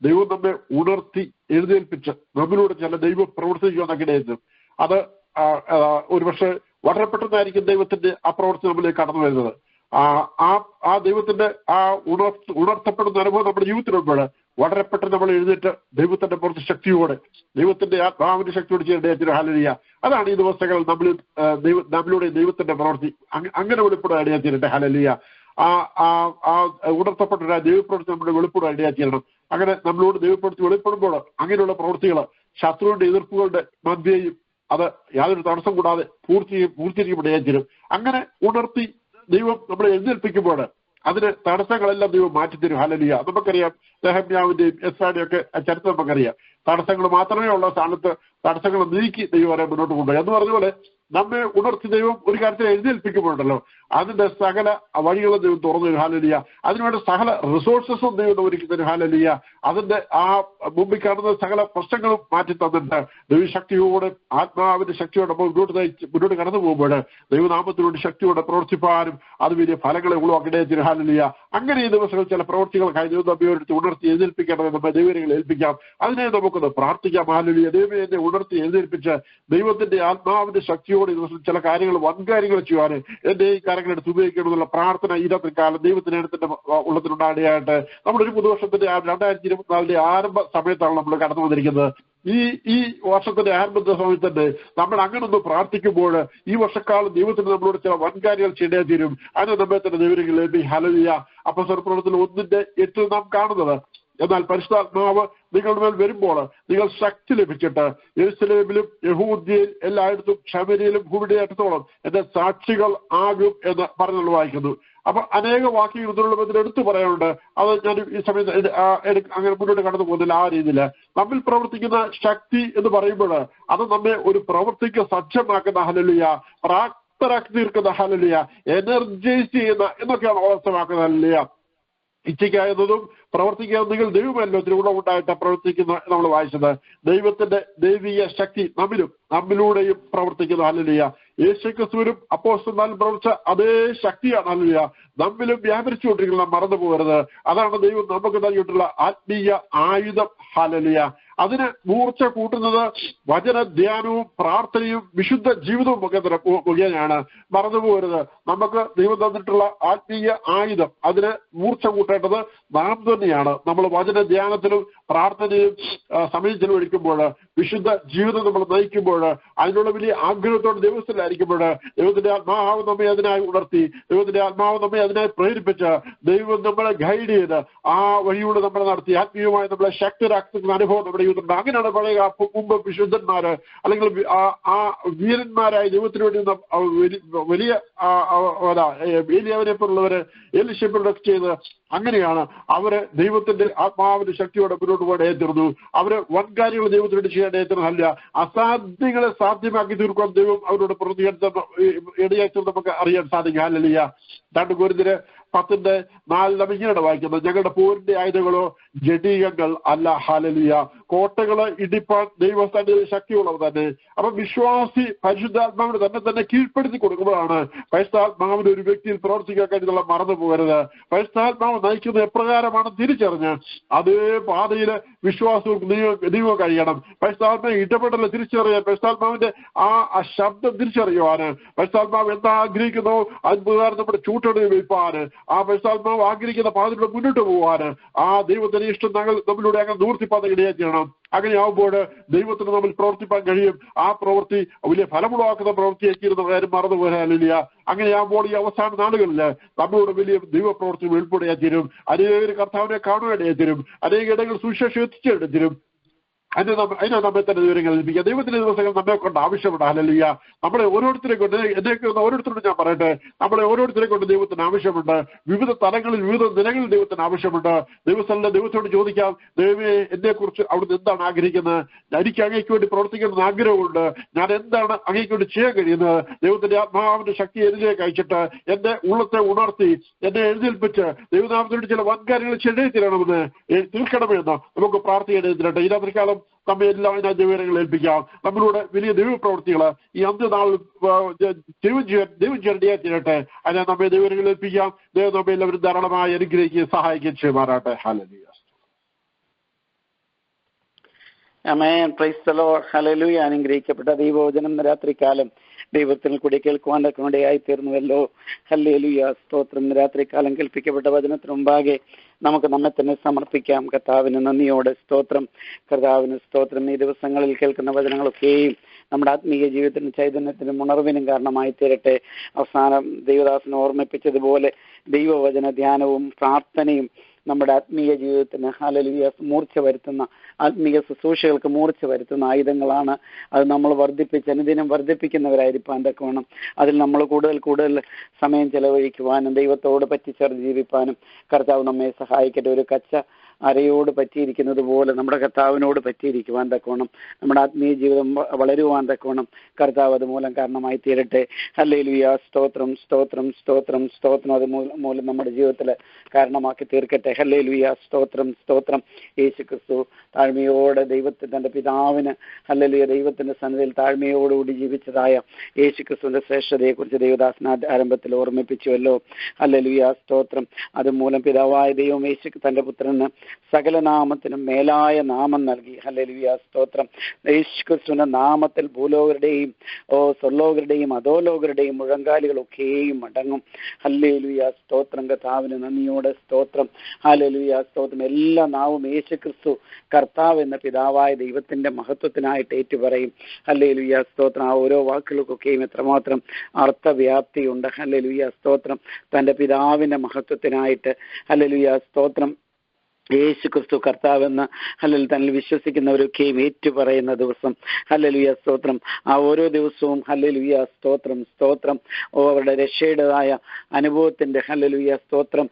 ദൈവം നമ്മെ ഉണർത്തി എഴുന്നേൽപ്പിച്ച് നമ്മിലൂടെ ചില ദൈവം പ്രവർത്തിക്കുവാനൊക്കെ ഇടയായിരുന്നു. അത് ഒരുപക്ഷെ വളരെ പെട്ടെന്നായിരിക്കും ദൈവത്തിന്റെ ആ പ്രവൃത്തി നമ്മളിലേക്ക് കടന്നു വരുന്നത്. ആ ദൈവത്തിന്റെ ആ ഉണർത്തപ്പെടുന്ന അനുഭവം നമ്മുടെ ജീവിതത്തിലുമ്പോൾ വളരെ പെട്ടെന്ന് നമ്മൾ എഴുന്നേറ്റ് ദൈവത്തിന്റെ പുറത്ത് ശക്തിയോടെ ദൈവത്തിന്റെ ആത്മാവിന്റെ ശക്തിയോട് ചെയ്യേണ്ട. ഹല്ലേലൂയ. അതാണ് ഈ ദിവസങ്ങൾ നമ്മളിലൂടെ ദൈവത്തിന്റെ പ്രവൃത്തി അങ്ങനെ വെളിപ്പെടാൻ ഇടയാത്തിരട്ടെ. ഹല്ലേലൂയ. ആ ഉണർത്തപ്പെട്ട ദൈവപ്രവൃത്തി നമ്മുടെ വെളിപ്പെടാൻ ഇടയാത്തിരണം. അങ്ങനെ നമ്മളോട് ദൈവപ്രവൃത്തി വെളിപ്പെടുമ്പോൾ അങ്ങനെയുള്ള പ്രവൃത്തികൾ ശത്രുവിന്റെ എതിർപ്പുകളുടെ മധ്യേയും അത് യാതൊരു തടസ്സം കൂടാതെ പൂർത്തീകരിക്കപ്പെടേണ്ടിരും. അങ്ങനെ ഉണർത്തി ദൈവം നമ്മളെ എഴുന്നേൽപ്പിക്കുമ്പോൾ അതിന് തടസ്സങ്ങളെല്ലാം ദൈവം മാറ്റിത്തരും. ഹല്ലേലൂയ. നമുക്കറിയാം നെഹമ്യാവിന്റെയും എസ്രായുടെയും ഒക്കെ ചരിത്രം നമുക്കറിയാം. തടസ്സങ്ങൾ മാത്രമേ ഉള്ള സ്ഥാനത്ത് തടസ്സങ്ങൾ നീക്കി ദൈവം വരെ മുന്നോട്ട് കൊണ്ടുപോയി എന്ന് പറഞ്ഞ പോലെ നമ്മെ ഉണർത്തി ദൈവം ഒരു കാര്യത്തിൽ എഴുന്നേൽപ്പിക്കുമ്പോഴല്ലോ അതിന്റെ സകല വഴികളും ദൈവം തുറന്നു തരും. ഹല്ലേലൂയ. അതിനുവേണ്ട സകല റിസോഴ്സസും ദൈവം ഒരുക്കി തരും. ഹല്ലേലൂയ. അതിന്റെ ആ മുമ്പിൽ കാണുന്ന സകല പ്രശ്നങ്ങളും മാറ്റി തന്നിട്ട് ദൈവശക്തിയോടെ ആത്മാവിന്റെ ശക്തിയോടെ മുന്നോട്ട് കടന്നു പോകുമ്പോൾ ദൈവനാമത്തിനോട് ശക്തിയോടെ പ്രവർത്തിപ്പാനും അത് വലിയ ഫലങ്ങളെ ഉളവാക്കിടേ. ഹല്ലേലൂയ. അങ്ങനെ ഈ ദിവസങ്ങൾ ചില പ്രവർത്തികൾക്കായി ദൈവം നമ്മെ ഉണർത്തി എഴുന്നേൽപ്പിക്കേണ്ടത് നമ്മെ ദൈവങ്ങൾ ഏൽപ്പിക്കാം. അതിനെ നമുക്കൊന്ന് പ്രാർത്ഥിക്കാം. ഹല്ലേലൂയ. ദൈവം എന്നെ ഉണർത്തി എഴുന്നേൽപ്പിച്ച് ദൈവത്തിന്റെ ആത്മാവിന്റെ ശക്തിയോടെ ഈ ദിവസം ചില കാര്യങ്ങൾ വൻകാര്യങ്ങൾ ചെയ്യുവാൻ എന്റെ ഈ കാര്യങ്ങൾ എടുത്ത് ഉപയോഗിക്കണമെന്നുള്ള പ്രാർത്ഥന ഇന്നത്തെ കാലം ദൈവത്തിന്റെ ഉള്ളത്തിനുണ്ടാകട്ടെ. നമ്മുടെ ഒരു പുതുവർഷത്തിന്റെ 2024 ആരംഭ സമയത്താണ് നമ്മൾ കടന്നു വന്നിരിക്കുന്നത്. ഈ വർഷത്തിന്റെ ആരംഭ സമയത്ത് തന്നെ നമ്മൾ അങ്ങനെ ഒന്ന് പ്രാർത്ഥിക്കുമ്പോൾ ഈ വർഷക്കാലം ദൈവത്തിന് നമ്മളോട് ചില വൻകാര്യങ്ങൾ ചെയ്തേ തീരും. അതിന് നമ്മെ തന്നെ ദൈവങ്ങളിൽ. ഹല്ലേലൂയ. അപ്പോസ്തല പ്രവർത്തനം 1:8 നാം കാണുന്നത്, എന്നാൽ പരിശുദ്ധാത്മാവ് നിങ്ങളുടെ മേൽ വരുമ്പോൾ നിങ്ങൾ ശക്തി ലഭിച്ചിട്ട് യെരൂശലേമിലും യഹൂദ്യയിൽ എല്ലായിടത്തും ശമര്യയിലും ഭൂമിയുടെ അറ്റത്തോളം എന്റെ സാക്ഷികൾ ആകും എന്ന് പറഞ്ഞുള്ള വായിക്കുന്നു. അപ്പൊ അനേക വാക്യങ്ങൾ ഇതിനുള്ള ബന്ധത്തിൽ എടുത്തു പറയാനുണ്ട്. അത് ഞാൻ ഈ സമയത്ത് അങ്ങനെ മുന്നോട്ട് കടന്നു പോകുന്നില്ല. ആ രീതിയിൽ നമ്മിൽ പ്രവർത്തിക്കുന്ന ശക്തി എന്ന് പറയുമ്പോൾ അത് നമ്മെ ഒരു പ്രവൃത്തിക്ക് സജ്ജമാക്കുന്ന. ഹല്ലേലൂയ. പ്രാപ്തരാക്കി തീർക്കുന്ന. ഹല്ലേലൂയ. എനർജൈസ് ചെയ്യുന്ന എന്നൊക്കെയാണ് അവസ്ഥമാക്കുന്നത്. ഹല്ലേലൂയ. ഇച്ഛയ്ക്കായതും പ്രവർത്തിക്കാൻ നിങ്ങൾ ദൈവമല്ലോ തിരുവുണ്ടായിട്ട് പ്രവർത്തിക്കുന്ന നമ്മൾ വായിച്ചത്. ദൈവത്തിന്റെ ദൈവീയ ശക്തി നമ്മിലൂടെയും പ്രവർത്തിക്കുന്നു. ഹല്ലേലൂയ. യേശുക്രിസ്തുവിനും അപ്പോസ്തലന്മാരും പ്രവർത്തിച്ച അതേ ശക്തിയാണ് ഹല്ലേലൂയ നമ്മിലും വ്യാപരിച്ചുകൊണ്ടിരിക്കുന്ന, മറന്നു പോകരുത്. അതാണ് ദൈവം നമുക്ക് നൽകിയിട്ടുള്ള ആത്മീയ ആയുധം. ഹല്ലേലൂയ. അതിന് മൂർച്ച കൂട്ടുന്നത് വചനധ്യാനവും പ്രാർത്ഥനയും വിശുദ്ധ ജീവിതവും മുഖേനയാണ്. മറന്നു പോകരുത്. നമുക്ക് ദൈവം തന്നിട്ടുള്ള ആത്മീയ ആയുധം, അതിന് മൂർച്ച കൂട്ടേണ്ടത് നാം തന്നെയാണ്. നമ്മൾ വചനധ്യാനത്തിലും പ്രാർത്ഥനയും സമയം ചെലവഴിക്കുമ്പോൾ, വിശുദ്ധ ജീവിതം നമ്മൾ നയിക്കുമ്പോൾ, അതിനുള്ള വലിയ ആഗ്രഹത്തോടെ ദൈവത്തിലായിരിക്കുമ്പോൾ, ദൈവത്തിന്റെ ആത്മാവ് നമ്മെ അതിനായി ഉണർത്തി, ദൈവത്തിന്റെ ആത്മാവ് നമ്മെ അതിനായി പ്രേരിപ്പിച്ച്, ദൈവം നമ്മളെ ഗൈഡ് ചെയ്ത് ആ വഴിയൂടെ നമ്മളെ നടത്തി ആത്മീയമായി നമ്മളെ ശക്തരാക്കുന്ന അനുഭവം നമ്മുടെ ജീവിതത്തിലുണ്ട്. അങ്ങനെയാണ് പഴയ മുമ്പ് വിശുദ്ധന്മാര് അല്ലെങ്കിൽ ആ വീരന്മാരായ ദൈവത്തിന് വേണ്ടി വലിയ ഏലിയാവിനെ പോലുള്ളവര് എലിശബിലൊക്കെ ചെയ്ത് അങ്ങനെയാണ് അവര് ദൈവത്തിന്റെ ആത്മാവിന്റെ ശക്തിയോടെ മുന്നോട്ട് പോകാൻ ഏറ്റിരുന്നു. അവര് വൻകാര്യങ്ങൾ ദൈവത്തിന് വേണ്ടി ചെയ്യാൻ ഏറ്റിരുന്നല്ല, അസാധ്യങ്ങളെ സാധ്യമാക്കി തീർക്കാൻ ദൈവം അവരോട് ഇടയാച്ചത് നമുക്ക് അറിയാൻ സാധിക്കും. ഹല്ലേലൂയ. 2 കൊരിന്ത്യർ 10:4 നാം ഇങ്ങനെയാണ് വായിക്കുന്നത്, ഞങ്ങളുടെ പോരിന്റെ ആയുധങ്ങളോ ജഡീകങ്ങൾ അല്ല. ഹല്ലേലൂയ. കോട്ടകള് ഇടിപ്പാൻ ദൈവസ്ഥാനത്തിൽ ശക്തിയുള്ളവർ തന്നെ. അപ്പൊ വിശ്വാസി പരിശുദ്ധാത്മാവിന് തന്നെ കീഴ്പ്പെടുത്തി കൊടുക്കുമ്പോഴാണ് പരിശുദ്ധാത്മാവിന് ഒരു വ്യക്തിയിൽ പ്രവർത്തിക്കാൻ കഴിയുന്നുള്ള മറന്നു പോകരുത്. പരിശുദ്ധാത്മാവ് നയിക്കുന്നത് എപ്രകാരമാണ് തിരിച്ചറിഞ്ഞ് അതേ പാതയിൽ വിശ്വാസവും നീങ്ങുക കഴിയണം. പരിശുദ്ധാത്മാവ് ഇടപെടൽ തിരിച്ചറിയാൻ, പരിശുദ്ധാത്മാവിന്റെ ആ ശബ്ദം തിരിച്ചറിയുവാന്, പരിശുദ്ധാത്മാവ് എന്താ ആഗ്രഹിക്കുന്നോ അത്ഭുതം നമ്മുടെ ചൂട്ടടി വയ്പ്പാന്, ആ പരിശുദ്ധാത്മാവ് ആഗ്രഹിക്കുന്ന പാതയിലൂടെ മുന്നോട്ട് പോകാന്, ആ ദൈവത്തിന്റെ ഇഷ്ടം നമ്മളിലൂടെ അങ്ങനെ നിവർത്തിപ്പാൻ ഇടയായി ചെയ്യണം. അങ്ങനെയാവുമ്പോൾ ദൈവത്തിന് നമ്മൾ പ്രവർത്തിപ്പാൻ കഴിയും. ആ പ്രവൃത്തി വലിയ ഫലമുളവാക്കുന്ന പ്രവൃത്തിയാക്കിയിരുന്ന കാര്യം മറന്നു പോരാനില്ല. അങ്ങനെയാകുമ്പോൾ ഈ അവസാന നാളുകളിൽ നമ്മളോട് വലിയ ദൈവപ്രവൃത്തി വെളിപ്പെടുകയായി തീരും. അനേക കർത്താവിനെ കാണുവാനായി തീരും. അനേക ഇടങ്ങൾ സുവിശേഷം എത്തിച്ചെടുത്തിരും. അതിനെ നമ്മെ തന്നെ വിവരങ്ങൾ ലഭിക്കുക. ദൈവത്തിന്റെ ദിവസങ്ങൾ നമ്മെ കൊണ്ട് ആവശ്യമുണ്ട്. ഹല്ലേലൂയ. നമ്മളെ ഓരോരുത്തരെ കൊണ്ട്, എന്നേക്ക് ഓരോരുത്തരോട് ഞാൻ പറയട്ടെ, നമ്മളെ ഓരോരുത്തരെ കൊണ്ട് ദൈവത്തിന് ആവശ്യമുണ്ട്. വിവിധ തലങ്ങളിൽ വിവിധ നിലകളിൽ ദൈവത്തിന് ആവശ്യമുണ്ട്. ദൈവത്തോട് ചോദിക്കാം, ദൈവമേ എന്നെക്കുറിച്ച് അവിടുന്ന് എന്താണ് ആഗ്രഹിക്കുന്നത്? എനിക്ക് അങ്ങേക്ക് വേണ്ടി പ്രവർത്തിക്കണമെന്ന് ആഗ്രഹമുണ്ട്. ഞാൻ എന്താണ് അങ്ങേക്ക് വേണ്ടി ചെയ്യാൻ കഴിയുന്നത്? ദൈവത്തിന്റെ ആത്മാവിന്റെ ശക്തി എന്നിലേക്ക് അയച്ചിട്ട് എന്റെ ഉള്ളത്തെ ഉണർത്തി എന്നെ എഴുന്നേൽപ്പിച്ച് ദൈവനാമത്തിനോട് ചില വൻകാര്യങ്ങൾ തീർക്കണമെന്ന് നമുക്ക് പ്രാർത്ഥിക്കേണ്ടതിരട്ടെ. ഈ രാത്രികാലം നമ്മെ എല്ലാം അതിനകത്ത് വിവരങ്ങൾ ഏൽപ്പിക്കാം. നമ്മളോട് വലിയ ദൈവപ്രവൃത്തികൾ ഈ അന്ത്യനാൾ ദൈവം ചെയ്യാൻ തീരട്ടെ. അതിനെ നമ്മെ ദൈവങ്ങൾ ഏൽപ്പിക്കാം. ദൈവം നമ്മെ എല്ലാവരും ധാരാളമായി അനുഗ്രഹിക്കുകയും സഹായിക്കുകയും ചെയ്യുമാറാട്ടെ. ഹല്ലേലൂയ. ആമേൻ. Praise the Lord. ഹല്ലേലൂയ. അനുഗ്രഹിക്കപ്പെട്ട ദൈവവചനം രാത്രികാലം ദൈവത്തിന് കൂടി കേൾക്കുവാനൊക്കെ ഇടയായി തീർന്നുവല്ലോ. ഹല്ലേലൂയ. സ്തോത്രം. രാത്രികാലം കേൾപ്പിക്കപ്പെട്ട വചനത്തിന് മുമ്പാകെ നമുക്ക് നമ്മെ തന്നെ സമർപ്പിക്കാം. കർത്താവിന് നന്ദിയോടെ സ്തോത്രം. കർത്താവിന് സ്തോത്രം. ഈ ദിവസങ്ങളിൽ കേൾക്കുന്ന വചനങ്ങളൊക്കെയും നമ്മുടെ ആത്മീയ ജീവിതത്തിനും ചൈതന്യത്തിനും ഉണർവിനും കാരണമായി തീരട്ടെ. അവസാനം ദൈവദാസനെ ഓർമ്മിപ്പിച്ചതുപോലെ ദൈവവചന ധ്യാനവും പ്രാർത്ഥനയും നമ്മുടെ ആത്മീയ ജീവിതത്തിന് ഹല്ലേലൂയ മൂർച്ച വരുത്തുന്ന, ആത്മീയ ശുശ്രൂഷകൾക്ക് മൂർച്ച വരുത്തുന്ന ആയുധങ്ങളാണ്. അത് നമ്മൾ അനുദിനം വർദ്ധിപ്പിക്കുന്നവരായിരിക്കാൻ തക്കവണ്ണം അതിൽ നമ്മൾ കൂടുതൽ സമയം ചെലവഴിക്കുവാനും ദൈവത്തോട് പറ്റിച്ചേർന്ന് ജീവിപ്പാനും കർത്താവ് നമ്മെ സഹായിക്കട്ടെ. ഒരു കച്ച അരയോട് പറ്റിയിരിക്കുന്നത് പോലെ നമ്മുടെ കർത്താവിനോട് പറ്റിയിരിക്കുവാൻ തക്കവണ്ണം, നമ്മുടെ ആത്മീയ ജീവിതം വളരുവാൻ തക്കവണ്ണം കർത്താവ് അതുമൂലം കാരണമായി തീരട്ടെ. ഹല്ലേലൂയ. സ്തോത്രം സ്തോത്രം സ്തോത്രം സ്തോത്രം. അത് മൂലം നമ്മുടെ ജീവിതത്തിൽ കാരണമാക്കി തീർക്കട്ടെ. ഹല്ലേലൂയ. സ്തോത്രം സ്തോത്രം. യേശുക്രിസ്തു താഴ്മയോടെ തന്റെ പിതാവിന് ഹല്ലേലൂയ ദൈവത്തിന്റെ സന്നിധിയിൽ താഴ്മയോടുകൂടി ജീവിച്ചതായ യേശുക്രിസ്തുവിന്റെ ശ്രേഷ്ഠതയെക്കുറിച്ച് ദൈവദാസന ആരംഭത്തിൽ ഓർമ്മിപ്പിച്ചുവല്ലോ. ഹല്ലേലൂയ. സ്തോത്രം. അതുമൂലം പിതാവായ ദൈവം യേശു തന്റെ പുത്രന് സകല നാമത്തിനും മേലായ നാമം നൽകി. ഹല്ലേലൂയ. സ്തോത്രം. യേശുക്രിസ്തുവിന്റെ നാമത്തിൽ ഭൂലോകരുടെയും സ്വർലോകരുടെയും അധോലോകരുടെയും മുഴങ്കാലുകളൊക്കെയും അടങ്ങും. ഹല്ലേലൂയ. സ്തോത്രം. കർത്താവിന് നന്ദിയോടെ സ്തോത്രം. ഹല്ലേലൂയ. സ്തോത്രം. എല്ലാ നാവും യേശുക്രിസ്തു കർത്താവ് എന്ന പിതാവായ ദൈവത്തിന്റെ മഹത്വത്തിനായിട്ട് ഏറ്റുപറയും. ഹല്ലേലൂയ. സ്തോത്രം. ആ ഓരോ വാക്കുകൾക്കൊക്കെയും എത്രമാത്രം അർത്ഥവ്യാപ്തിയുണ്ട്. ഹല്ലേലൂയ. സ്തോത്രം. തന്റെ പിതാവിന്റെ മഹത്വത്തിനായിട്ട് ഹല്ലേലൂയ. സ്തോത്രം. യേശുക്രിസ്തു കർത്താവെന്ന് ഹല്ലേലൂയ തന്നിൽ വിശ്വസിക്കുന്നവരൊക്കെയും ഏറ്റുപറയുന്ന ദിവസം. ഹല്ലേലൂയ. സ്തോത്രം. ആ ഓരോ ദിവസവും ഹല്ലേലൂയ. സ്തോത്രം സ്തോത്രം. അവരുടെ രക്ഷയുടേതായ അനുഭവത്തിന്റെ ഹല്ലേലൂയ സ്തോത്രം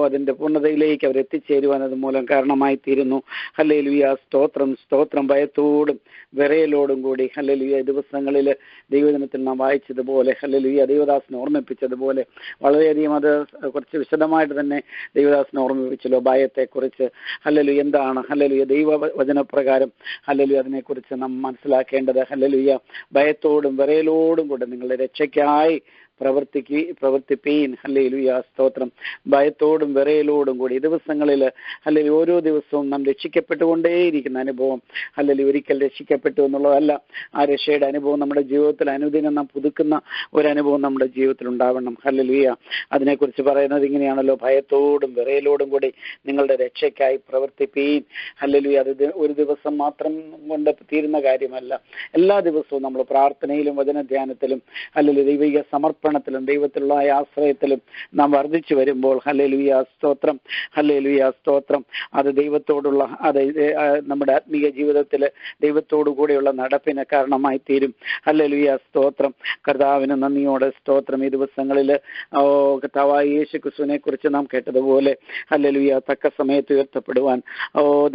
അതിന്റെ പൂർണ്ണതയിലേക്ക് അവർ എത്തിച്ചേരുവാൻ അത് മൂലം കാരണമായി തീരുന്നു. ഹല്ലേലൂയ. സ്തോത്രം സ്തോത്രം. ഭയത്തോടും വിറയലോടും കൂടി ഹല്ലേലൂയ ദിവസങ്ങളിൽ ദൈവദിനത്തിൽ നാം വായിച്ചതുപോലെ ഹല്ലേലൂയ ദൈവദാസനെ ഓർമ്മിപ്പിച്ചതുപോലെ വളരെയധികം അത് കുറച്ച് വിശദമായിട്ട് തന്നെ ദൈവദാസനെ ഓർമ്മിപ്പിച്ചല്ലോ. ഭയത്തെ അതിനെക്കുറിച്ച് ഹല്ലേലൂയ എന്താണ് ഹല്ലേലൂയ ദൈവവചനപ്രകാരം ഹല്ലേലൂയ അതിനെക്കുറിച്ച് നാം മനസ്സിലാക്കേണ്ടത്. ഹല്ലേലൂയ ഭയത്തോടും വിറയലോടും കൂടെ നിങ്ങളുടെ രക്ഷയ്ക്കായി പ്രവർത്തിപ്പീൻ. ഹല്ലേലൂയ സ്തോത്രം. ഭയത്തോടും വിറയലോടും കൂടി ഈ ദിവസങ്ങളിൽ ഹല്ലേലൂയ ഓരോ ദിവസവും നാം രക്ഷിക്കപ്പെട്ടുകൊണ്ടേയിരിക്കുന്ന അനുഭവം. ഹല്ലേലൂയ ഒരിക്കൽ രക്ഷിക്കപ്പെട്ടു എന്നുള്ളതല്ല, ആ രക്ഷയുടെ അനുഭവം നമ്മുടെ ജീവിതത്തിൽ അനുദിനം നാം പുതുക്കുന്ന ഒരു അനുഭവം നമ്മുടെ ജീവിതത്തിൽ ഉണ്ടാവണം. ഹല്ലേലൂയ അതിനെക്കുറിച്ച് പറയുന്നത് ഇങ്ങനെയാണല്ലോ, ഭയത്തോടും വിറയലോടും കൂടി നിങ്ങളുടെ രക്ഷയ്ക്കായി പ്രവർത്തിപ്പീൻ. ഹല്ലേലൂയ അത് ഒരു ദിവസം മാത്രം കൊണ്ട് തീരുന്ന കാര്യമല്ല. എല്ലാ ദിവസവും നമ്മൾ പ്രാർത്ഥനയിലും വചനധ്യാനത്തിലും ഹല്ലേലൂയ ദൈവിക സമർപ്പണത്തിലും ദൈവത്തിലുള്ള ആശ്രയത്തിലും നാം വർദ്ധിച്ചു വരുമ്പോൾ ഹല്ലേലൂയ സ്തോത്രം, ഹല്ലേലൂയ സ്തോത്രം, അത് ദൈവത്തോടുള്ള അത് നമ്മുടെ ആത്മീയ ജീവിതത്തിൽ ദൈവത്തോടു കൂടെയുള്ള നടപ്പിന് കാരണമായി തീരും. ഹല്ലേലൂയ സ്തോത്രം. കർത്താവിന് നന്ദിയോടെ സ്തോത്രം. ഈ ദിവസങ്ങളിൽ കർത്താവായ യേശു ക്രിസ്തുവിനെ കുറിച്ച് നാം കേട്ടതുപോലെ ഹല്ലേലൂയ തക്ക സമയത്ത് ഉയർത്തപ്പെടുവാൻ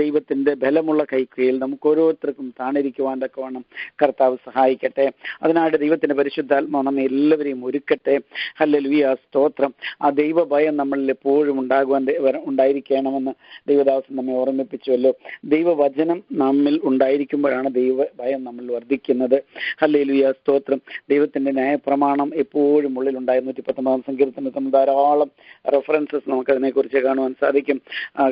ദൈവത്തിന്റെ ബലമുള്ള കൈക്കീഴിൽ നമുക്ക് ഓരോരുത്തർക്കും താണിരിക്കുവാൻ തക്കവണ്ണം കർത്താവ് സഹായിക്കട്ടെ. അതിനായിട്ട് ദൈവത്തിന്റെ പരിശുദ്ധാത്മാവ് നമ്മെ എല്ലാവരെയും ഒരുക്കട്ടെ. ഹല്ലേലൂയ സ്തോത്രം. ആ ദൈവഭയം നമ്മളിൽ എപ്പോഴും ഉണ്ടായിരിക്കണമെന്ന് ദൈവദാസൻ നമ്മെ ഓർമ്മിപ്പിച്ചുവല്ലോ. ദൈവവചനം നമ്മിൽ ഉണ്ടായിരിക്കുമ്പോഴാണ് ദൈവഭയം നമ്മിൽ വർദ്ധിക്കുന്നത്. ഹല്ലേലൂയ സ്തോത്രം. ദൈവത്തിന്റെ ന്യായപ്രമാണം എപ്പോഴും ഉള്ളിൽ ഉണ്ടായിരുന്നു. 119 സങ്കീർത്തനത്തിൽ ധാരാളം റെഫറൻസസ് നമുക്ക് അതിനെക്കുറിച്ച് കാണുവാൻ സാധിക്കും.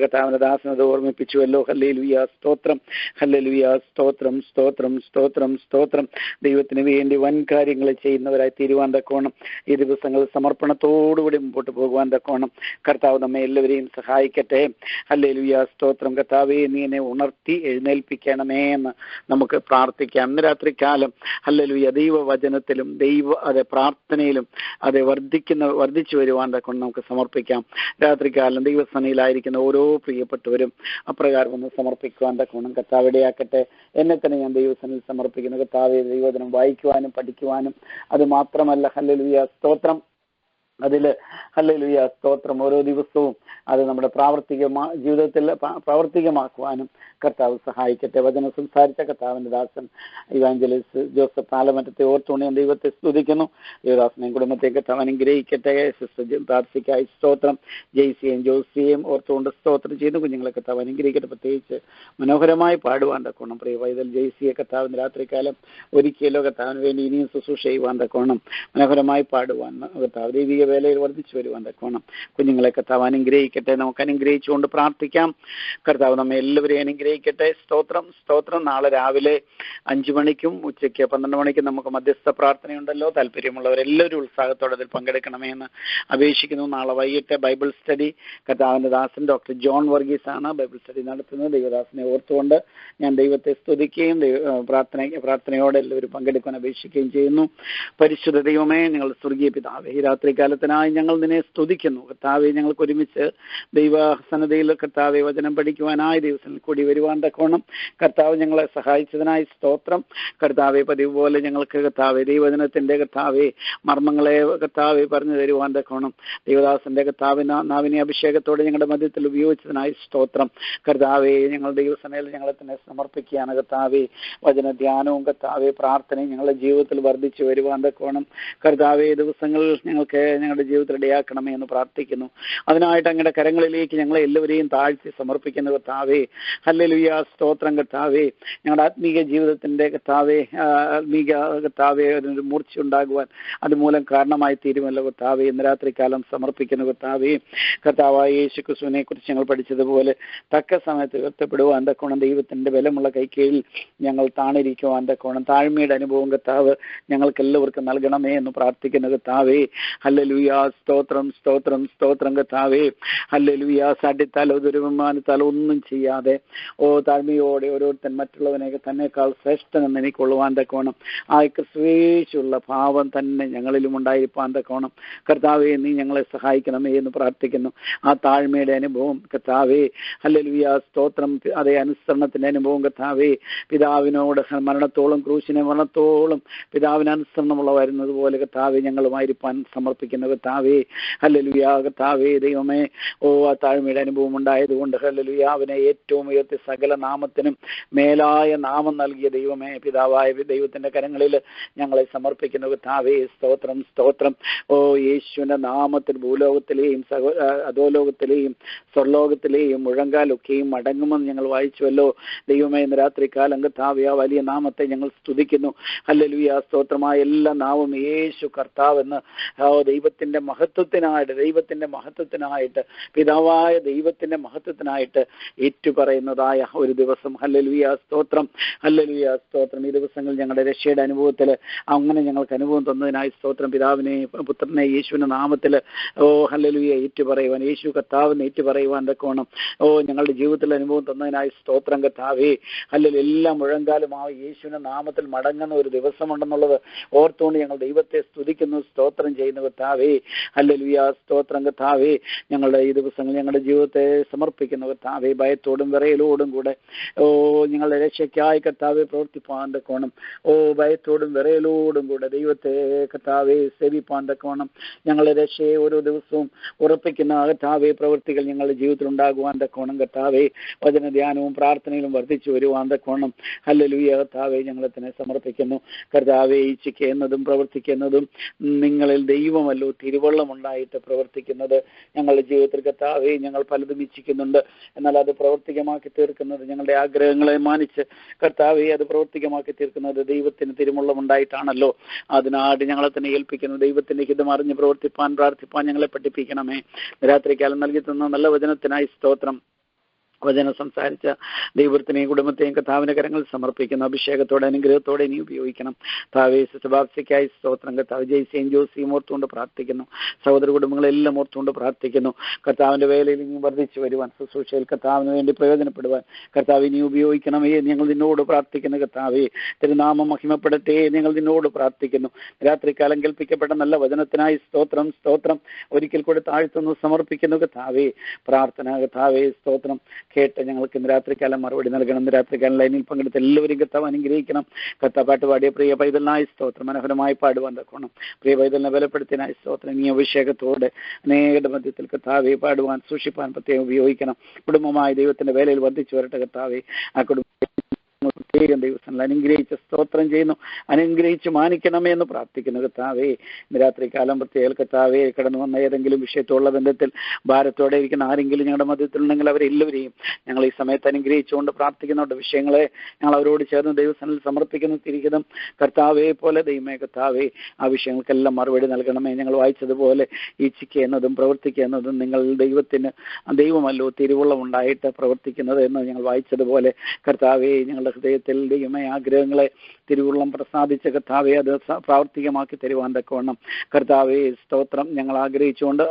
കർത്താവിന്റെ ദാസൻ അത് ഓർമ്മിപ്പിച്ചുവല്ലോ. ഹല്ലേലൂയ സ്തോത്രം, ഹല്ലേലൂയ സ്തോത്രം, സ്തോത്രം, സ്തോത്രം, സ്തോത്രം. ദൈവത്തിന് വേണ്ടി വൻ കാര്യങ്ങൾ ചെയ്യുന്നവരായി തീരുവാൻ തക്കോണം ഈ ദിവസങ്ങൾ സമർപ്പണത്തോടുകൂടി മുമ്പോട്ട് പോകുവാൻ തക്കോണം കർത്താവ് നമ്മെ എല്ലാവരെയും സഹായിക്കട്ടെ. ഹല്ലേലൂയ സ്തോത്രം. കർത്താവേ, നീ എന്നെ ഉണർത്തി എഴുന്നേൽപ്പിക്കണമേ എന്ന് നമുക്ക് പ്രാർത്ഥിക്കാം. ഇന്ന് രാത്രികാലം ഹല്ലേലൂയ ദൈവവചനത്തിലും പ്രാർത്ഥനയിലും വർദ്ധിച്ചു വരുവാൻ തക്കോണം നമുക്ക് സമർപ്പിക്കാം. രാത്രികാലം ദൈവസന്നിധിയിലായിരിക്കുന്ന ഓരോ പ്രിയപ്പെട്ടവരും അപ്രകാരം ഒന്ന് സമർപ്പിക്കുവാൻ തക്കോണം കർത്താവ് ഇടയാക്കട്ടെ. എന്നെ തന്നെ ഞാൻ ദൈവസന്നിധിയിൽ സമർപ്പിക്കുന്നു. കർത്താവേ, ദൈവവചനം വായിക്കുവാനും പഠിക്കുവാനും അത് മാത്രമല്ല ഹല്ലേലൂയ സ്തോത്രം അതിൽ ഹല്ലേലൂയ സ്തോത്രം ഓരോ ദിവസവും അത് നമ്മുടെ ജീവിതത്തിൽ പ്രാവർത്തികമാക്കുവാനും കർത്താവ് സഹായിക്കട്ടെ. വചനം സംസാരിച്ച കർത്താവിന്റെ ദാസൻ ഇവാഞ്ചലിസ്റ്റ് ജോസഫ് ആലമറ്റത്തെ ഓർത്തുകൊണ്ട് ഞാൻ ദൈവത്തെ സ്തുതിക്കുന്നു. ദേവദാസനെയും കുടുംബത്തെ കർത്താവ് അനുഗ്രഹിക്കട്ടെ. സിസ്റ്റർ താർസിക്കായി സ്തോത്രം. ജെയ്സിയെയും ജോസിയെയും ഓർത്തുകൊണ്ട് സ്തോത്രം ചെയ്യുന്നു. കുഞ്ഞുങ്ങളെ കർത്താവ് അനുഗ്രഹിക്കട്ടെ. പ്രത്യേകിച്ച് മനോഹരമായി പാടുവാൻ തക്കോണം പ്രിയ വൈതൽ ജെയ്സിയെ കർത്താവിന് രാത്രികാലം ഒരിക്കലോ കർത്താവിന് വേണ്ടി ഇനിയും ശുശ്രൂഷ ചെയ്യുവാൻ തക്കോണം മനോഹരമായി പാടുവാൻ കർത്താവ് ദൈവിക വേലയിൽ വർദ്ധിച്ചു വരുവാൻ തക്കോണം കുഞ്ഞുങ്ങളെ കർത്താവ് അനുഗ്രഹിക്കട്ടെ. നമുക്ക് അനുഗ്രഹിച്ചുകൊണ്ട് പ്രാർത്ഥിക്കാം. കർത്താവ് നമ്മെ എല്ലാവരെയും അനുഗ്രഹിക്കട്ടെ. സ്തോത്രം, സ്തോത്രം. നാളെ രാവിലെ 5 മണിക്കും ഉച്ചയ്ക്ക് 12 മണിക്കും നമുക്ക് മധ്യസ്ഥ പ്രാർത്ഥനയുണ്ടല്ലോ. താല്പര്യമുള്ളവരെല്ലാവരും ഉത്സാഹത്തോടെ അതിൽ പങ്കെടുക്കണമേ എന്ന് അപേക്ഷിക്കുന്നു. നാളെ വൈകിട്ട് ബൈബിൾ സ്റ്റഡി കർത്താവിന്റെ ദാസൻ ഡോക്ടർ ജോൺ വർഗീസ് ആണ് ബൈബിൾ സ്റ്റഡി നടത്തുന്നത്. ദൈവദാസനെ ഓർത്തുകൊണ്ട് ഞാൻ ദൈവത്തെ സ്തുതിക്കുകയും പ്രാർത്ഥനയോടെ എല്ലാവരും പങ്കെടുക്കാൻ അപേക്ഷിക്കുകയും ചെയ്യുന്നു. പരിശുദ്ധ ദൈവമേ, ഞങ്ങൾ സ്വർഗീയ പിതാവേ, ഈ രാത്രികാലത്തിനായി ഞങ്ങൾ നിന്നെ സ്തുതിക്കുന്നു. കർത്താവെ, ഞങ്ങൾക്ക് ഒരുമിച്ച് ദൈവസന്നദ്ധയിൽ കർത്താവെ വചനം പഠിക്കുവാനായി ദിവസം കൂടി വരുവാൻ തക്കോണം കർത്താവ് ഞങ്ങളെ സഹായിച്ചതിനായി സ്തോത്രം. കർത്താവെ, പതിവ് പോലെ ഞങ്ങൾക്ക് കർത്താവെ ദൈവവചനത്തിന്റെ കർത്താവെ മർമ്മങ്ങളെ കർത്താവെ പറഞ്ഞു തരുവാൻ തക്കോണം ദൈവദാസന്റെ കർത്താവ് നാവിനെ അഭിഷേകത്തോടെ ഞങ്ങളുടെ മധ്യത്തിൽ ഉപയോഗിച്ചതിനായി സ്തോത്രം. കർത്താവെ, ഞങ്ങൾ ദൈവസനയിൽ ഞങ്ങളെ തന്നെ സമർപ്പിക്കുകയാണ്. കർത്താവെ, വചനധ്യാനവും കർത്താവെ പ്രാർത്ഥനയും ഞങ്ങളുടെ ജീവിതത്തിൽ വർദ്ധിച്ചു വരുവാൻ തക്കോണം കർത്താവെ ദിവസങ്ങളിൽ ഞങ്ങളുടെ ജീവിതത്തിൽ ഇടയാക്കണമേ എന്ന് പ്രാർത്ഥിക്കുന്നു. അതിനായിട്ട് അങ്ങയുടെ കരങ്ങളിലേക്ക് ഞങ്ങളെ എല്ലാവരെയും താഴ്ത്തി സമർപ്പിക്കുന്ന കർത്താവേ, ഹല്ലേലൂയ സ്തോത്രം. കർത്താവേ, ഞങ്ങളുടെ ആത്മീക ജീവിതത്തിന്റെ കർത്താവേ ഒരു മൂർച്ച ഉണ്ടാകുവാൻ അതുമൂലം കാരണമായി തീരുമല്ലോ കർത്താവേ. ഇന്ന് രാത്രികാലം സമർപ്പിക്കുന്ന കർത്താവേ, കർത്താവായ യേശു ക്രിസ്തുവിനെ കുറിച്ച് ഞങ്ങൾ പഠിച്ചതുപോലെ തക്ക സമയത്ത് ഉയർത്തപ്പെടുവാൻ തക്കോണം ദൈവത്തിന്റെ ബലമുള്ള കൈക്കീഴിൽ ഞങ്ങൾ താണിരിക്കുവാൻ തക്കോണം താഴ്മയുടെ അനുഭവം കർത്താവ് ഞങ്ങൾക്ക് എല്ലാവർക്കും നൽകണമേ എന്ന് പ്രാർത്ഥിക്കുന്ന കർത്താവേ. ഹല്ലേലൂയ സ്തോത്രം, സ്തോത്രം, സ്തോത്രം. കർത്താവേ, ഹല്ലേലൂയ സാഠ്യത്താലോ ദുരുമാനത്താലോ ഒന്നും ചെയ്യാതെ താഴ്മയോടെ ഓരോരുത്തൻ മറ്റുള്ളവനെയൊക്കെ തന്നെക്കാൾ ശ്രേഷ്ഠനെന്ന് എനിക്കൊള്ളുവാൻ തക്കോണം ആ ക്രിസ്തുവേശുള്ള ഭാവം തന്നെ ഞങ്ങളിലും ഉണ്ടായിരിക്കാൻ തക്കോണം കർത്താവേ, നീ ഞങ്ങളെ സഹായിക്കണമേ എന്ന് പ്രാർത്ഥിക്കുന്നു. ആ താഴ്മയുടെ അനുഭവം കർത്താവേ, ഹല്ലേലൂയ സ്തോത്രം. അതേ അനുസരണത്തിന്റെ അനുഭവം കർത്താവേ, പിതാവിനോട് മരണത്തോളം ക്രൂശിനെ മരണത്തോളം പിതാവിന് അനുസരണമുള്ള വരുന്നത് പോലെ കർത്താവേ ഞങ്ങളുമായിരിക്കാൻ സമർപ്പിക്കുന്നു സമർപ്പിക്കുന്ന കർത്താവേ. ഹല്ലേലൂയ കർത്താവേ ദൈവമേ, ആ താഴ്മയുടെ അനുഭവം ഉണ്ടായതുകൊണ്ട് ഹല്ലേലൂയ അവനെ ഏറ്റവും ഉയർത്തി സകല നാമത്തിനും മേലായ നാമം നൽകിയ ദൈവമേ, പിതാവായ ദൈവത്തിന്റെ കരങ്ങളിൽ ഞങ്ങളെ സമർപ്പിക്കുന്ന കർത്താവേ. സ്തോത്രം സ്തോത്രം. യേശുവിന്റെ നാമത്തിൽ ഭൂലോകത്തിലെയും അധോലോകത്തിലെയും സ്വർലോകത്തിലെയും മുഴങ്കാലൊക്കെയും മടങ്ങുമെന്ന് ഞങ്ങൾ വായിച്ചുവല്ലോ ദൈവമേ. ഇന്ന് രാത്രികാലം കർത്താവേ ആ വലിയ നാമത്തെ ഞങ്ങൾ സ്തുതിക്കുന്നു. ഹല്ലേലൂയ സ്തോത്രമായ എല്ലാ നാമം യേശു കർത്താവെന്ന് ദൈവത്തിന്റെ മഹത്വത്തിനായിട്ട് പിതാവായ ദൈവത്തിന്റെ മഹത്വത്തിനായിട്ട് ഏറ്റുപറയുന്നതായ ഒരു ദിവസം. ഹല്ലേലൂയ സ്തോത്രം, ഹല്ലേലൂയ സ്തോത്രം. ഈ ദിവസങ്ങൾ ഞങ്ങളുടെ രക്ഷയുടെ അനുഭവത്തിൽ അങ്ങനെ ഞങ്ങൾക്ക് അനുഭവം തന്നതിനായി സ്തോത്രം. പിതാവിനെ പുത്രനെ യേശുവിന്റെ നാമത്തിൽ ഹല്ലേലൂയ ഏറ്റുപറയുവാൻ, യേശു കർത്താവിനെ ഏറ്റുപറയുവാൻ തക്കോണം ഞങ്ങളുടെ ജീവിതത്തിൽ അനുഭവം തന്നതിനായി സ്തോത്രം കർത്താവേ. ഹല്ലേലൂയ എല്ലാ മുഴങ്കാലും ആ യേശുവിന്റെ നാമത്തിൽ മടങ്ങുന്ന ഒരു ദിവസമുണ്ടെന്നുള്ളത് ഓർത്തുകൊണ്ട് ഞങ്ങൾ ദൈവത്തെ സ്തുതിക്കുന്നു, സ്തോത്രം ചെയ്യുന്നു കർത്താവേ. ഹല്ലേലൂയ സ്തോത്രം കർത്താവേ. ഞങ്ങളുടെ ഈ ദിവസങ്ങൾ ഞങ്ങളുടെ ജീവിതത്തെ സമർപ്പിക്കുന്നു കർത്താവേ. ഭയത്തോടും വിറയലോടും കൂടെ ഞങ്ങളുടെ രക്ഷയ്ക്കായി കർത്താവെ പ്രവർത്തിപ്പാൻ തക്കോണം. ഭയത്തോടും വിറയലോടും കൂടെ ദൈവത്തെ കർത്താവെ സേവിപ്പാൻ തക്കോണം. ഞങ്ങളുടെ രക്ഷയെ ഓരോ ദിവസവും ഉറപ്പിക്കുന്ന കർത്താവെ പ്രവൃത്തികൾ ഞങ്ങളുടെ ജീവിതത്തിൽ ഉണ്ടാകുവാൻ തക്കോണം കർത്താവെ. വചന ധ്യാനവും പ്രാർത്ഥനയിലും വർദ്ധിച്ചു വരുവാൻ തക്കോണം. ഹല്ലേലൂയ കർത്താവെ ഞങ്ങളെ തന്നെ സമർപ്പിക്കുന്നു കർത്താവെ. ഇച്ഛിക്കുന്നതും പ്രവർത്തിക്കുന്നതും നിങ്ങളിൽ ദൈവമല്ലോ തിരുവള്ളമുണ്ടായിട്ട് പ്രവർത്തിക്കുന്നത് ഞങ്ങളുടെ ജീവിതത്തിൽ കർത്താവെ. ഞങ്ങൾ പലതും ഇച്ഛിക്കുന്നുണ്ട്, എന്നാൽ അത് പ്രവർത്തികമാക്കി തീർക്കുന്നത് ഞങ്ങളുടെ ആഗ്രഹങ്ങളെ മാനിച്ച് കർത്താവെ അത് പ്രവർത്തികമാക്കി തീർക്കുന്നത് ദൈവത്തിന് തിരുമുള്ളമുണ്ടായിട്ടാണല്ലോ. അതിനാട് ഞങ്ങളെ തന്നെ ഏൽപ്പിക്കുന്നു. ദൈവത്തിന്റെ ഹിതം അറിഞ്ഞ് പ്രവർത്തിപ്പാൻ പ്രാർത്ഥിപ്പാൻ ഞങ്ങളെ പഠിപ്പിക്കണമേ. രാത്രികാലം നൽകി തന്ന നല്ല വചനത്തിനായി സ്തോത്രം. വചനം സംസാരിച്ച ദൈവത്തിനെയും കുടുംബത്തെയും കർത്താവിന്റെ കരങ്ങൾ സമർപ്പിക്കുന്നു. അഭിഷേകത്തോടെ അനുഗ്രഹത്തോടെ ഇനി ഉപയോഗിക്കണം. താവേ ശുഭാപ്സിക്കായി സ്തോത്രം. കർത്താവ് ജയ്സിയും ജോസിയും ഓർത്തുകൊണ്ട് പ്രാർത്ഥിക്കുന്നു. സഹോദര കുടുംബങ്ങളെല്ലാം ഓർത്തുകൊണ്ട് പ്രാർത്ഥിക്കുന്നു. കർത്താവിന്റെ വേലയിൽ ഇനി വർദ്ധിച്ചു വരുവാൻ, ശുശ്രൂഷയിൽ കർത്താവിന് വേണ്ടി പ്രയോജനപ്പെടുവാൻ കർത്താവ് ഇനി ഉപയോഗിക്കണമേ. ഞങ്ങൾ നിന്നോട് പ്രാർത്ഥിക്കുന്നു കർത്താവേ. തിരുനാമം മഹിമപ്പെടട്ടെ. ഞങ്ങൾ നിന്നോട് പ്രാർത്ഥിക്കുന്നു. രാത്രികാലം കേൾപ്പിക്കപ്പെട്ട നല്ല വചനത്തിനായി സ്തോത്രം സ്തോത്രം. ഒരിക്കൽ കൂടെ താഴ്ത്തുന്നു സമർപ്പിക്കുന്നു കർത്താവേ. പ്രാർത്ഥന കർത്താവേ സ്തോത്രം കേട്ട് ഞങ്ങൾക്ക് ഇന്ന് രാത്രികാലം മറുപടി നൽകണം. ഇന്ന് രാത്രികാലം ലൈനിൽ പങ്കെടുത്ത് എല്ലാവരും കർത്താവ് അനുഗ്രഹിക്കണം. കർത്താവ് പാട്ട് പാടിയ പ്രിയ പൈതലിനായി സ്തോത്രം. മനോഹരമായി പാടുവാൻ തക്കണം. പ്രിയ പൈതലിനെ ബലപ്പെടുത്തിനായി സ്തോത്രം. ഈ അഭിഷേകത്തോടെ അനേകരുടെ മധ്യത്തിൽ കർത്താവെ പാടുവാൻ സൂക്ഷിപ്പാൻ പ്രത്യേകം ഉപയോഗിക്കണം. കുടുംബമായി ദൈവത്തിന്റെ വേലയിൽ വർദ്ധിച്ചു വരട്ടെ കർത്താവെ. ആ കുടുംബം പ്രത്യേകം ദൈവസ്ഥനിൽ അനുഗ്രഹിച്ച് സ്തോത്രം ചെയ്യുന്നു. അനുഗ്രഹിച്ച് മാനിക്കണമേ എന്ന് പ്രാർത്ഥിക്കുന്നു കർത്താവേ. ഇന്ന് രാത്രികാലം പ്രത്യേക കർത്താവേ കടന്നു വന്ന ഏതെങ്കിലും വിഷയത്തോടുള്ള ബന്ധത്തിൽ ഭാരത്തോടെ ഇരിക്കുന്ന ആരെങ്കിലും ഞങ്ങളുടെ മധ്യത്തിലുണ്ടെങ്കിൽ അവരെല്ലാവരെയും ഞങ്ങൾ ഈ സമയത്ത് അനുഗ്രഹിച്ചുകൊണ്ട് പ്രാർത്ഥിക്കുന്നുണ്ട്. വിഷയങ്ങളെ ഞങ്ങൾ അവരോട് ചേർന്ന് ദൈവസ്ഥനിൽ സമർപ്പിക്കുന്നു. തിരികെ കർത്താവേ പോലെ ദൈവമേ കർത്താവേ ആ വിഷയങ്ങൾക്കെല്ലാം മറുപടി നൽകണമേ. ഞങ്ങൾ വായിച്ചതുപോലെ ഇച്ഛിക്കുക എന്നതും പ്രവർത്തിക്കുക എന്നതും നിങ്ങൾ ദൈവത്തിന് ദൈവമല്ലോ തിരുവുള്ളമുണ്ടായിട്ട് പ്രവർത്തിക്കുന്നത് എന്ന് ഞങ്ങൾ വായിച്ചതുപോലെ കർത്താവേ ഞങ്ങളുടെ ഹൃദയത്തിൽ ദൈവമേ ആഗ്രഹങ്ങളെ തിരുവുള്ളം പ്രസാദിച്ച കർത്താവെ അത് പ്രാവർത്തികമാക്കി തരുവാൻ തക്കവണ്ണം കർത്താവെ സ്തോത്രം. ഞങ്ങൾ ആഗ്രഹിച്ചുകൊണ്ട്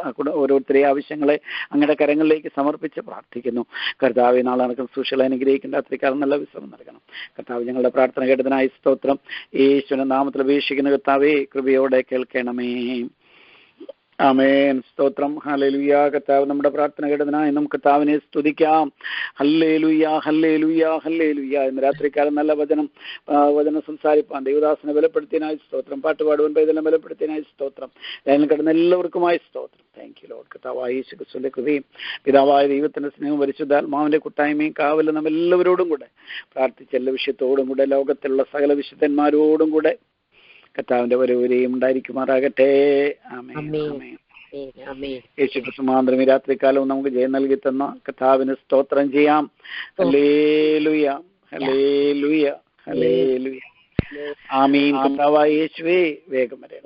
ഓരോരുത്തരെ ആവശ്യങ്ങളെ അങ്ങയുടെ കരങ്ങളിലേക്ക് സമർപ്പിച്ച് പ്രാർത്ഥിക്കുന്നു. കർത്താവെ നാളെ നടക്കുന്ന സുശീല അനുഗ്രഹിക്കേണ്ട അത്രയ്ക്കാലം നല്ല വിശ്രമം നൽകണം. കർത്താവ് ഞങ്ങളുടെ പ്രാർത്ഥന കേട്ടതിനായി സ്തോത്രം. യേശുവിന്റെ നാമത്തിൽ അപേക്ഷിക്കുന്ന കർത്താവെ കൃപയോടെ കേൾക്കണമേ. ആമേൻ. സ്തോത്രം. ഹല്ലേലൂയ. കർത്താവ് നമ്മുടെ പ്രാർത്ഥന കേട്ടതിനായി നമുക്ക് കർത്താവിനെ സ്തുതിക്കാം. ഹല്ലേലൂയ ഹല്ലേലൂയ ഹല്ലേലൂയ. ഇന്ന് രാത്രികാലം നല്ല വചനം സംസാരിപ്പാൻ ദൈവദാസനെ ബലപ്പെടുത്തിയതിനായി സ്തോത്രം. പാട്ടുപാടുവാൻ പൈതലിനെ ബലപ്പെടുത്തിയതിനായി സ്തോത്രം. ലൈനിൽ കിടന്ന എല്ലാവർക്കുമായി സ്തോത്രം. Thank you Lord. കർത്താവായ യേശു ക്രിസ്തുവിന്റെ കൃപയും പിതാവായ ദൈവത്തിന്റെ സ്നേഹവും പരിശുദ്ധാത്മാവിന്റെ കൂട്ടായ്മയും കാവലും നമ്മ എല്ലാവരോടും കൂടെ പ്രാർത്ഥിച്ച എല്ലാ വിഷയത്തോടും കൂടെ ലോകത്തിലുള്ള സകല വിശുദ്ധന്മാരോടും കൂടെ കർത്താവിന്റെ വരവരെയും ഉണ്ടായിരിക്കുമാറാകട്ടെ. യേശുക്രിസ്തു മാന്ത്രം ഈ രാത്രികാലവും നമുക്ക് ജയം നൽകി തന്ന കർത്താവിന് സ്തോത്രം ചെയ്യാം. ഹല്ലേലൂയ ഹല്ലേലൂയ ഹല്ലേലൂയ. ആമീൻ. കർത്താവായ യേശുവേ വേഗം വരെ.